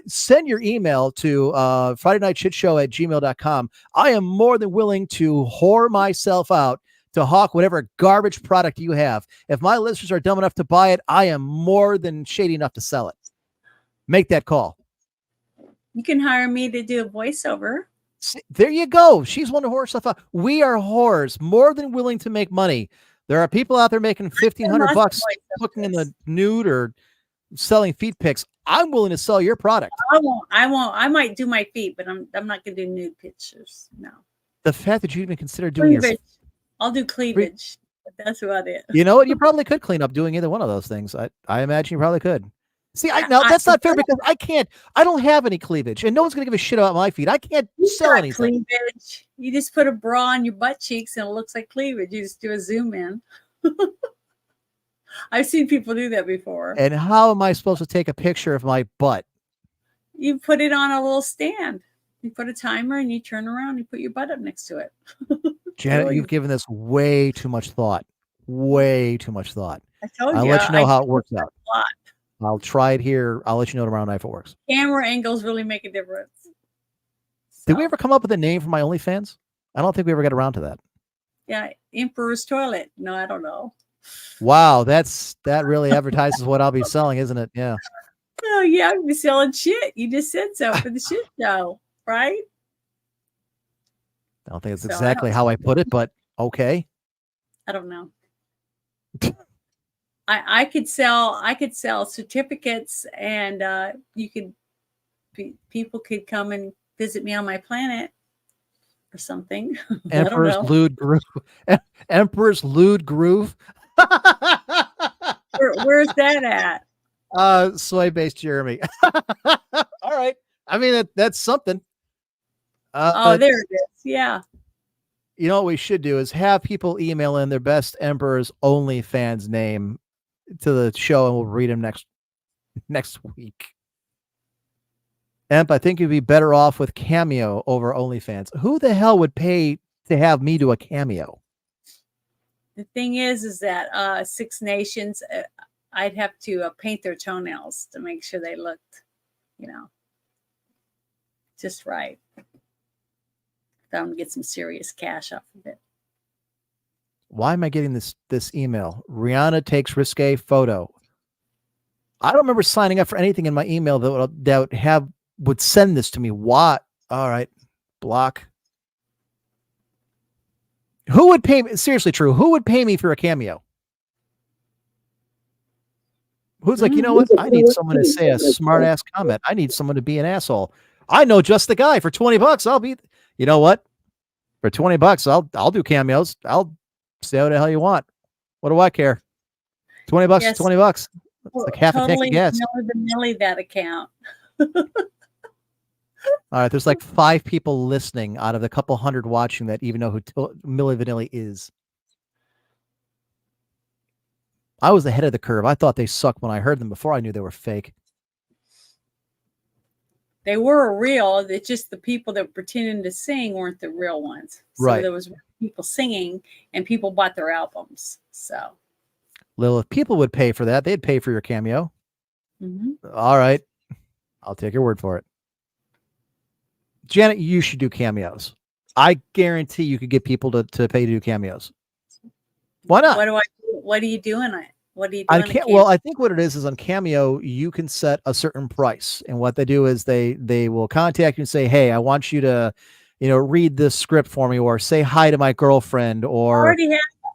Send your email to fridaynightshitshow@gmail.com. I am more than willing to whore myself out to hawk whatever garbage product you have. If my listeners are dumb enough to buy it, I am more than shady enough to sell it. Make that call. You can hire me to do a voiceover. See, there you go. She's one to whore herself out. We are whores, more than willing to make money. There are people out there making $1,500 hooking in the nude or selling feet pics. I'm willing to sell your product. I won't. I might do my feet, but I'm not going to do nude pictures. No. The fact that you even consider doing your Cleavage. I'll do cleavage. But that's about it. You know what? You probably could clean up doing either one of those things. I imagine you probably could. See, now that's not fair because I don't have any cleavage and no one's going to give a shit about my feet. I can't sell anything. Cleavage. You just put a bra on your butt cheeks and it looks like cleavage. You just do a zoom in. I've seen people do that before. And how am I supposed to take a picture of my butt? You put it on a little stand. You put a timer and you turn around, you put your butt up next to it. Janet, you've given this way too much thought. Way too much thought. I told you. I'll let you know how it works out. A lot. I'll try it here. I'll let you know tomorrow night if it works. Camera angles really make a difference. Did we ever come up with a name for my OnlyFans? I don't think we ever got around to that. Yeah, Emperor's Toilet. No, I don't know. Wow, that really advertises what I'll be selling, isn't it? Yeah. Oh yeah, I'd be selling shit. You just said so for the shit show, right? I don't think it's So, exactly how I put it, but okay. I don't know. I could sell certificates, and people could come and visit me on my planet or something. Emperor's Lewd Groove. Emperor's Lewd Groove. Where's that at? Soy-based Jeremy. All right. I mean, that's something. Oh, there it is. Yeah. You know what we should do is have people email in their best Emperor's OnlyFans name to the show, and we'll read them next week. Emp, I think you'd be better off with Cameo over OnlyFans. Who the hell would pay to have me do a cameo? The thing is that Six Nations, I'd have to paint their toenails to make sure they looked, just right. I'm gonna get some serious cash off of it. Why am I getting this email? Rihanna takes risque photo. I don't remember signing up for anything in my email that would send this to me. What? All right, block. Who would pay me? Seriously, True. Who would pay me for a cameo? Who's like, you know what? I need someone to say a smart ass comment. I need someone to be an asshole. I know just the guy. For $20, I'll be. You know what? For $20, I'll do cameos. I'll say what the hell you want. What do I care? $20, Yes. $20. It's like half a tank of Totally gas. milli that account. All right, there's like 5 people listening out of the couple hundred watching that even know who Milli Vanilli is. I was ahead of the curve. I thought they sucked when I heard them before I knew they were fake. They were real. It's just the people that were pretending to sing weren't the real ones. So Right. there was people singing and people bought their albums. So Lil, if people would pay for that, they'd pay for your cameo. mhm. All right. I'll take your word for it. Janet, you should do cameos. I guarantee you could get people to pay to do cameos. Why not? What are you doing? What are you I doing? can't. Well, I think what it is on Cameo, you can set a certain price, and what they do is they will contact you and say, "Hey, I want you to, read this script for me, or say hi to my girlfriend." Or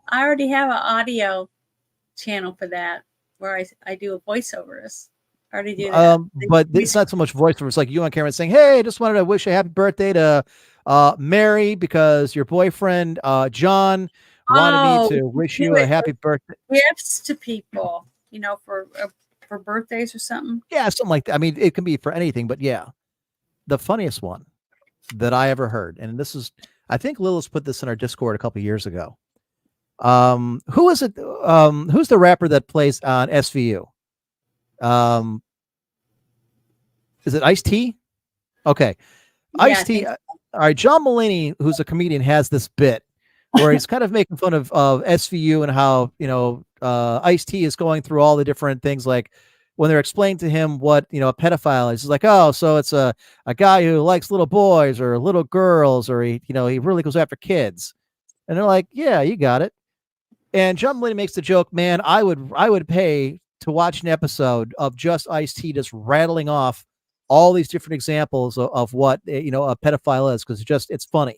I already have an audio channel for that where I do a voiceovers. I already do that. But it's not so much voiceover. It's like you on camera saying, "Hey, I just wanted to wish a happy birthday to Mary because your boyfriend John wanted me to wish you a happy birthday." Gifts to people, for birthdays or something. Yeah, something like that. I mean, it can be for anything, but yeah, the funniest one that I ever heard, and this is, I think Lilith put this in our Discord a couple of years ago. Who is it? Who's the rapper that plays on SVU? Is it Ice-T? Okay. Yeah, Ice-T. All right. John Mulaney, who's a comedian, has this bit where he's kind of making fun of SVU and how, Ice-T is going through all the different things. Like when they're explaining to him what, a pedophile is, he's like, oh, so it's a guy who likes little boys or little girls, or he really goes after kids. And they're like, yeah, you got it. And John Mulaney makes the joke, man, I would pay to watch an episode of just Ice-T just rattling off all these different examples of what a pedophile is, because it's funny.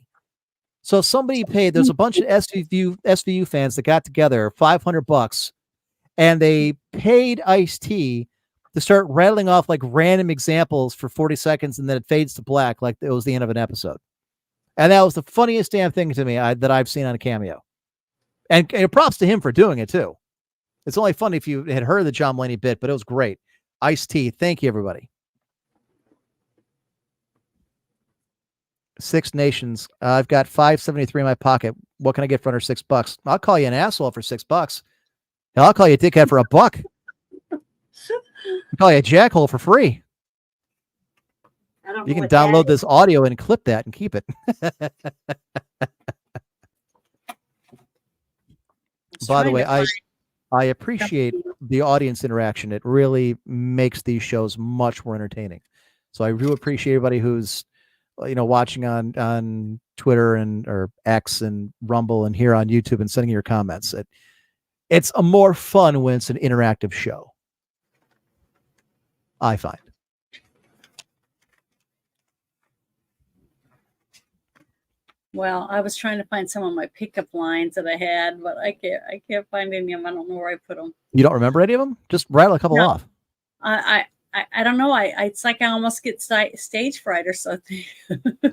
So somebody paid. There's a bunch of SVU fans that got together, $500, and they paid Ice-T to start rattling off like random examples for 40 seconds, and then it fades to black like it was the end of an episode. And that was the funniest damn thing to me that I've seen on a Cameo. And props to him for doing it too. It's only funny if you had heard the John Mulaney bit, but it was great. Ice-T, thank you, everybody. Six Nations. I've got $5.73 in my pocket. What can I get for under $6? I'll call you an asshole for $6. Hell, I'll call you a dickhead for $1. I'll call you a jackhole for free. You can download this audio and clip that and keep it. By the way, I appreciate the audience interaction. It really makes these shows much more entertaining. So I do appreciate everybody who's watching on Twitter or X and Rumble and here on YouTube and sending your comments. It's a more fun when it's an interactive show, I find. Well, I was trying to find some of my pickup lines that I had, but I can't find any of them. I don't know where I put them. You don't remember any of them? Just rattle a couple off. I don't know. It's like I almost get stage fright or something.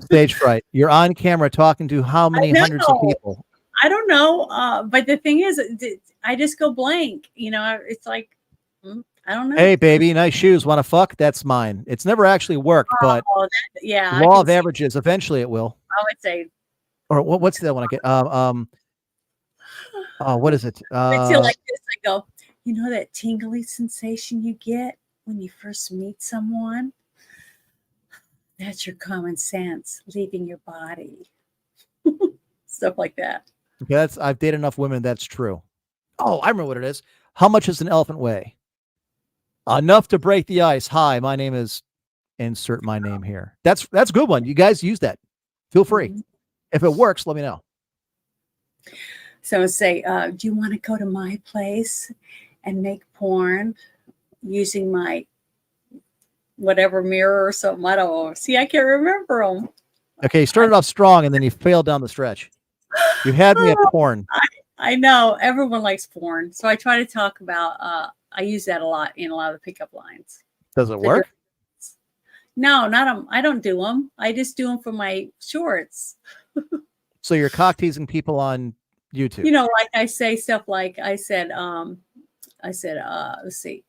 Stage fright. You're on camera talking to how many hundreds of people? I don't know. But the thing is, I just go blank. It's like, I don't know. Hey, baby, nice shoes. Want to fuck? That's mine. It's never actually worked, but yeah, law of averages. Eventually, it will. I would say. Or what's the one I get? What is it? I feel like this. I go, that tingly sensation you get when you first meet someone? That's your common sense leaving your body. Stuff like that. Okay, I've dated enough women. That's true. Oh, I remember what it is. How much does an elephant weigh? Enough to break the ice. Hi, my name is. Insert my name here. That's a good one. You guys use that. Feel free. Mm-hmm. If it works, let me know. So say, do you want to go to my place and make porn using my whatever mirror or something? I don't know. See, I can't remember them. Okay, you started off strong and then you failed down the stretch. You had me at porn. I know. Everyone likes porn. So I try to talk about, I use that a lot in a lot of the pickup lines. Does it work? No, not them. I don't do them. I just do them for my shorts. So you're cock teasing people on YouTube. Like I say stuff like I said, I said, let's see.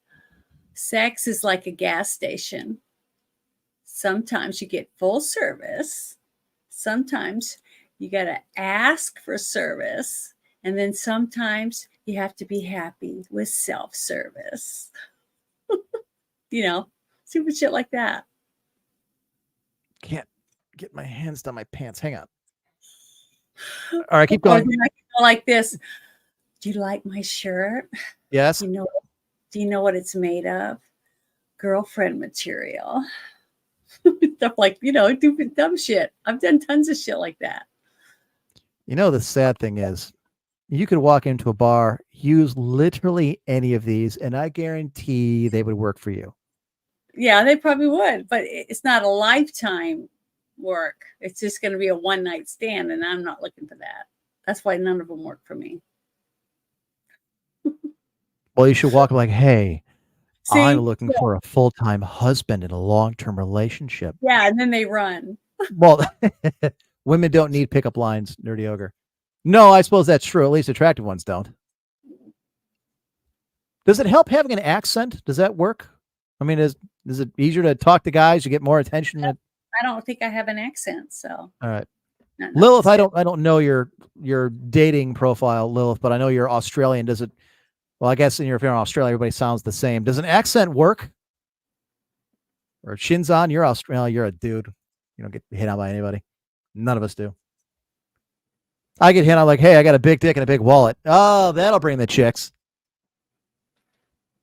Sex is like a gas station. Sometimes you get full service. Sometimes you got to ask for service. And then sometimes you have to be happy with self-service. Stupid shit like that. Can't get my hands down my pants. Hang on. All right, keep going. Or I can go like this. Do you like my shirt? Yes. Do you know what it's made of? Girlfriend material. Stuff like, stupid dumb shit. I've done tons of shit like that. The sad thing is, you could walk into a bar, use literally any of these, and I guarantee they would work for you. Yeah, they probably would, but it's not a lifetime work. It's just going to be a one-night stand, and I'm not looking for that. That's why none of them work for me. Well, you should walk like, hey, See? I'm looking for a full-time husband in a long-term relationship. Yeah, and then they run. Well, women don't need pickup lines, Nerdy Ogre. No, I suppose that's true. At least attractive ones don't. Does it help having an accent? Does that work? I mean, is it easier to talk to guys? You get more attention? I don't think I have an accent, so. All right. Not Lilith, I don't know your dating profile, Lilith, but I know you're Australian. Does it? Well, I guess if you're in Australia, everybody sounds the same. Does an accent work? Or Shinzan, you're Australian. You're a dude. You don't get hit on by anybody. None of us do. I get hit on like, hey, I got a big dick and a big wallet. Oh, that'll bring the chicks.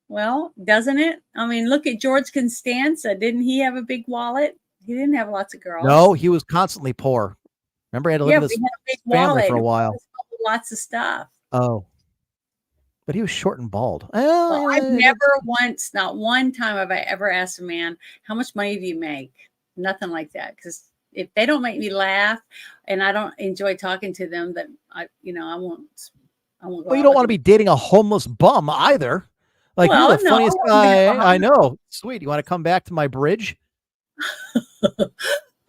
Well, doesn't it? I mean, look at George Costanza. Didn't he have a big wallet? He didn't have lots of girls. No, he was constantly poor. Remember, he had to live with his he had a big family wallet for a while. Lots of stuff. Oh. But he was short and bald. Well, I've never once, not one time have I ever asked a man, how much money do you make? Nothing like that. Because if they don't make me laugh and I don't enjoy talking to them, then I won't go. Well, you don't want to be dating a homeless bum either. Like, you're the funniest guy I know. Sweet. You want to come back to my bridge?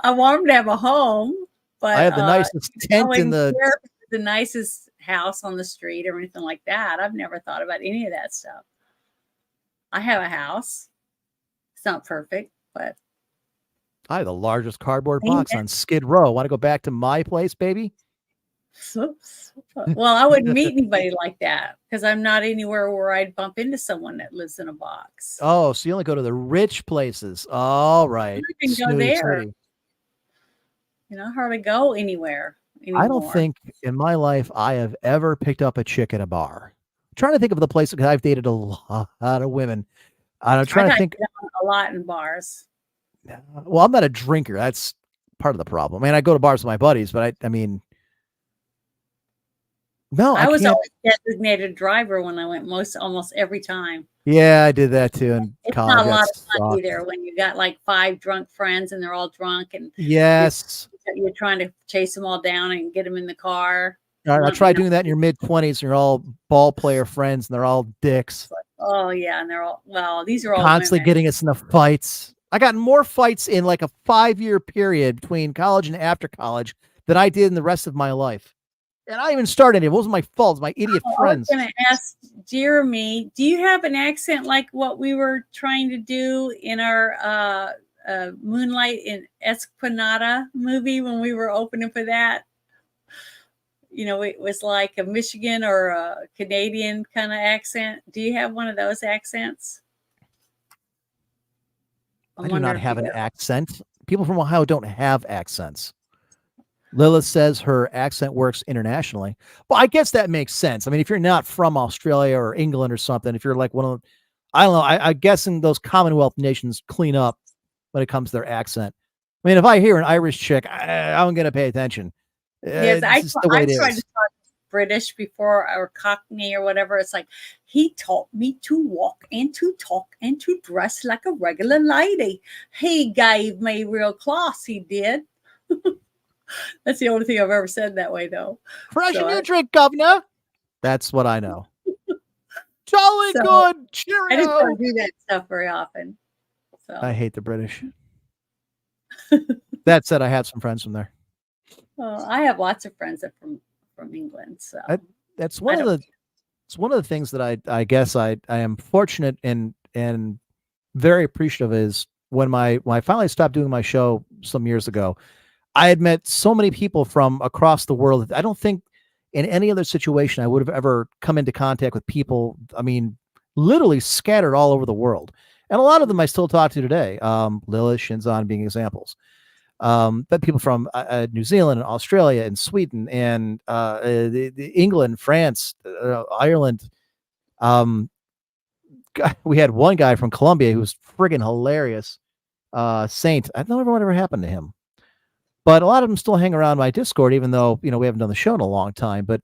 I want him to have a home, but I have the nicest tent in the nicest house on the street or anything like that. I've never thought about any of that stuff. I have a house. It's not perfect, but I have the largest cardboard box on Skid Row. Want to go back to my place, baby? Well, I wouldn't meet anybody like that because I'm not anywhere where I'd bump into someone that lives in a box. Oh, so you only go to the rich places. All right. I can go there. I hardly go anywhere anymore. I don't think in my life I have ever picked up a chick at a bar. I'm trying to think of the places because I've dated a lot of women. I'm trying to think a lot in bars. Well, I'm not a drinker. That's part of the problem. I mean, I go to bars with my buddies, but I mean, no, I was always designated driver when I went almost every time. Yeah, I did that too. And it's not a lot of fun either when you got like 5 drunk friends and they're all drunk and yes, you're trying to chase them all down and get them in the car. I tried doing that in your mid-20s. And you're all ball player friends and they're all dicks. Oh yeah, and they're all these are all constantly women. Getting us in the fights. I got more fights in like a 5-year period between college and after college than I did in the rest of my life. And I even started it. It wasn't my fault. It's my idiot friends. I was going to ask Jeremy, do you have an accent like what we were trying to do in our Moonlight in Esplanada movie when we were opening for that? It was like a Michigan or a Canadian kind of accent. Do you have one of those accents? I do not have an accent. People from Ohio don't have accents. Lilith says her accent works internationally. Well, I guess that makes sense. I mean, if you're not from Australia or England or something, if you're like one of, I don't know, I guess in those Commonwealth nations clean up when it comes to their accent. I mean, if I hear an Irish chick, I'm going to pay attention. Yes, I tried to talk British before or Cockney or whatever. It's like, he taught me to walk and to talk and to dress like a regular lady. He gave me real class, he did. That's the only thing I've ever said that way, though. Fresh in your drink, governor. That's what I know. Jolly good. Cheerio. I just don't do that stuff very often. So I hate the British. That said, I have some friends from there. Well, I have lots of friends that from England. So that's one of the It's one of the things that I guess I am fortunate and very appreciative is when I finally stopped doing my show some years ago, I had met so many people from across the world. I don't think in any other situation I would have ever come into contact with people. I mean, literally scattered all over the world. And a lot of them I still talk to today. Lilith, Shinzan being examples. But people from New Zealand and Australia and Sweden and England, France, Ireland. We had one guy from Colombia who was friggin' hilarious. Saint. I don't know whatever happened to him. But a lot of them still hang around my Discord, even though, we haven't done the show in a long time. But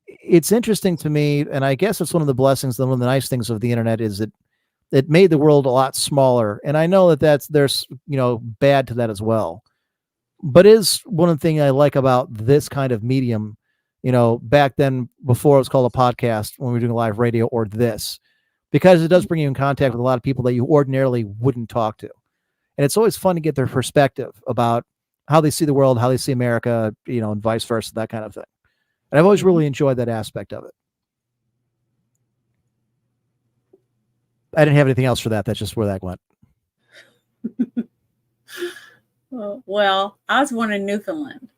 it's interesting to me, and I guess it's one of the blessings, one of the nice things of the internet is that it made the world a lot smaller. And I know that there's bad to that as well. But is one of the things I like about this kind of medium, back then before it was called a podcast, when we were doing live radio, or this, because it does bring you in contact with a lot of people that you ordinarily wouldn't talk to. And it's always fun to get their perspective about how they see the world, how they see America, and vice versa, that kind of thing. And I've always really enjoyed that aspect of it. I didn't have anything else for that. That's just where that went. Well, I was born in Newfoundland,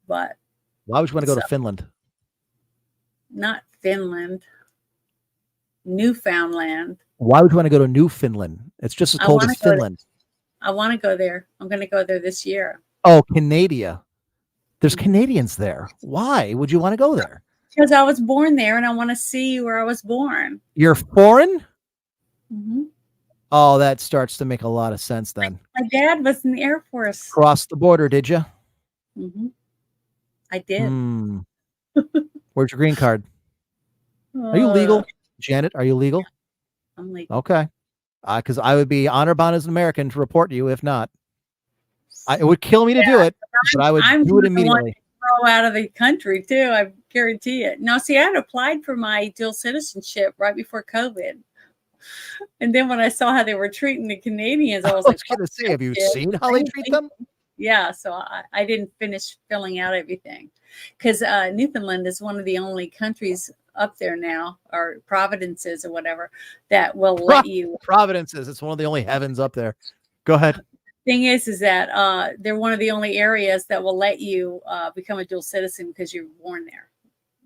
but why would you want to go to Finland? Not Finland, Newfoundland. Why would you want to go to Newfoundland? It's just as cold as Finland. I want to go there. I'm going to go there this year. Oh, Canada. There's Canadians there. Why would you want to go there? Because I was born there and I want to see where I was born. You're foreign? Mm-hmm. Oh, that starts to make a lot of sense then. My dad was in the Air Force. Crossed the border, did you? Mm-hmm. I did. Where's your green card? Are you legal? Janet, are you legal? I'm legal. Okay. Because I would be honor bound as an American to report you if not. It would kill me to do it, but I would do it immediately. Throw out of the country too. I guarantee it. Now, see, I had applied for my dual citizenship right before COVID, and then when I saw how they were treating the Canadians, I was like, going to say, have you seen how they treat them? Yeah, so I didn't finish filling out everything because Newfoundland is one of the only countries up there now, or provinces or whatever, that will let you. Providences. It's one of the only heavens up there. Go ahead. Thing is that they're one of the only areas that will let you become a dual citizen because you're born there,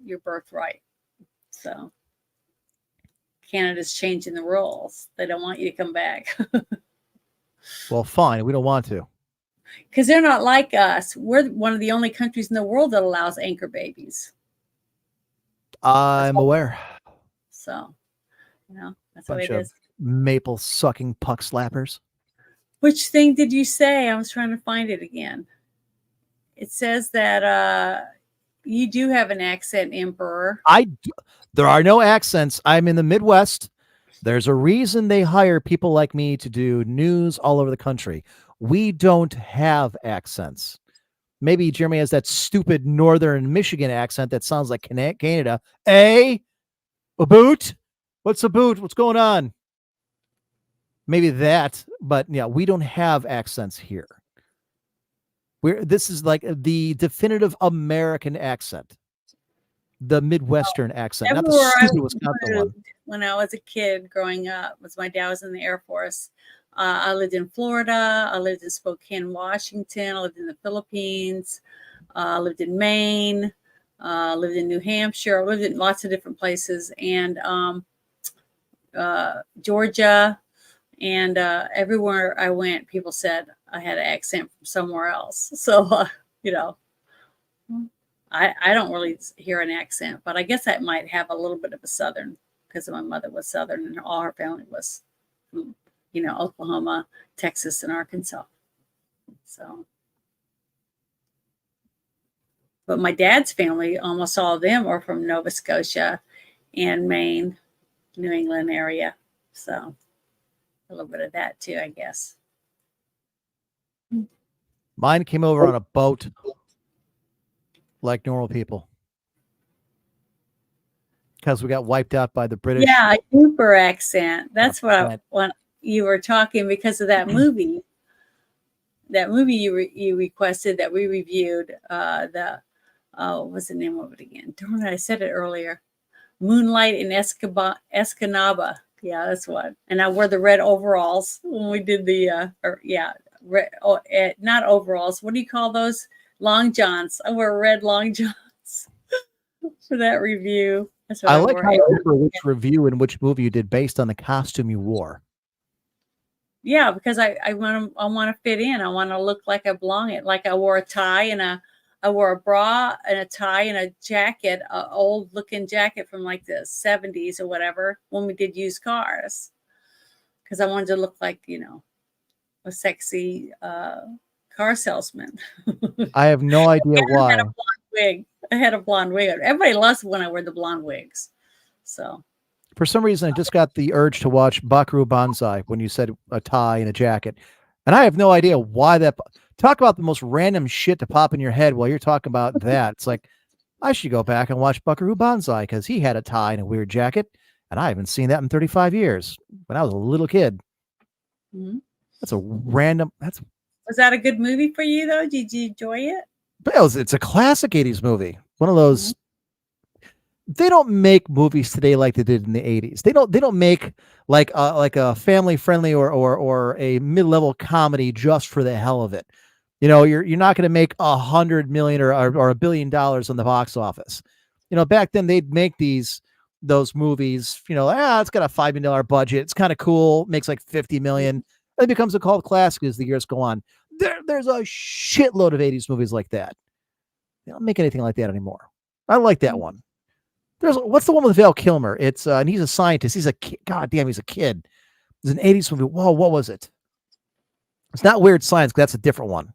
your birthright. So Canada's changing the rules. They don't want you to come back. Well, fine. We don't want to. Because they're not like us. We're one of the only countries in the world that allows anchor babies. I'm aware. So, that's what it is. Maple sucking puck slappers. Which thing did you say? I was trying to find it again. It says that you do have an accent, Emperor. There are no accents. I'm in the Midwest. There's a reason they hire people like me to do news all over the country. We don't have accents. Maybe Jeremy has that stupid northern Michigan accent that sounds like Canada. A boot? What's a boot? What's going on? Maybe that, but yeah, we don't have accents here. This is like the definitive American accent, the Midwestern accent, not the stupid Wisconsin one. When I was a kid growing up, my dad was in the Air Force. I lived in Florida. I lived in Spokane, Washington. I lived in the Philippines. I lived in Maine. I lived in New Hampshire. I lived in lots of different places, and Georgia. And everywhere I went, people said I had an accent from somewhere else. So, I don't really hear an accent, but I guess I might have a little bit of a Southern because my mother was Southern and all her family was from, Oklahoma, Texas, and Arkansas. So, but my dad's family, almost all of them are from Nova Scotia and Maine, New England area. So a little bit of that too, I guess. Mine came over on a boat like normal people because we got wiped out by the British. Yeah, a Cooper accent. That's what when you were talking because of that movie. That movie you requested that we reviewed, the oh, what's the name of it again? Darn it, I said it earlier. Moonlight in Escanaba. Yeah, that's what. And I wore the red overalls when we did the not overalls. What do you call those? Long johns. I wore red long johns for that review. That's what I I like wore. how you remember which review and which movie you did based on the costume you wore. Yeah, because I want to fit in. I want to look like I belong. It like I wore a tie and I wore a bra and a tie and a jacket, a old looking jacket from like the 70s or whatever when we did used cars. Because I wanted to look like, a sexy car salesman. I have no idea And I why. had a blonde wig. I had a blonde wig. Everybody loves when I wear the blonde wigs. So For some reason, I just got the urge to watch Buckaroo Banzai when you said a tie and a jacket. And I have no idea why that. Talk about the most random shit to pop in your head while you're talking about that. It's like, I should go back and watch Buckaroo Banzai because he had a tie and a weird jacket. And I haven't seen that in 35 years when I was a little kid. mhm. That's a random. Was that a good movie for you though? Did you enjoy it? But it's a classic 80s movie. One of those. They don't make movies today like they did in the 80s. They don't make like a family friendly or a mid-level comedy just for the hell of it. You're not going to make $100 million or $1 billion on the box office. Back then they'd make those movies, it's got a $5 million budget. It's kind of cool. Makes like 50 million. It becomes a cult classic as the years go on. There's a shitload of 80s movies like that. They don't make anything like that anymore. I like that one. What's the one with Val Kilmer? It's and he's a scientist. He's a kid. God damn, he's a kid. It's an 80s movie. Whoa, what was it? It's not Weird Science. That's a different one.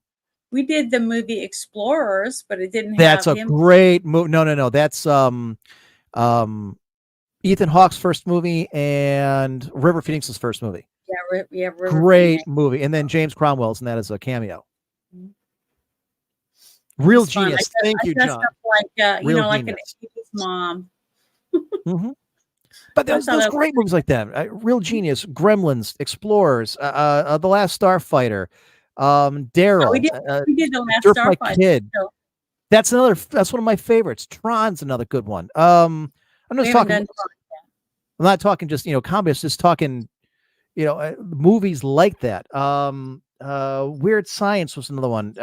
We did the movie Explorers, but it didn't That's have a him. great movie. No. That's Ethan Hawke's first movie and River Phoenix's first movie. Yeah, we have River Great Phoenix. movie. And then James Cromwell's, and that is a cameo. Mhm. Real It's fun. genius. Thank you, dressed John. up like Real like an genius. 80s mom. Mhm. But there's thought that was great movies like that. Real Genius, Gremlins, Explorers, The Last Starfighter, Daryl, we did the Last Dirt Bike Starfighter. Kid. So That's one of my favorites. Tron's another good one. I'm we just haven't talking. done I'm not talking just comedy. Just talking movies like that. Weird Science was another one.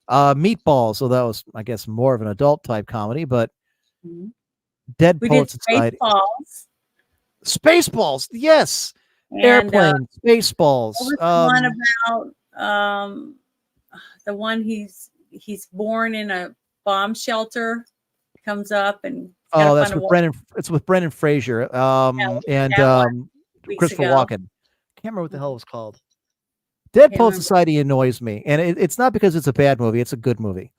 Meatballs. So that was, I guess, more of an adult type comedy, but Mhm. Dead We Poet did Society. Spaceballs. Spaceballs. Yes. And Airplane. Spaceballs. what was the one about the one he's born in a bomb shelter, comes up and That's with Brendan. It's with Brendan Fraser. And Christopher Walken. Can't remember what the hell it was called. Dead Poet Society annoys me, and it's not because it's a bad movie. It's a good movie.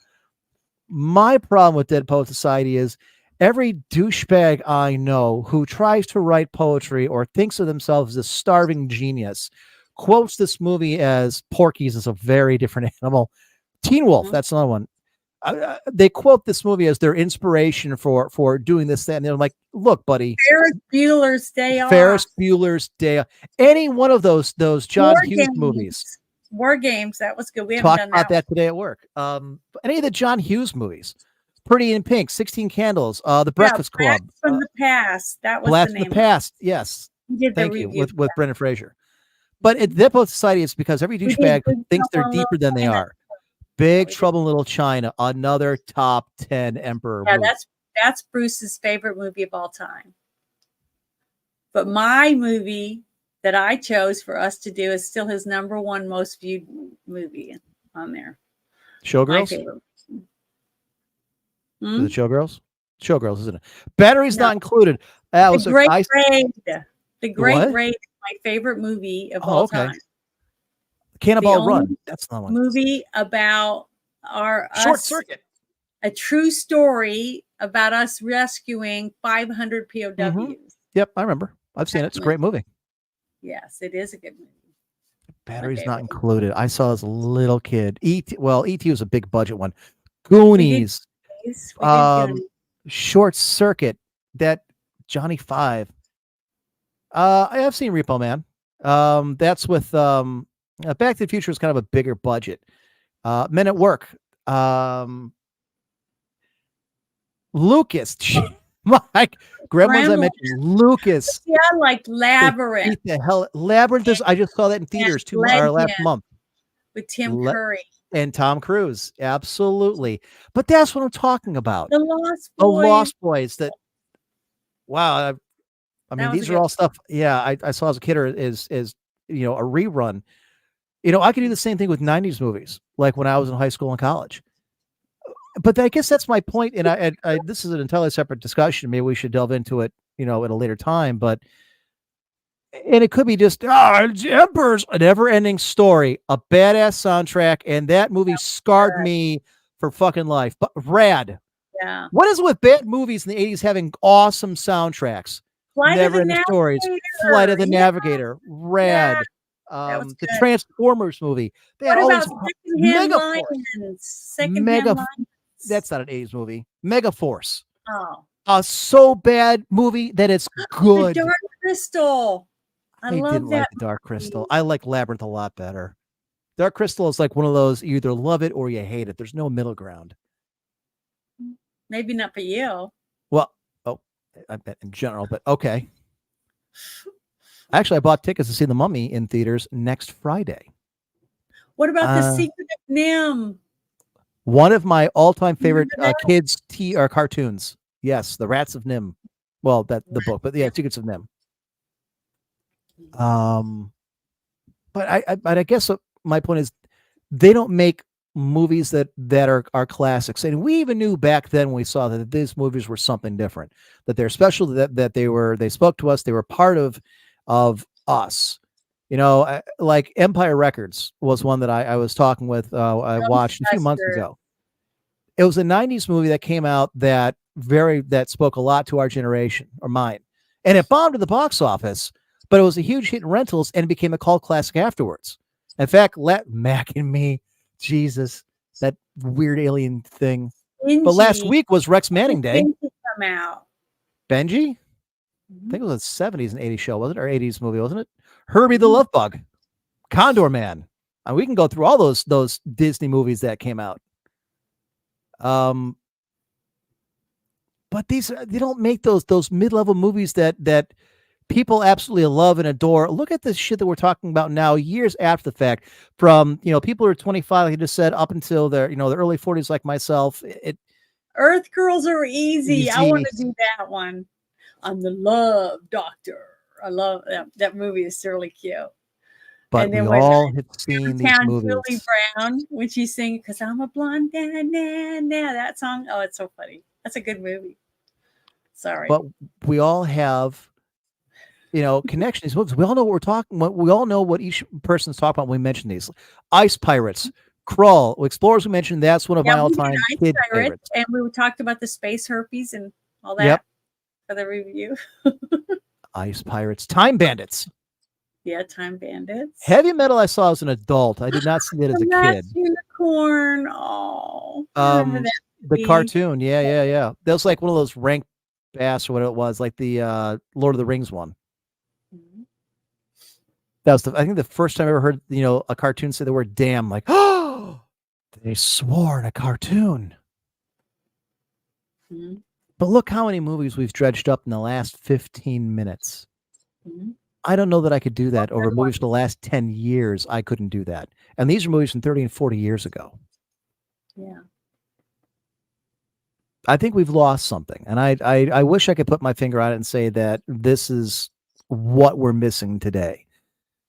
My problem with Dead Poet Society is every douchebag I know who tries to write poetry or thinks of themselves as a starving genius quotes this movie as Porky's is a very different animal. Teen Wolf, that's another one. They quote this movie as their inspiration for doing this, that, and they're like, look, buddy. Ferris Bueller's Day Off. Ferris Bueller's Day Off. Any one of those John Hughes movies. War Games, that was good. We haven't Talked done about that today at work. Any of the John Hughes movies. Pretty in Pink, 16 Candles, The Breakfast Club. Blast from the Past. That was Blast the from name. the Past. Yes. Thank you. With Brendan Fraser. But at Dead Poet Society, it's because every douchebag thinks they're deeper than they are. Big Trouble in Little China, another top 10 Emperor movie. That's Bruce's favorite movie of all time. But my movie that I chose for us to do is still his number one most viewed movie on there. Showgirls? My favorite. Is it Showgirls? Showgirls, isn't it? Battery's not included. The Great Raid. The Great Raid is my favorite movie of all time. Cannonball Run. That's the one. Movie about Short Circuit. A true story about us rescuing 500 POWs. Mm-hmm. Yep, I remember. I've seen it. It's a great movie. Yes, it is a good movie. Battery's not included. I saw as a little kid. E.T. was a big budget one. Goonies. Short Circuit. That Johnny Five. I have seen Repo Man. That's with Back to the Future is kind of a bigger budget. Men at Work. Lucas. My grandmas, I Gremlins. mentioned Lucas. See, I like Labyrinth. Beat the hell. Labyrinth is. I just saw that in theaters last Legend month. with Tim Curry. And Tom Cruise, absolutely. But that's what I'm talking about. The Lost The Boys. Lost Boys. That. Wow. I mean, That was these a are good all stuff. Yeah, I saw as a kid, or is a rerun. I could do the same thing with '90s movies, like when I was in high school and college. But I guess that's my point. And I this is an entirely separate discussion. Maybe we should delve into it, at a later time. And it could be just Emperor's a never-ending story, a badass soundtrack, and that movie scarred me for fucking life. But rad. Yeah. What is it with bad movies in the '80s having awesome soundtracks? Flight of the Never-ending stories. Navigator. Flight of the Yeah. Navigator. Rad. That was The good. Transformers movie. They What had all about these Secondhand Megaforce. Lions? Secondhand Mega. Lions. That's not an '80s movie. Megaforce. Oh. A so bad movie that it's good. The Dark Crystal. I love didn't that like the Dark Crystal. I like Labyrinth a lot better. Dark Crystal is like one of those, you either love it or you hate it. There's no middle ground. Maybe not for you. Well, I bet in general, but okay. Actually, I bought tickets to see The Mummy in theaters next Friday. What about The Secret of Nim? One of my all-time favorite kids' cartoons. Yes, The Rats of Nim. Well, the book, but yeah, Secrets of Nim. But I guess my point is, they don't make movies that are classics, and we even knew back then when we saw that these movies were something different, that they're special, that they spoke to us, they were part of us. Like Empire Records was one that I was talking with. I watched a few months ago. It was a '90s movie that came out that spoke a lot to our generation, or mine, and it bombed at the box office. But it was a huge hit in rentals and became a cult classic afterwards. In fact, Mac and Me, Jesus, that weird alien thing. Benji. But last week was Rex Manning Day. Benji come out. Benji? I think it was a '70s and '80s show, wasn't it? Or '80s movie, wasn't it? Herbie the Love Bug, Condor Man. We can go through all those Disney movies that came out. But they don't make those mid-level movies that people absolutely love and adore. Look at this shit that we're talking about now, years after the fact. From people who are 25, like I just said, up until their the early 40s, like myself. Earth Girls Are easy. I want to do that one. I'm the Love Doctor. I love that movie. Is really cute. But and then we all have seen these movies. Julie Brown, when she sings, "Cause I'm a blonde, nah, that song. Oh, it's so funny. That's a good movie. Sorry, but we all have. Connections. We all know what we're talking about. We all know what each person's talking about when we mention these. Ice Pirates, Crawl, Explorers. We mentioned that's one of my all-time kid favorites. And we talked about the space herpes and all that for the review. Ice Pirates, Time Bandits. Yeah, Time Bandits. Heavy Metal. I saw as an adult. I did not see that as a kid. Unicorn. Oh, the cartoon. Yeah. That was like one of those Rank Bass or what it was, like the Lord of the Rings one. That was I think the first time I ever heard, a cartoon say the word damn, like, oh, they swore in a cartoon. Mm-hmm. But look how many movies we've dredged up in the last 15 minutes. Mm-hmm. I don't know that I could do that over movies for the last 10 years. I couldn't do that. And these are movies from 30 and 40 years ago. Yeah. I think we've lost something. And I wish I could put my finger on it and say that this is what we're missing today.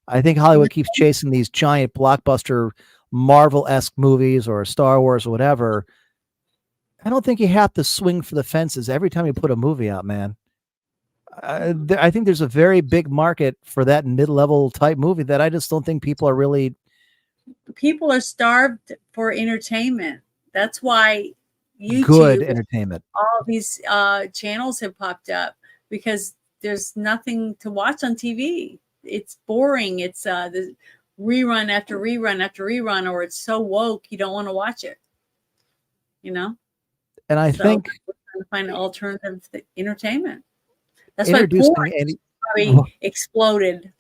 I think Hollywood keeps chasing these giant blockbuster Marvel-esque movies or Star Wars or whatever. I don't think you have to swing for the fences every time you put a movie out, man. I think there's a very big market for that mid-level type movie that I just don't think people are really. People are starved for entertainment. That's why YouTube, good entertainment. All these channels have popped up because there's nothing to watch on TV. It's boring. It's the rerun after rerun after rerun, or it's so woke you don't want to watch it. And I think we're trying to find alternative entertainment. That's introducing why porn probably exploded,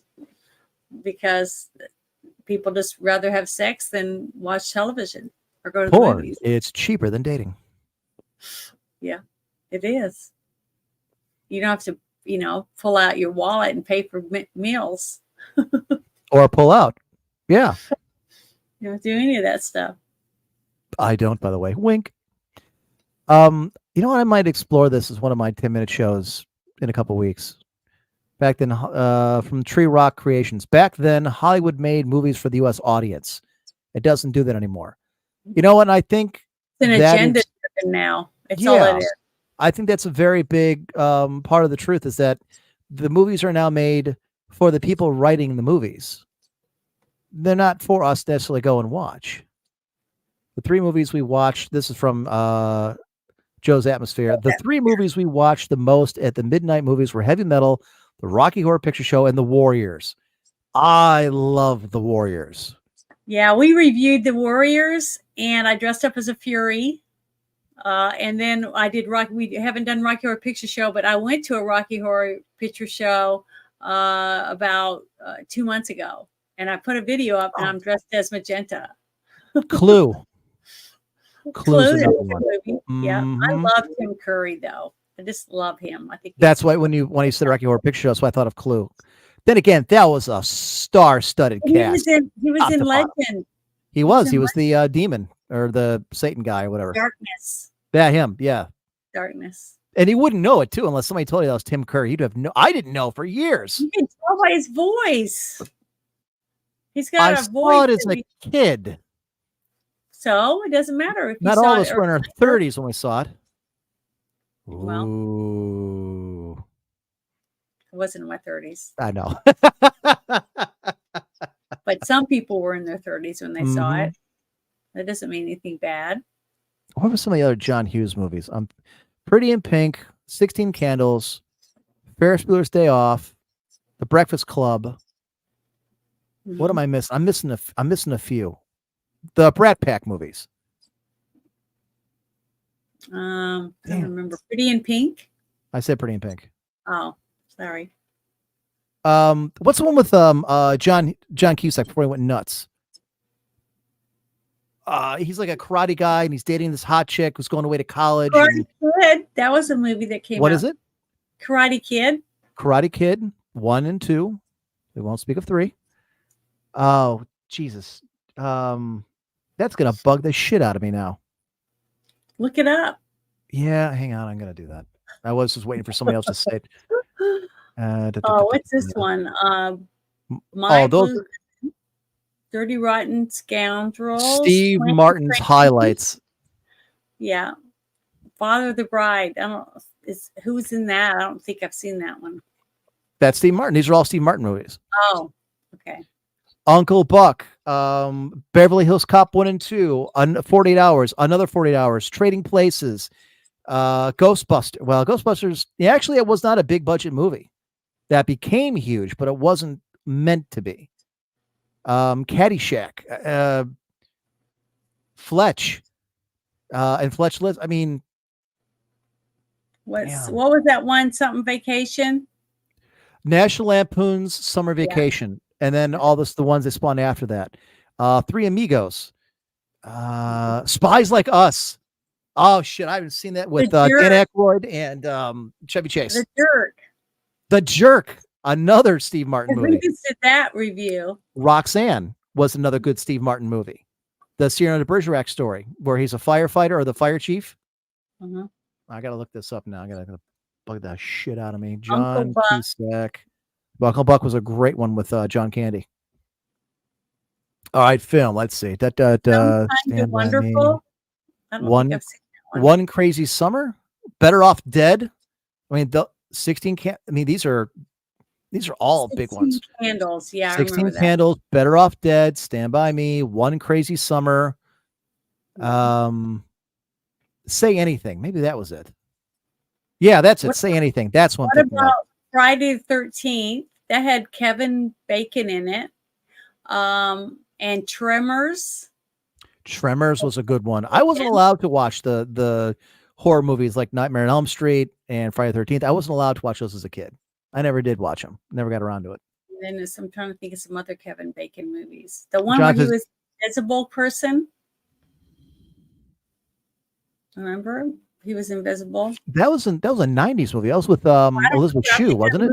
because people just rather have sex than watch television or go to the movies. It's cheaper than dating. Yeah. It is. You don't have to, pull out your wallet and pay for meals. Or pull out. Yeah. You don't do any of that stuff. I don't, by the way. Wink. You know what? I might explore this as one of my 10-minute shows in a couple weeks. Back then, from Tree Rock Creations. Back then, Hollywood made movies for the U.S. audience. It doesn't do that anymore. You know what? I think It's an that agenda is, now. It's all it is. I think that's a very big part of the truth is that the movies are now made for the people writing the movies. They're not for us to necessarily go and watch. The 3 movies we watched, this is from Joe's Atmosphere. The 3 movies we watched the most at the midnight movies were Heavy Metal, The Rocky Horror Picture Show, and The Warriors. I love The Warriors. Yeah, we reviewed The Warriors, and I dressed up as a Fury. And then I did we haven't done Rocky Horror Picture Show, but I went to a Rocky Horror Picture Show about 2 months ago, and I put a video up, and I'm dressed as Magenta. Clue. Clue's Clue, another one. Yeah, I love Tim Curry though. I just love him. I think that's why when you said Rocky Horror Picture Show, that's why I thought of Clue. Then again, that was a star-studded cast. He was in Legend. He was the demon or the Satan guy or whatever. Darkness. Yeah, him. Yeah. Darkness. And he wouldn't know it too unless somebody told you that was Tim Curry. He'd have I didn't know for years. You can tell by his voice. He's got a voice. I saw it as a kid. So it doesn't matter if not all of us were in our 30s when we saw it. Well, ooh. I wasn't in my 30s. I know. But some people were in their 30s when they saw it. That doesn't mean anything bad. What were some of the other John Hughes movies? Pretty in Pink, 16 Candles, Ferris Bueller's Day Off, The Breakfast Club. What am I missing? I'm missing a few. The Brat Pack movies. I don't remember. Pretty in Pink? I said Pretty in Pink. Oh, sorry. What's the one with John Cusack before he went nuts? He's like a karate guy and he's dating this hot chick who's going away to college. Karate Kid. That was a movie that came out. What is it? Karate Kid. Karate Kid 1 and 2. We won't speak of 3. Oh, Jesus. That's gonna bug the shit out of me now. Look it up. Yeah, hang on. I'm gonna do that. I was just waiting for somebody else to say it. What's this one? Those Dirty Rotten Scoundrels. Steve Martin's highlights. Yeah, Father of the Bride. Who's in that? I don't think I've seen that one. That's Steve Martin. These are all Steve Martin movies. Oh, okay. Uncle Buck, Beverly Hills Cop 1 and 2, 48 Hours, another 48 Hours, Trading Places, Ghostbusters. Well, Ghostbusters, actually, it was not a big budget movie. That became huge, but it wasn't meant to be. Caddyshack, Fletch, and Fletch Lives. I mean, what was that one? Something Vacation? National Lampoon's Summer Vacation. Yeah. And then all the ones that spawned after that. Three Amigos. Spies Like Us. Oh, shit. I haven't seen that with Dan Aykroyd and Chevy Chase. The Jerk. The Jerk. Another Steve Martin movie. We just did that review. Roxanne was another good Steve Martin movie. The Cyrano de Bergerac story, where he's a firefighter or the fire chief. I got to look this up now. I got to bug that shit out of me. John Cusack. Uncle Buck was a great one with John Candy. All right, film. Let's see. Stand Wonderful. One Crazy Summer. Better Off Dead. I mean, the 16 can. I mean, these are all big ones. Candles. Yeah. 16 Candles. Better Off Dead. Stand By Me. One Crazy Summer. Say Anything. Maybe that was it. Yeah, that's it. Say Anything. That's one. What about Friday the 13th? That had Kevin Bacon in it. And Tremors. Tremors was a good one. I wasn't allowed to watch the horror movies like Nightmare on Elm Street and Friday the 13th. I wasn't allowed to watch those as a kid. I never did watch them. Never got around to it. And then I'm trying to think of some other Kevin Bacon movies. The one where he was an invisible person. Remember? He was invisible. That was a 90s movie. That was with Elizabeth Shue, wasn't it?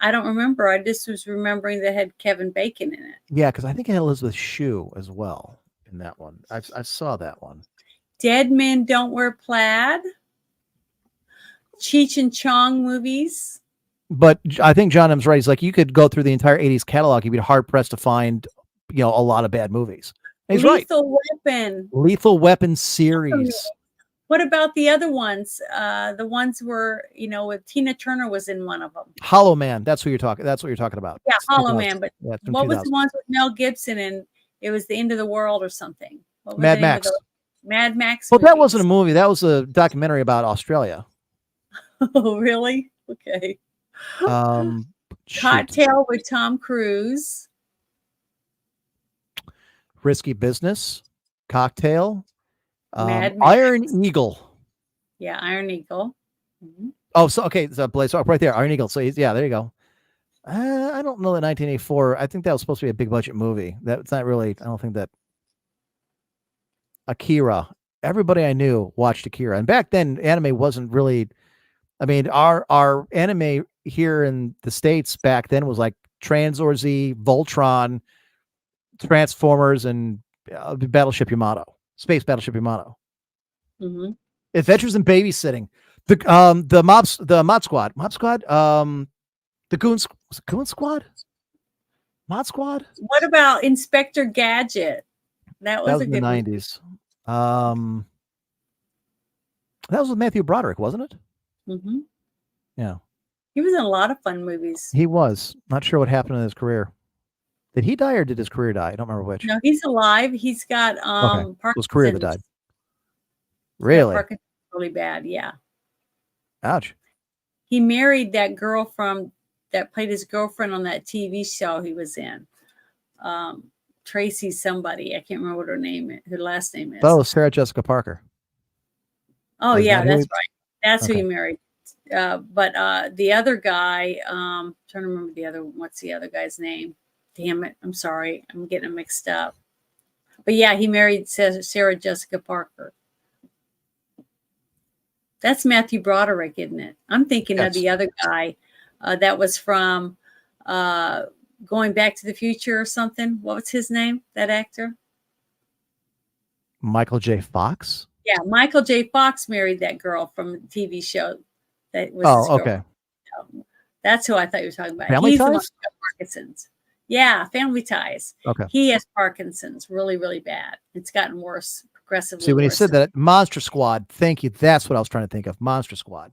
I don't remember. I just was remembering that had Kevin Bacon in it. Yeah, because I think it had Elizabeth Shue as well in that one. I saw that one. Dead Men Don't Wear Plaid. Cheech and Chong movies. But I think John M's right. He's like, you could go through the entire 80s catalog. You'd be hard pressed to find, a lot of bad movies. And he's right. Lethal Weapon series. What about the other ones? The ones where, with Tina Turner was in one of them. Hollow Man. That's what you're talking about. Yeah, Hollow Man. But what was the ones with Mel Gibson and it was the end of the world or something? What was Mad Max. Mad Max. Well, that wasn't a movie. That was a documentary about Australia. Oh, really? Okay. Cocktail with Tom Cruise. Risky Business. Cocktail. Iron Eagle. Yeah, Iron Eagle. Mm-hmm. Oh, so okay, so Blaze right there, Iron Eagle. So yeah, there you go. I don't know that 1984. I think that was supposed to be a big budget movie. That's not really. I don't think that. Akira. Everybody I knew watched Akira, and back then anime wasn't really. I mean, our anime here in the States back then was like Tranzor Z, Voltron, Transformers, and Battleship Yamato, Space Battleship Yamato. Mm-hmm. Adventures in Babysitting, the Mod Squad, the Goon Squad, Mod Squad. What about Inspector Gadget? That was a in good the 90s. That was with Matthew Broderick, wasn't it? Mm-hmm. Yeah. He was in a lot of fun movies. He was. Not sure what happened in his career. Did he die or did his career die? I don't remember which. No, he's alive. He's got Parkinson's. It was career that died. Really? Parkinson's really bad, yeah. Ouch. He married that girl that played his girlfriend on that TV show he was in. Tracy somebody. I can't remember what her last name is. Oh, Sarah Jessica Parker. Oh, yeah, that's right. That's who he married. But the other guy, trying to remember what's the other guy's name? Damn it. I'm sorry. I'm getting them mixed up. But yeah, he married Sarah Jessica Parker. That's Matthew Broderick, isn't it? I'm thinking of the other guy that was from Going Back to the Future or something. What was his name, that actor? Michael J. Fox? Yeah, Michael J. Fox married that girl from the TV show. That was okay. That's who I thought you were talking about. Family He's Ties? the one who got Parkinson's. Yeah, Family Ties. Okay. He has Parkinson's, really, really bad. It's gotten worse, progressively. See, when he said that, Monster Squad, thank you. That's what I was trying to think of. Monster Squad.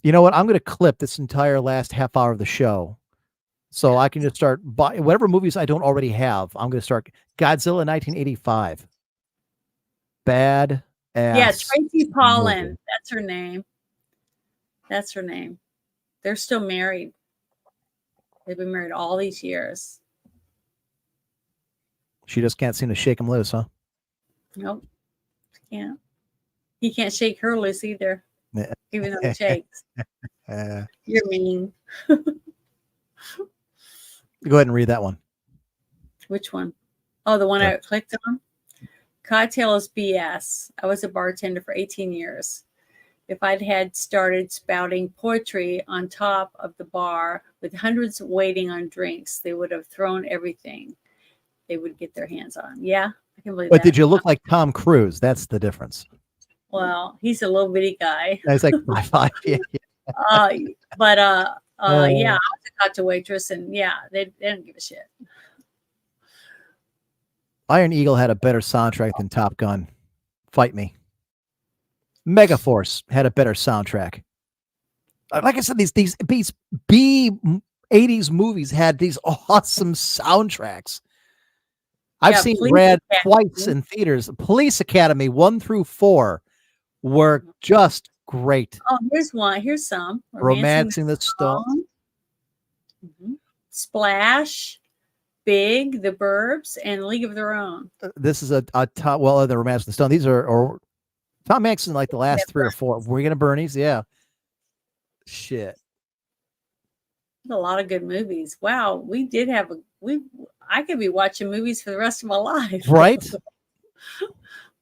You know what? I'm going to clip this entire last half hour of the show so I can just start buying whatever movies I don't already have. I'm going to start Godzilla 1985. Bad ass. Yeah, Tracy Pollan. movie. That's her name. That's her name. They're still married. They've been married all these years. She just can't seem to shake him loose, huh? Nope. Can't. He can't shake her loose either. Even though he shakes. You're mean. Go ahead and read that one. Which one? Oh, the one I clicked on? Cocktail is BS. I was a bartender for 18 years. If I'd had started spouting poetry on top of the bar with hundreds waiting on drinks, they would have thrown everything they would get their hands on. Yeah, I can believe that. But did you look like Tom Cruise? That's the difference. Well, he's a little bitty guy. He's like 5'5". Yeah. Yeah, I was a cocktail waitress, and yeah, they didn't give a shit. Iron Eagle had a better soundtrack than Top Gun. Fight me. Megaforce had a better soundtrack. Like I said, these B 80s movies had these awesome soundtracks. I've seen Rad twice in theaters. Police Academy 1 through 4 were just great. Oh, here's one. Here's some. Romancing the Stone. Mm-hmm. Splash, Big, The Burbs, and League of Their Own. This is the Romancing the Stone. These are Tom Hanks in like the last 3 or 4. We're gonna Bernie's, yeah. Shit. A lot of good movies. Wow, we did have I could be watching movies for the rest of my life. Right?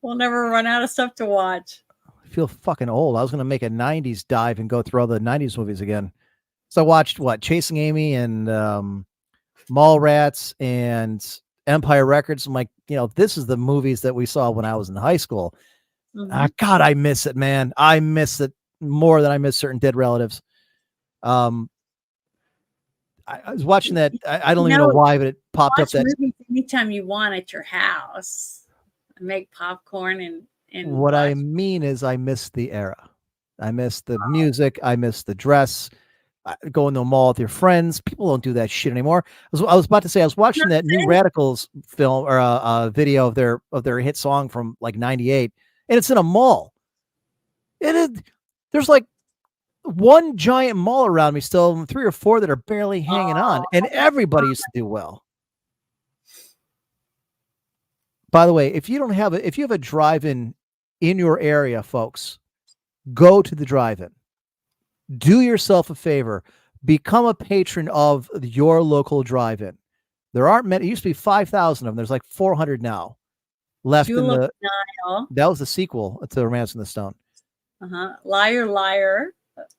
We'll never run out of stuff to watch. I feel fucking old. I was going to make a 90s dive and go through all the 90s movies again. So I watched Chasing Amy and Mallrats and Empire Records. I'm like, this is the movies that we saw when I was in high school. God, I miss it, man. I miss it more than I miss certain dead relatives. I was watching that. I don't even know why, but it popped up. That movies anytime you want at your house. Make popcorn and what I mean is I miss the era. I miss the music. I miss the dress. Going to a mall with your friends. People don't do that shit anymore. I was about to say I was watching that New Radicals film or video of their hit song from like '98, and it's in a mall. There's like one giant mall around me still, and 3 or 4 that are barely hanging on, and everybody used to do well. By the way, if you have a drive-in in your area, folks, go to the drive-in. Do yourself a favor. Become a patron of your local drive-in. There aren't many. It used to be 5,000 of them. There's like 400 now left in the. That was the sequel to Romance in the Stone. Liar, Liar,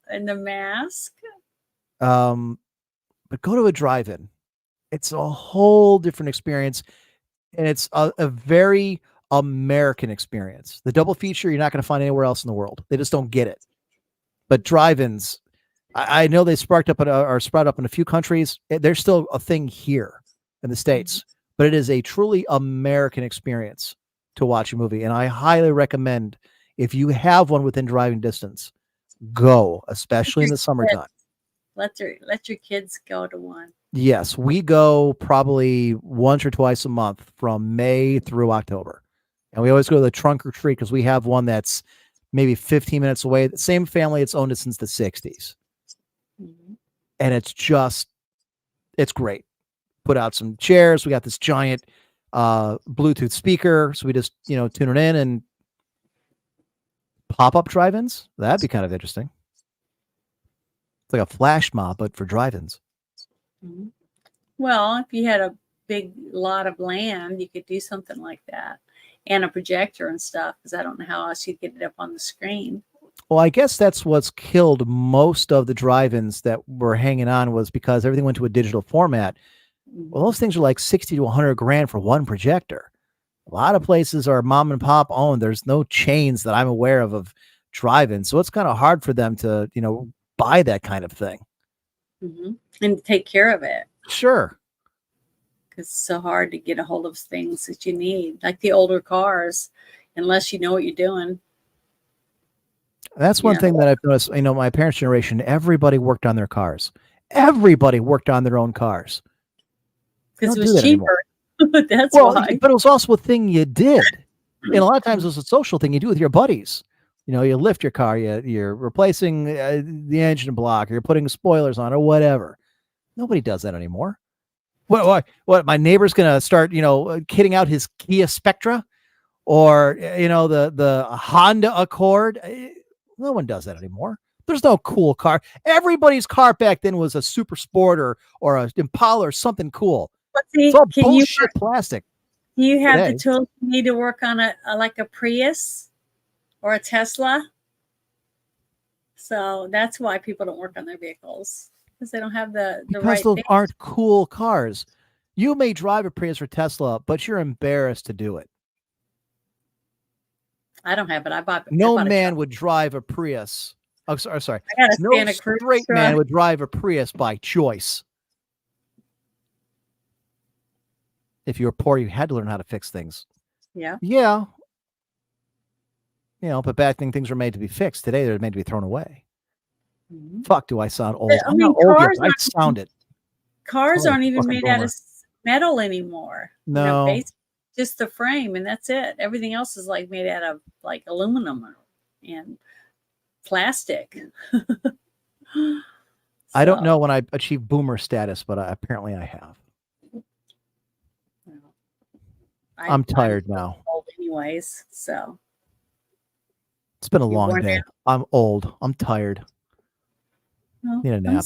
and The Mask. But go to a drive-in. It's a whole different experience. And it's a very American experience. The double feature you're not going to find anywhere else in the world. They just don't get it. But drive-ins, I know they sprout up in a few countries. They're still a thing here in the States. But it is a truly American experience to watch a movie. And I highly recommend, if you have one within driving distance, go, especially in the summertime. Let your kids go to one. Yes, we go probably once or twice a month from May through October. And we always go to the trunk or treat because we have one that's maybe 15 minutes away. The same family that's owned it since the 60s. And it's great. Put out some chairs. We got this giant Bluetooth speaker. So we just, tune it in, and pop-up drive-ins. That'd be kind of interesting. It's like a flash mob, but for drive-ins. Well, if you had a big lot of land, you could do something like that, and a projector and stuff, because I don't know how else you'd get it up on the screen. Well, I guess that's what's killed most of the drive-ins that were hanging on, was because everything went to a digital format. Well, those things are like 60 to 100 grand for one projector. A lot of places are mom and pop owned. There's no chains that I'm aware of drive-ins, so it's kind of hard for them to, buy that kind of thing. And take care of it. Sure. Because it's so hard to get a hold of things that you need, like the older cars, unless you know what you're doing. That's one thing that I've noticed. My parents' generation, everybody worked on their cars. Everybody worked on their own cars. Because it was cheaper. That's why. But it was also a thing you did. And a lot of times it was a social thing you do with your buddies. You lift your car, you're replacing the engine block, or you're putting spoilers on, or whatever. Nobody does that anymore. What? My neighbor's gonna start, kitting out his Kia Spectra, or the Honda Accord. No one does that anymore. There's no cool car. Everybody's car back then was a Super Sport or a Impala or something cool. It's all bullshit plastic. You have the tools you need to work on like a Prius or a Tesla. So that's why people don't work on their vehicles, because they don't have the right those things. Aren't cool cars. You may drive a Prius or Tesla, but you're embarrassed to do it. I don't have it. I bought man would drive a Prius. Oh, sorry. I got a No straight man would drive a Prius by choice. If you were poor, you had to learn how to fix things. Yeah. Yeah. But back then things were made to be fixed. Today they're made to be thrown away. Fuck, do I sound old? I'm not old yet. I sound it. Cars aren't even made out of metal anymore. No. Just the frame, and that's it. Everything else is like made out of like aluminum and plastic. I don't know when I achieved boomer status, but apparently I have. I'm tired now. Old anyways, so it's been a long day. I'm old. I'm tired. Well, need a nap.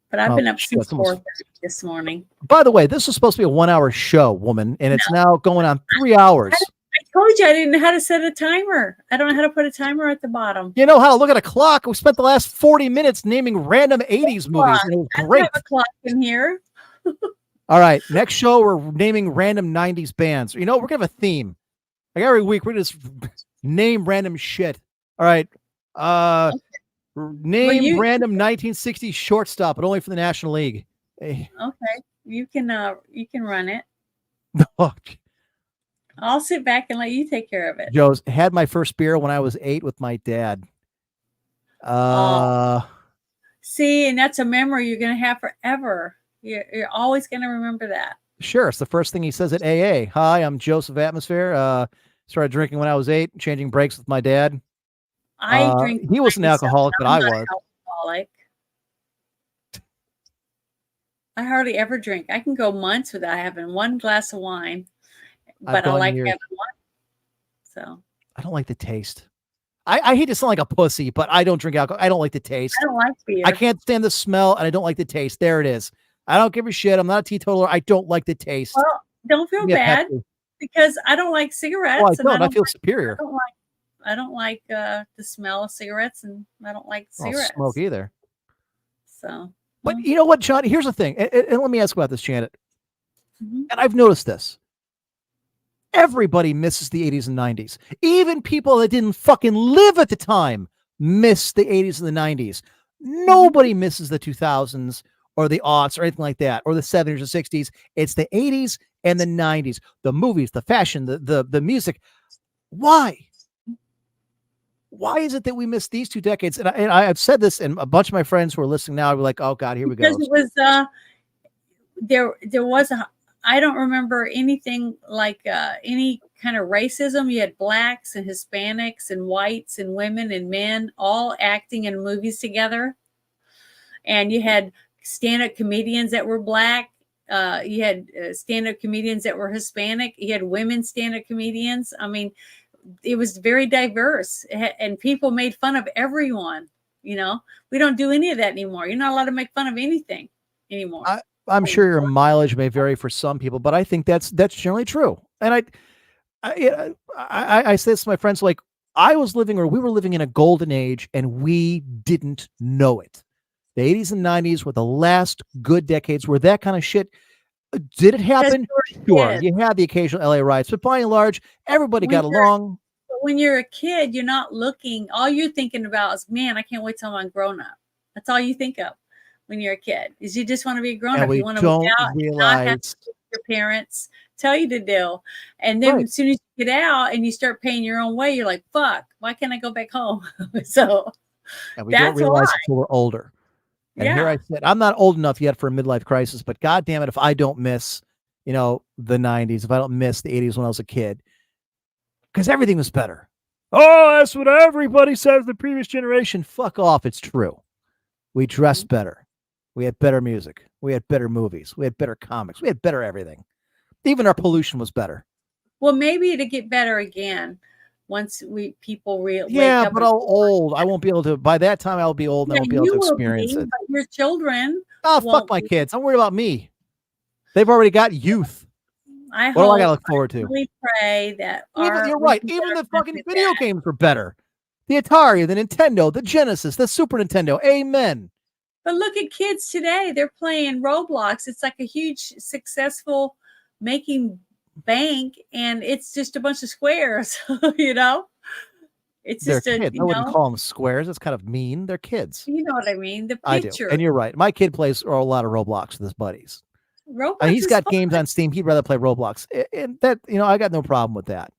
But I've been up since 4:30 this morning. By the way, this was supposed to be a 1-hour show, woman, and it's now going on 3 hours. I told you I didn't know how to set a timer. I don't know how to put a timer at the bottom. You know how to look at a clock? We spent the last 40 minutes naming random 80s movies, and it was I don't great. have a clock in here. All right, next show we're naming random 90s bands. You know, we're gonna have a theme. Like every week, we're gonna just name random shit. All right. Name random 1960s shortstop, but only for the National League. Hey. Okay. You can run it. Oh, I'll sit back and let you take care of it. Joe's had my first beer when I was 8 with my dad. See, and that's a memory you're gonna have forever. You're always gonna remember that. Sure. It's the first thing he says at AA. Hi, I'm Joseph Atmosphere. Started drinking when I was 8, changing breaks with my dad. I drink. He was an alcoholic, but I was. An alcoholic. I hardly ever drink. I can go months without having one glass of wine, but I like having one. So I don't like the taste. I hate to sound like a pussy, but I don't drink alcohol. I don't like the taste. I don't like beer. I can't stand the smell, and I don't like the taste. There it is. I don't give a shit. I'm not a teetotaler. I don't like the taste. Well, don't feel bad because I don't like cigarettes. Well, I don't. I feel superior. I don't like the smell of cigarettes, and I don't like cigarettes. I don't smoke either. So, but you know what, John? Here's the thing, and let me ask about this, Janet. Mm-hmm. And I've noticed this. Everybody misses the 80s and 90s. Even people that didn't fucking live at the time miss the 80s and the 90s. Nobody misses the 2000s or the aughts or anything like that, or the 70s or 60s. It's the 80s and the 90s. The movies, the fashion, the music. Why? Why is it that we miss these 2 decades? And I've said this, and a bunch of my friends who are listening now are like, "Oh God, here we go." Because it was there was I don't remember anything like any kind of racism. You had blacks and Hispanics and whites and women and men all acting in movies together, and you had stand-up comedians that were black. You had stand-up comedians that were Hispanic. You had women stand-up comedians. I mean, it was very diverse, and people made fun of everyone. You know, we don't do any of that anymore. You're not allowed to make fun of anything anymore. I'm sure your mileage may vary for some people, but I think that's generally true. And I say this to my friends, like we were living in a golden age, and we didn't know it. The 80s and 90s were the last good decades where that kind of shit. Did it happen? Sure. You had the occasional LA riots, but by and large, everybody got along. When you're a kid, you're not looking. All you're thinking about is, man, I can't wait till I'm grown up. That's all you think of when you're a kid. Is you just want to be a grown up. You want to move out and not have to do what your parents tell you to do. And then as soon as you get out and you start paying your own way, you're like, fuck, why can't I go back home? So and we don't realize it until we're older. And here I said, I'm not old enough yet for a midlife crisis, but God damn it, if I don't miss, the 90s, if I don't miss the 80s when I was a kid, because everything was better. Oh, that's what everybody says, the previous generation. Fuck off. It's true. We dressed better. We had better music. We had better movies. We had better comics. We had better everything. Even our pollution was better. Well, maybe it'll get better again once people wake up. But I'm old. I won't be able to. By that time, I'll be old and I won't be able to experience it. But your children. Oh, fuck my kids. I'm worried about me. They've already got youth. What do I got to look forward to? We pray that. You're right. Even the fucking video games were better. The Atari, the Nintendo, the Genesis, the Super Nintendo. Amen. But look at kids today. They're playing Roblox. It's like a huge, successful making bank, and it's just a bunch of squares, It's just kids. I wouldn't call them squares. It's kind of mean. They're kids. You know what I mean? The picture. I do. And you're right. My kid plays a lot of Roblox with his buddies. Roblox he's got games on Steam. He'd rather play Roblox. And that, I got no problem with that.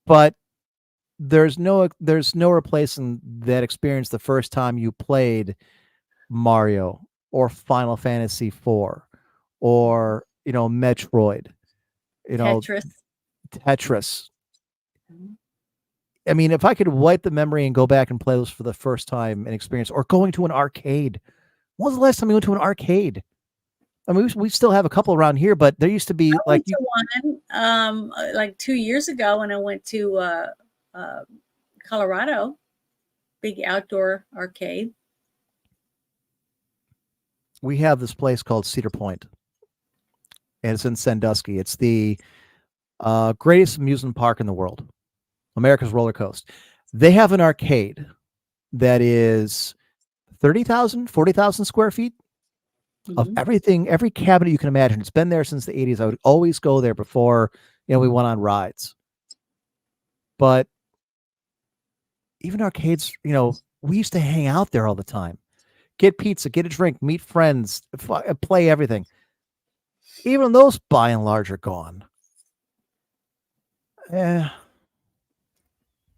But there's no replacing that experience the first time you played Mario or Final Fantasy IV or Metroid, Tetris. I mean, if I could wipe the memory and go back and play those for the first time and experience, or going to an arcade. When was the last time you went to an arcade? I mean, we still have a couple around here, but there used to be one like 2 years ago when I went to Colorado, big outdoor arcade. We have this place called Cedar Point, and it's in Sandusky. It's Greatest amusement park in the world, America's Roller Coaster. They have an arcade that is 30,000, 40,000 square feet of everything, every cabinet you can imagine. It's been there since the 80s. I would always go there before, we went on rides. But even arcades, we used to hang out there all the time. Get pizza, get a drink, meet friends, play everything. Even those, by and large, are gone. Yeah.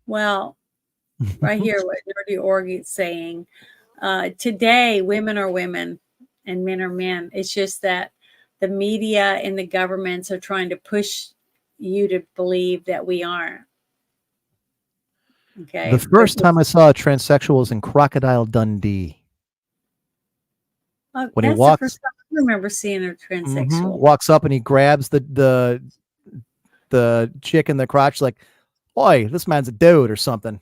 Well, right here, what Nerdy Orgy's saying. Today, women are women and men are men. It's just that the media and the governments are trying to push you to believe that we aren't. Okay. The first time I saw a transsexual was in Crocodile Dundee. When he walks, the first time I remember seeing a transsexual. Walks up and he grabs the chick in the crotch, like, "Oi, this man's a dude" or something.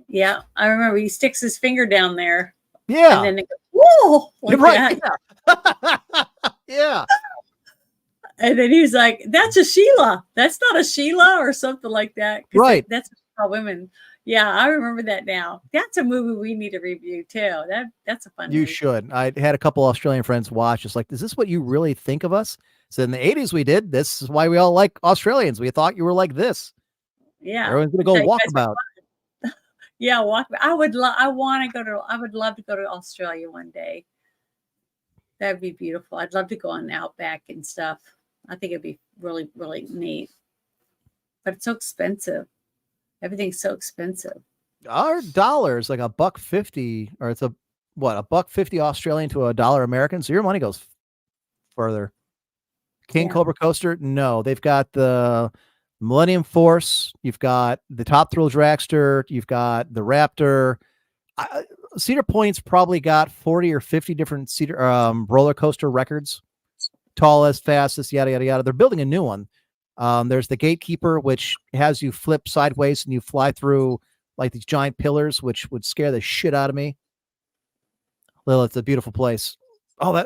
Yeah, I remember he sticks his finger down there. Yeah, and then they go, "Whoa!" Like right. that. Yeah. And then he was like, "That's a Sheila. That's not a Sheila," or something like that. Right. That's how women. Yeah, I remember that now. That's a movie we need to review too. That's a fun. You movie. should. I had a couple Australian friends watch. It's like, is this what you really think of us? So in the 80s we did. This is why we all like Australians. We thought you were like this. Yeah. Everyone's gonna go walk about. Yeah, walk. I would love to go to Australia one day. That'd be beautiful. I'd love to go on Outback and stuff. I think it'd be really, really neat. But it's so expensive. Everything's so expensive. Our dollar is like $1.50, or it's $1.50 Australian to $1 American. So your money goes further. King Cobra Coaster, no, they've got the Millennium Force. You've got the Top Thrill Dragster. You've got the Raptor. Cedar Point's probably got 40 or 50 different roller coaster records. Tallest, fastest, yada, yada, yada. They're building a new one. There's the Gatekeeper, which has you flip sideways and you fly through like these giant pillars, which would scare the shit out of me. Well, it's a beautiful place. Oh, I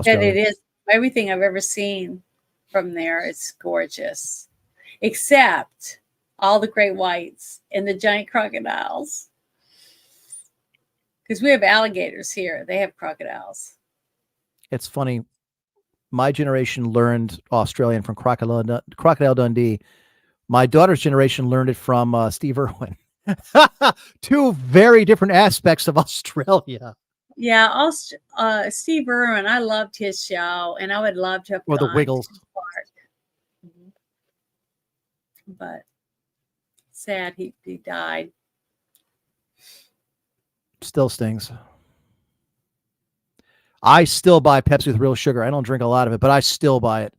bet it is. Everything I've ever seen from there, it's gorgeous. Except all the great whites and the giant crocodiles. Because we have alligators here. They have crocodiles. It's funny. My generation learned Australian from Crocodile Dundee. My daughter's generation learned it from Steve Irwin. Two very different aspects of Australia. Yeah, Steve Irwin, I loved his show, and I would love to have or the Wiggles. But sad he died. Still stings. I still buy Pepsi with real sugar. I don't drink a lot of it, but I still buy it.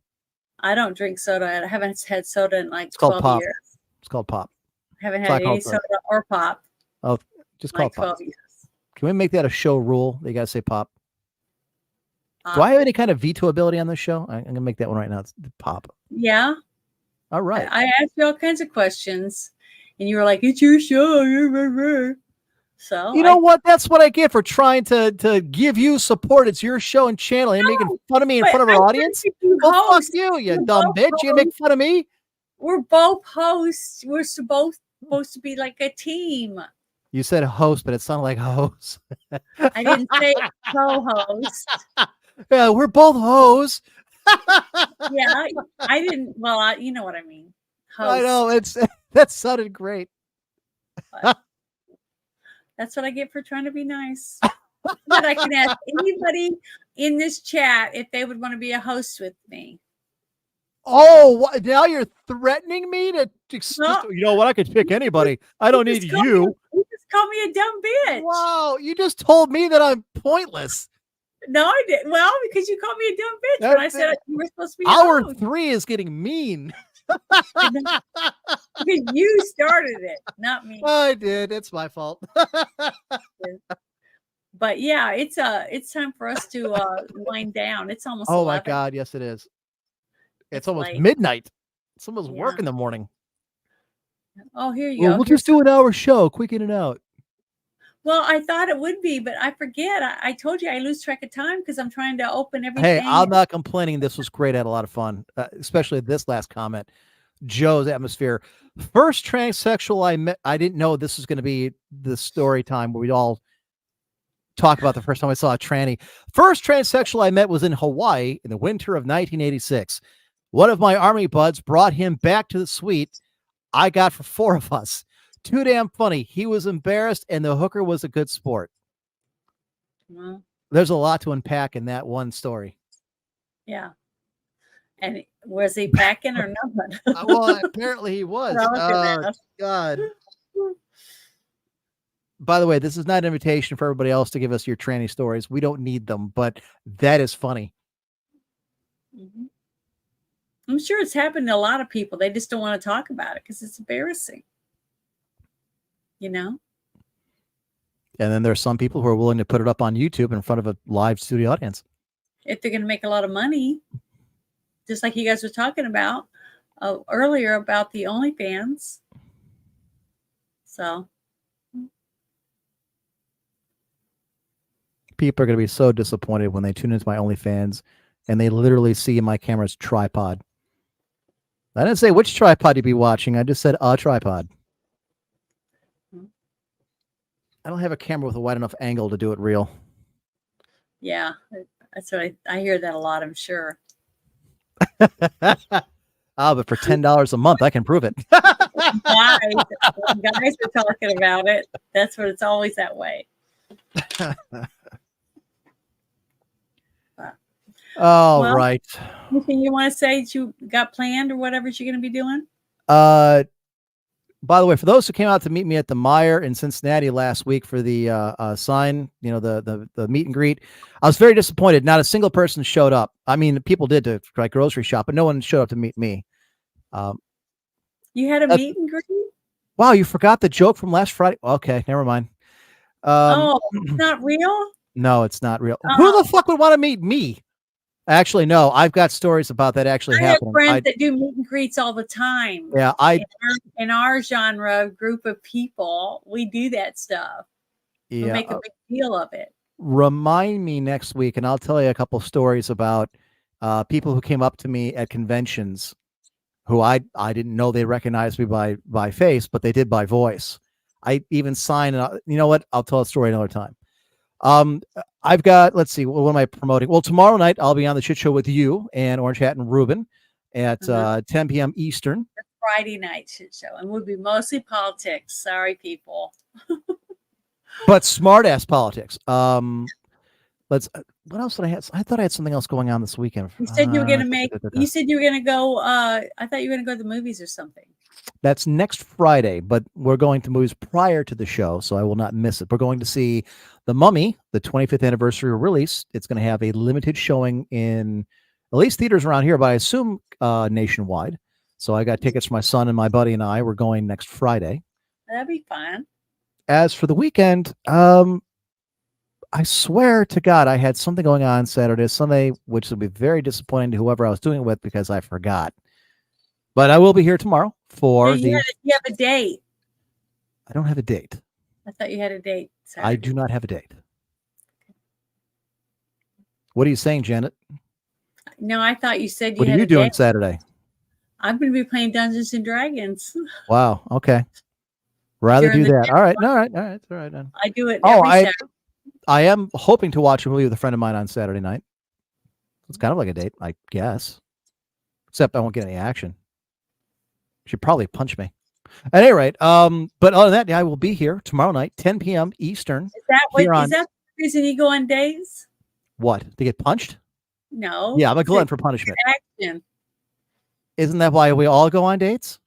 I don't drink soda. I haven't had soda in like 12 pop. Years. It's called pop. I haven't had any soda or pop. Oh, just call it pop. 12 years. Can we make that a show rule? You got to say pop. Do I have any kind of veto ability on this show? I'm going to make that one right now. It's pop. Yeah. All right. I asked you all kinds of questions, and you were like, "It's your show." So you know what? That's what I get for trying to give you support. It's your show and channel. You're making fun of me in front of our audience. Well, fuck you, you dumb bitch. You make fun of me. We're both hosts. We're both supposed to be like a team. You said host, but it sounded like hoes. I didn't say co-host. Yeah, we're both hoes. Yeah, I didn't. Well, you know what I mean. Host. I know that sounded great. That's what I get for trying to be nice. But I can ask anybody in this chat if they would want to be a host with me. Oh, now you're threatening me to? You know what? I could pick anybody. I don't need you. You just called me a dumb bitch. Wow, you just told me that I'm pointless. No, I didn't. Well, because you called me a dumb bitch when I said you were supposed to be. Hour 3 is getting mean. Because you started it, not me. I did. It's my fault. But yeah, it's time for us to wind down. It's almost. Oh 11. my God, yes it is. It's almost late. midnight. Someone's work in the morning. Oh, here you go. We'll just do an hour show, quick in and out. Well, I thought it would be, but I forget. I told you I lose track of time because I'm trying to open Hey, everything. I'm not complaining. This was great. I had a lot of fun, especially this last comment. Joe's atmosphere. First transsexual I met. I didn't know this was going to be the story time where we'd all talk about the first time I saw a tranny. First transsexual I met was in Hawaii in the winter of 1986. One of my army buds brought him back to the suite I got for 4 of us. Too damn funny. He was embarrassed, and the hooker was a good sport. Well, There's a lot to unpack in that one story. yeah. And was he packing or nothing? Well, apparently he was. Oh, God. By the way, this is not an invitation for everybody else to give us your tranny stories. We don't need them, but that is funny. Mm-hmm. I'm sure it's happened to a lot of people. They just don't want to talk about it because it's embarrassing. You know? And then there's some people who are willing to put it up on YouTube in front of a live studio audience. If they're going to make a lot of money, just like you guys were talking about earlier about the OnlyFans. So. People are going to be so disappointed when they tune into my OnlyFans and they literally see my camera's tripod. I didn't say which tripod you'd be watching. I just said a tripod. I don't have a camera with a wide enough angle to do it real. Yeah, that's what I hear that a lot, I'm sure. But for $10 a month, I can prove it. Guys are talking about it. That's what it's always that way. All right. Anything you want to say that you got planned or whatever you're going to be doing? By the way, for those who came out to meet me at the Meijer in Cincinnati last week for the sign, the meet and greet, I was very disappointed. Not a single person showed up. I mean, people did to like grocery shop, but no one showed up to meet me. You had a meet and greet? Wow, you forgot the joke from last Friday. Okay, never mind. It's not real? No, it's not real. Who the fuck would want to meet me? Actually, no, I've got stories about that actually happening. I have friends that do meet and greets all the time. Yeah, in our genre group of people, we do that stuff. Yeah, we make a big deal of it. Remind me next week, and I'll tell you a couple stories about people who came up to me at conventions, who I didn't know they recognized me by face, but they did by voice. I even signed. You know what? I'll tell a story another time. I've got, let's see, what am I promoting? Well, tomorrow night I'll be on the Shit Show with you and Orange Hat and Ruben at 10 p.m. Eastern. Friday night Shit Show, and we'll be mostly politics. Sorry, people. But smart ass politics. What else did I have? I thought I had something else going on this weekend. You said you were going to you said you were going to go, I thought you were going to go to the movies or something. That's next Friday, but we're going to movies prior to the show, so I will not miss it. We're going to see The Mummy, the 25th anniversary release. It's going to have a limited showing in at least theaters around here, but I assume nationwide. So I got tickets for my son and my buddy and I. We're going next Friday. That'd be fun. As for the weekend, I swear to God, I had something going on Saturday, Sunday, which will be very disappointing to whoever I was doing it with because I forgot. But I will be here tomorrow for you have a date. I don't have a date. I thought you had a date. Saturday. I do not have a date. What are you saying, Janet? No, I thought you said you What had are you doing Saturday? I'm going to be playing Dungeons and Dragons. Wow. Okay. Rather do that. All right. All right. All right. All right. I do it every Saturday. I am hoping to watch a movie with a friend of mine on Saturday night. It's kind of like a date, I guess. Except I won't get any action. She'd probably punch me. At any rate, but other than that, I will be here tomorrow night, 10 p.m. Eastern. Is that the reason you go on dates? What? To get punched? No. Yeah, I'm a glutton for punishment. Action. Isn't that why we all go on dates?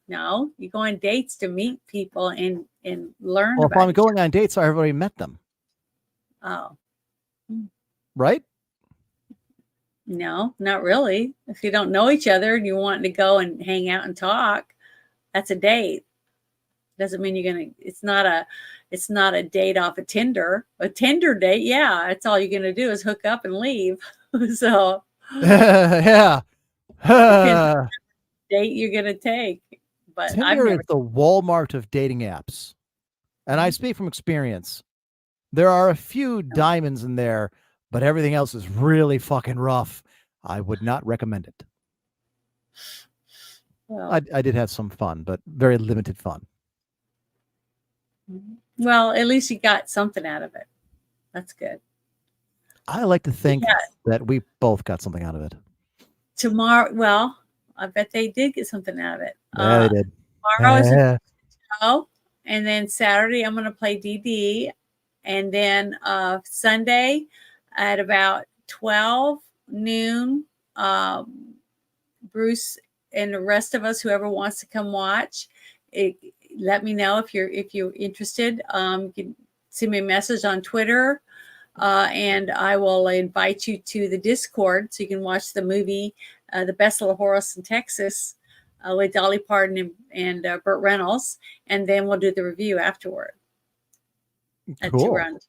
No, you go on dates to meet people and learn. Well, if I'm going on dates, I've already met them. Oh. Right? No, not really. If you don't know each other and you want to go and hang out and talk, that's a date. Doesn't mean you're gonna. It's not a date off a Tinder. A Tinder date, yeah. That's all you're gonna do is hook up and leave. So yeah. Date you're gonna take. But Tinder is the Walmart of dating apps. And I speak from experience. There are a few diamonds in there, but everything else is really fucking rough. I would not recommend it. Well, I did have some fun, but very limited fun. well, at least you got something out of it. That's good. I like to think Yeah. that we both got something out of it. Tomorrow, well, I bet they did get something out of it. Yeah, they did. Tomorrow is a Yeah. show, and then Saturday I'm going to play DD, and then Sunday at about 12 noon, Bruce and the rest of us, whoever wants to come watch, let me know if you're interested. You can send me a message on Twitter, and I will invite you to the Discord so you can watch the movie, The Best Little Horse in Texas, with Dolly Parton and Burt Reynolds, and then we'll do the review afterward. At Cool. 2 rounds.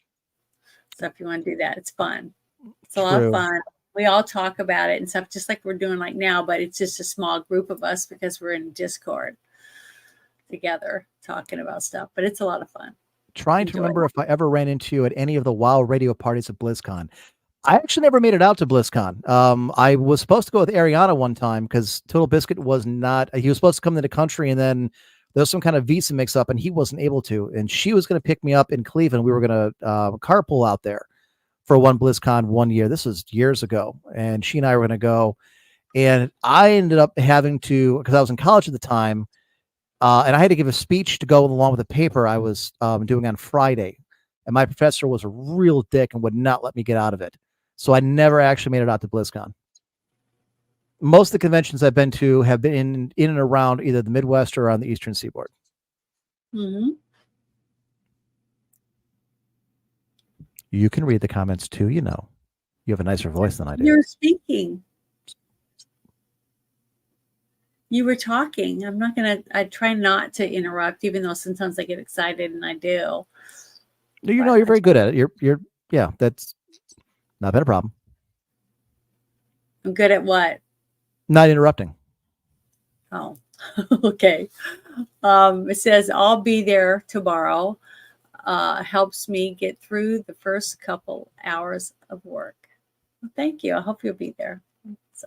So if you want to do that, it's fun. It's a lot of fun. We all talk about it and stuff, just like we're doing like now, but it's just a small group of us because we're in Discord together talking about stuff. But it's a lot of fun. Trying to remember if I ever ran into you at any of the WoW radio parties at BlizzCon. I actually never made it out to BlizzCon. I was supposed to go with Ariana one time because Total Biscuit was not. He was supposed to come to the country, and then there was some kind of visa mix-up, and he wasn't able to. And she was going to pick me up in Cleveland. We were going to carpool out there for one BlizzCon one year. This was years ago, and she and I were going to go. And I ended up having to, because I was in college at the time, and I had to give a speech to go along with the paper I was doing on Friday. And my professor was a real dick and would not let me get out of it. So I never actually made it out to BlizzCon. Most of the conventions I've been to have been in and around either the Midwest or on the Eastern Seaboard. Mm-hmm. You can read the comments too, you know. You have a nicer voice than I do. You're speaking. You were talking. I try not to interrupt, even though sometimes I get excited and I do. You know, you're very good at it. Yeah, that's not been a problem. I'm good at what? Not interrupting. Oh, okay. It says, I'll be there tomorrow. Helps me get through the first couple hours of work. Well, thank you. I hope you'll be there.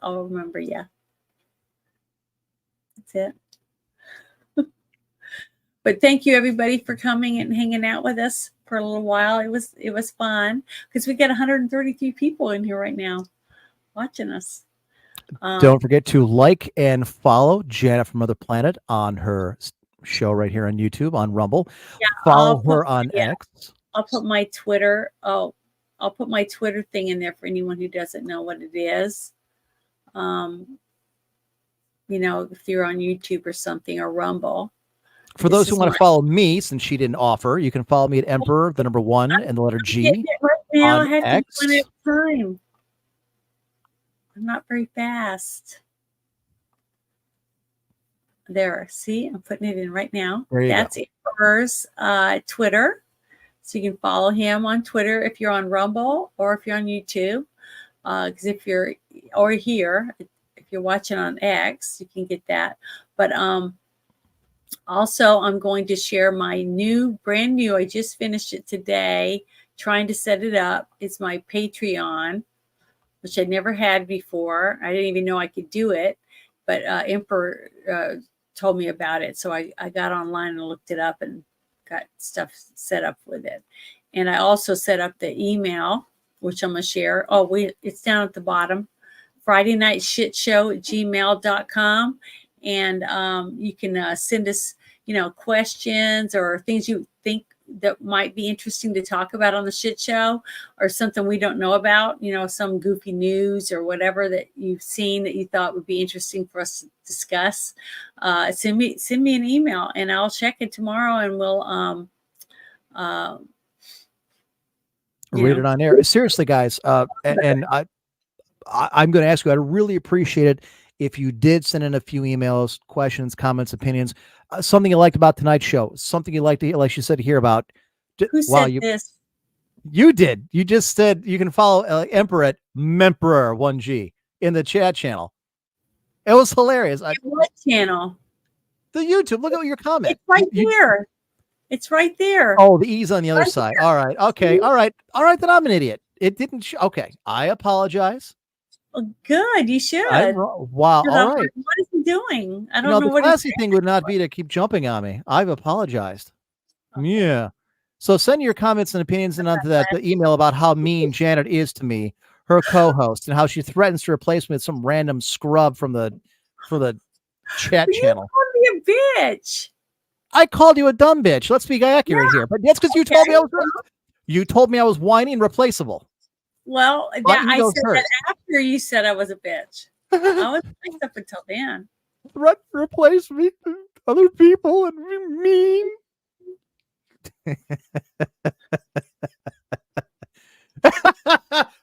I'll remember you. That's it. But thank you everybody for coming and hanging out with us for a little while. It was fun because we got 133 people in here right now watching us. Don't forget to like and follow Janet from Other Planet on her show right here on YouTube, on Rumble. Yeah, follow her on X. I'll put my Twitter. I'll put my Twitter thing in there for anyone who doesn't know what it is. You know, if you're on YouTube or something, or Rumble. For those who want to follow me, since she didn't offer, you can follow me at Emperor, the number 1 and the letter G. Right now, on I have X. to do it at a time. I'm not very fast. There, see, I'm putting it in right now. That's Emperor's Twitter. So you can follow him on Twitter if you're on Rumble or if you're on YouTube. Because if you're here, if you're watching on X, you can get that. But also, I'm going to share my brand new, I just finished it today, trying to set it up. It's my Patreon, which I never had before. I didn't even know I could do it, but Emperor told me about it. So I got online and looked it up and got stuff set up with it. And I also set up the email, which I'm going to share. It's down at the bottom, fridaynightshitshow@gmail.com. And you can send us, questions or things you think that might be interesting to talk about on the shit show, or something we don't know about, some goofy news or whatever that you've seen that you thought would be interesting for us to discuss. Send me an email and I'll check it tomorrow and we'll read it on air. Seriously, guys. And I'm going to ask you, I'd really appreciate it if you did send in a few emails, questions, comments, opinions, something you liked about tonight's show, something you liked to, like you said, to hear about. Who said this? You did. You just said you can follow Emperor at Memperor1G in the chat channel. It was hilarious. What channel? The YouTube. Look at your comment. It's right here. It's right there. Oh, the E's on the other Right side. All right. Okay. All right. All right. Then I'm an idiot. It didn't. Okay. I apologize. Oh, good. You should. I'm wrong. Wow. Because All I'm right. like, what is he doing? I You don't know, know the what he's classy thing would not be to keep jumping on me. I've apologized. Yeah. So send your comments and opinions in onto that the email about how mean Janet is to me, her co-host, and how she threatens to replace me with some random scrub from the chat You channel. called me a bitch. I called you a dumb bitch. Let's be accurate here. But that's because you told me I was whiny and replaceable. Well, My I ego's said hurt. that after you said I was a bitch. I was nice up until then. Replace me with other people and be mean.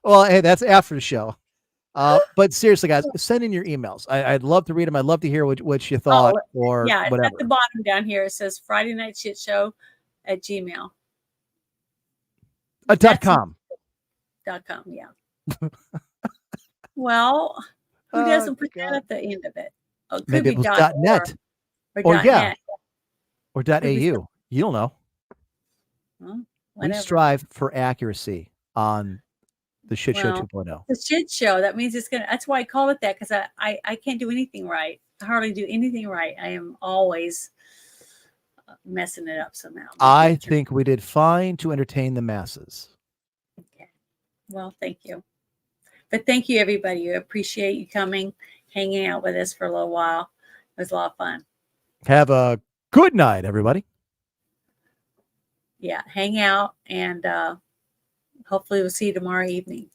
Well, hey, that's after the show. But seriously, guys, send in your emails. I'd love to read them. I'd love to hear what you thought or Yeah, it's whatever. at the bottom down here. It says fridaynightshitshow@gmail.com. .com. .com, yeah. Well, who doesn't put that God. at the end of it? Oh, it could Maybe be it was .org .net or or yeah, .net. or Could be .au. You don't know. Well, We whatever. strive for accuracy on the Shit Show 2.0. The shit show. That means it's gonna. That's why I call it that, because I can't do anything right. I hardly do anything right. I am always messing it up somehow. I think we did fine to entertain the masses. Okay. Well, thank you. But thank you, everybody. I appreciate you coming, hanging out with us for a little while. It was a lot of fun. Have a good night, everybody. Yeah, hang out, and hopefully we'll see you tomorrow evening.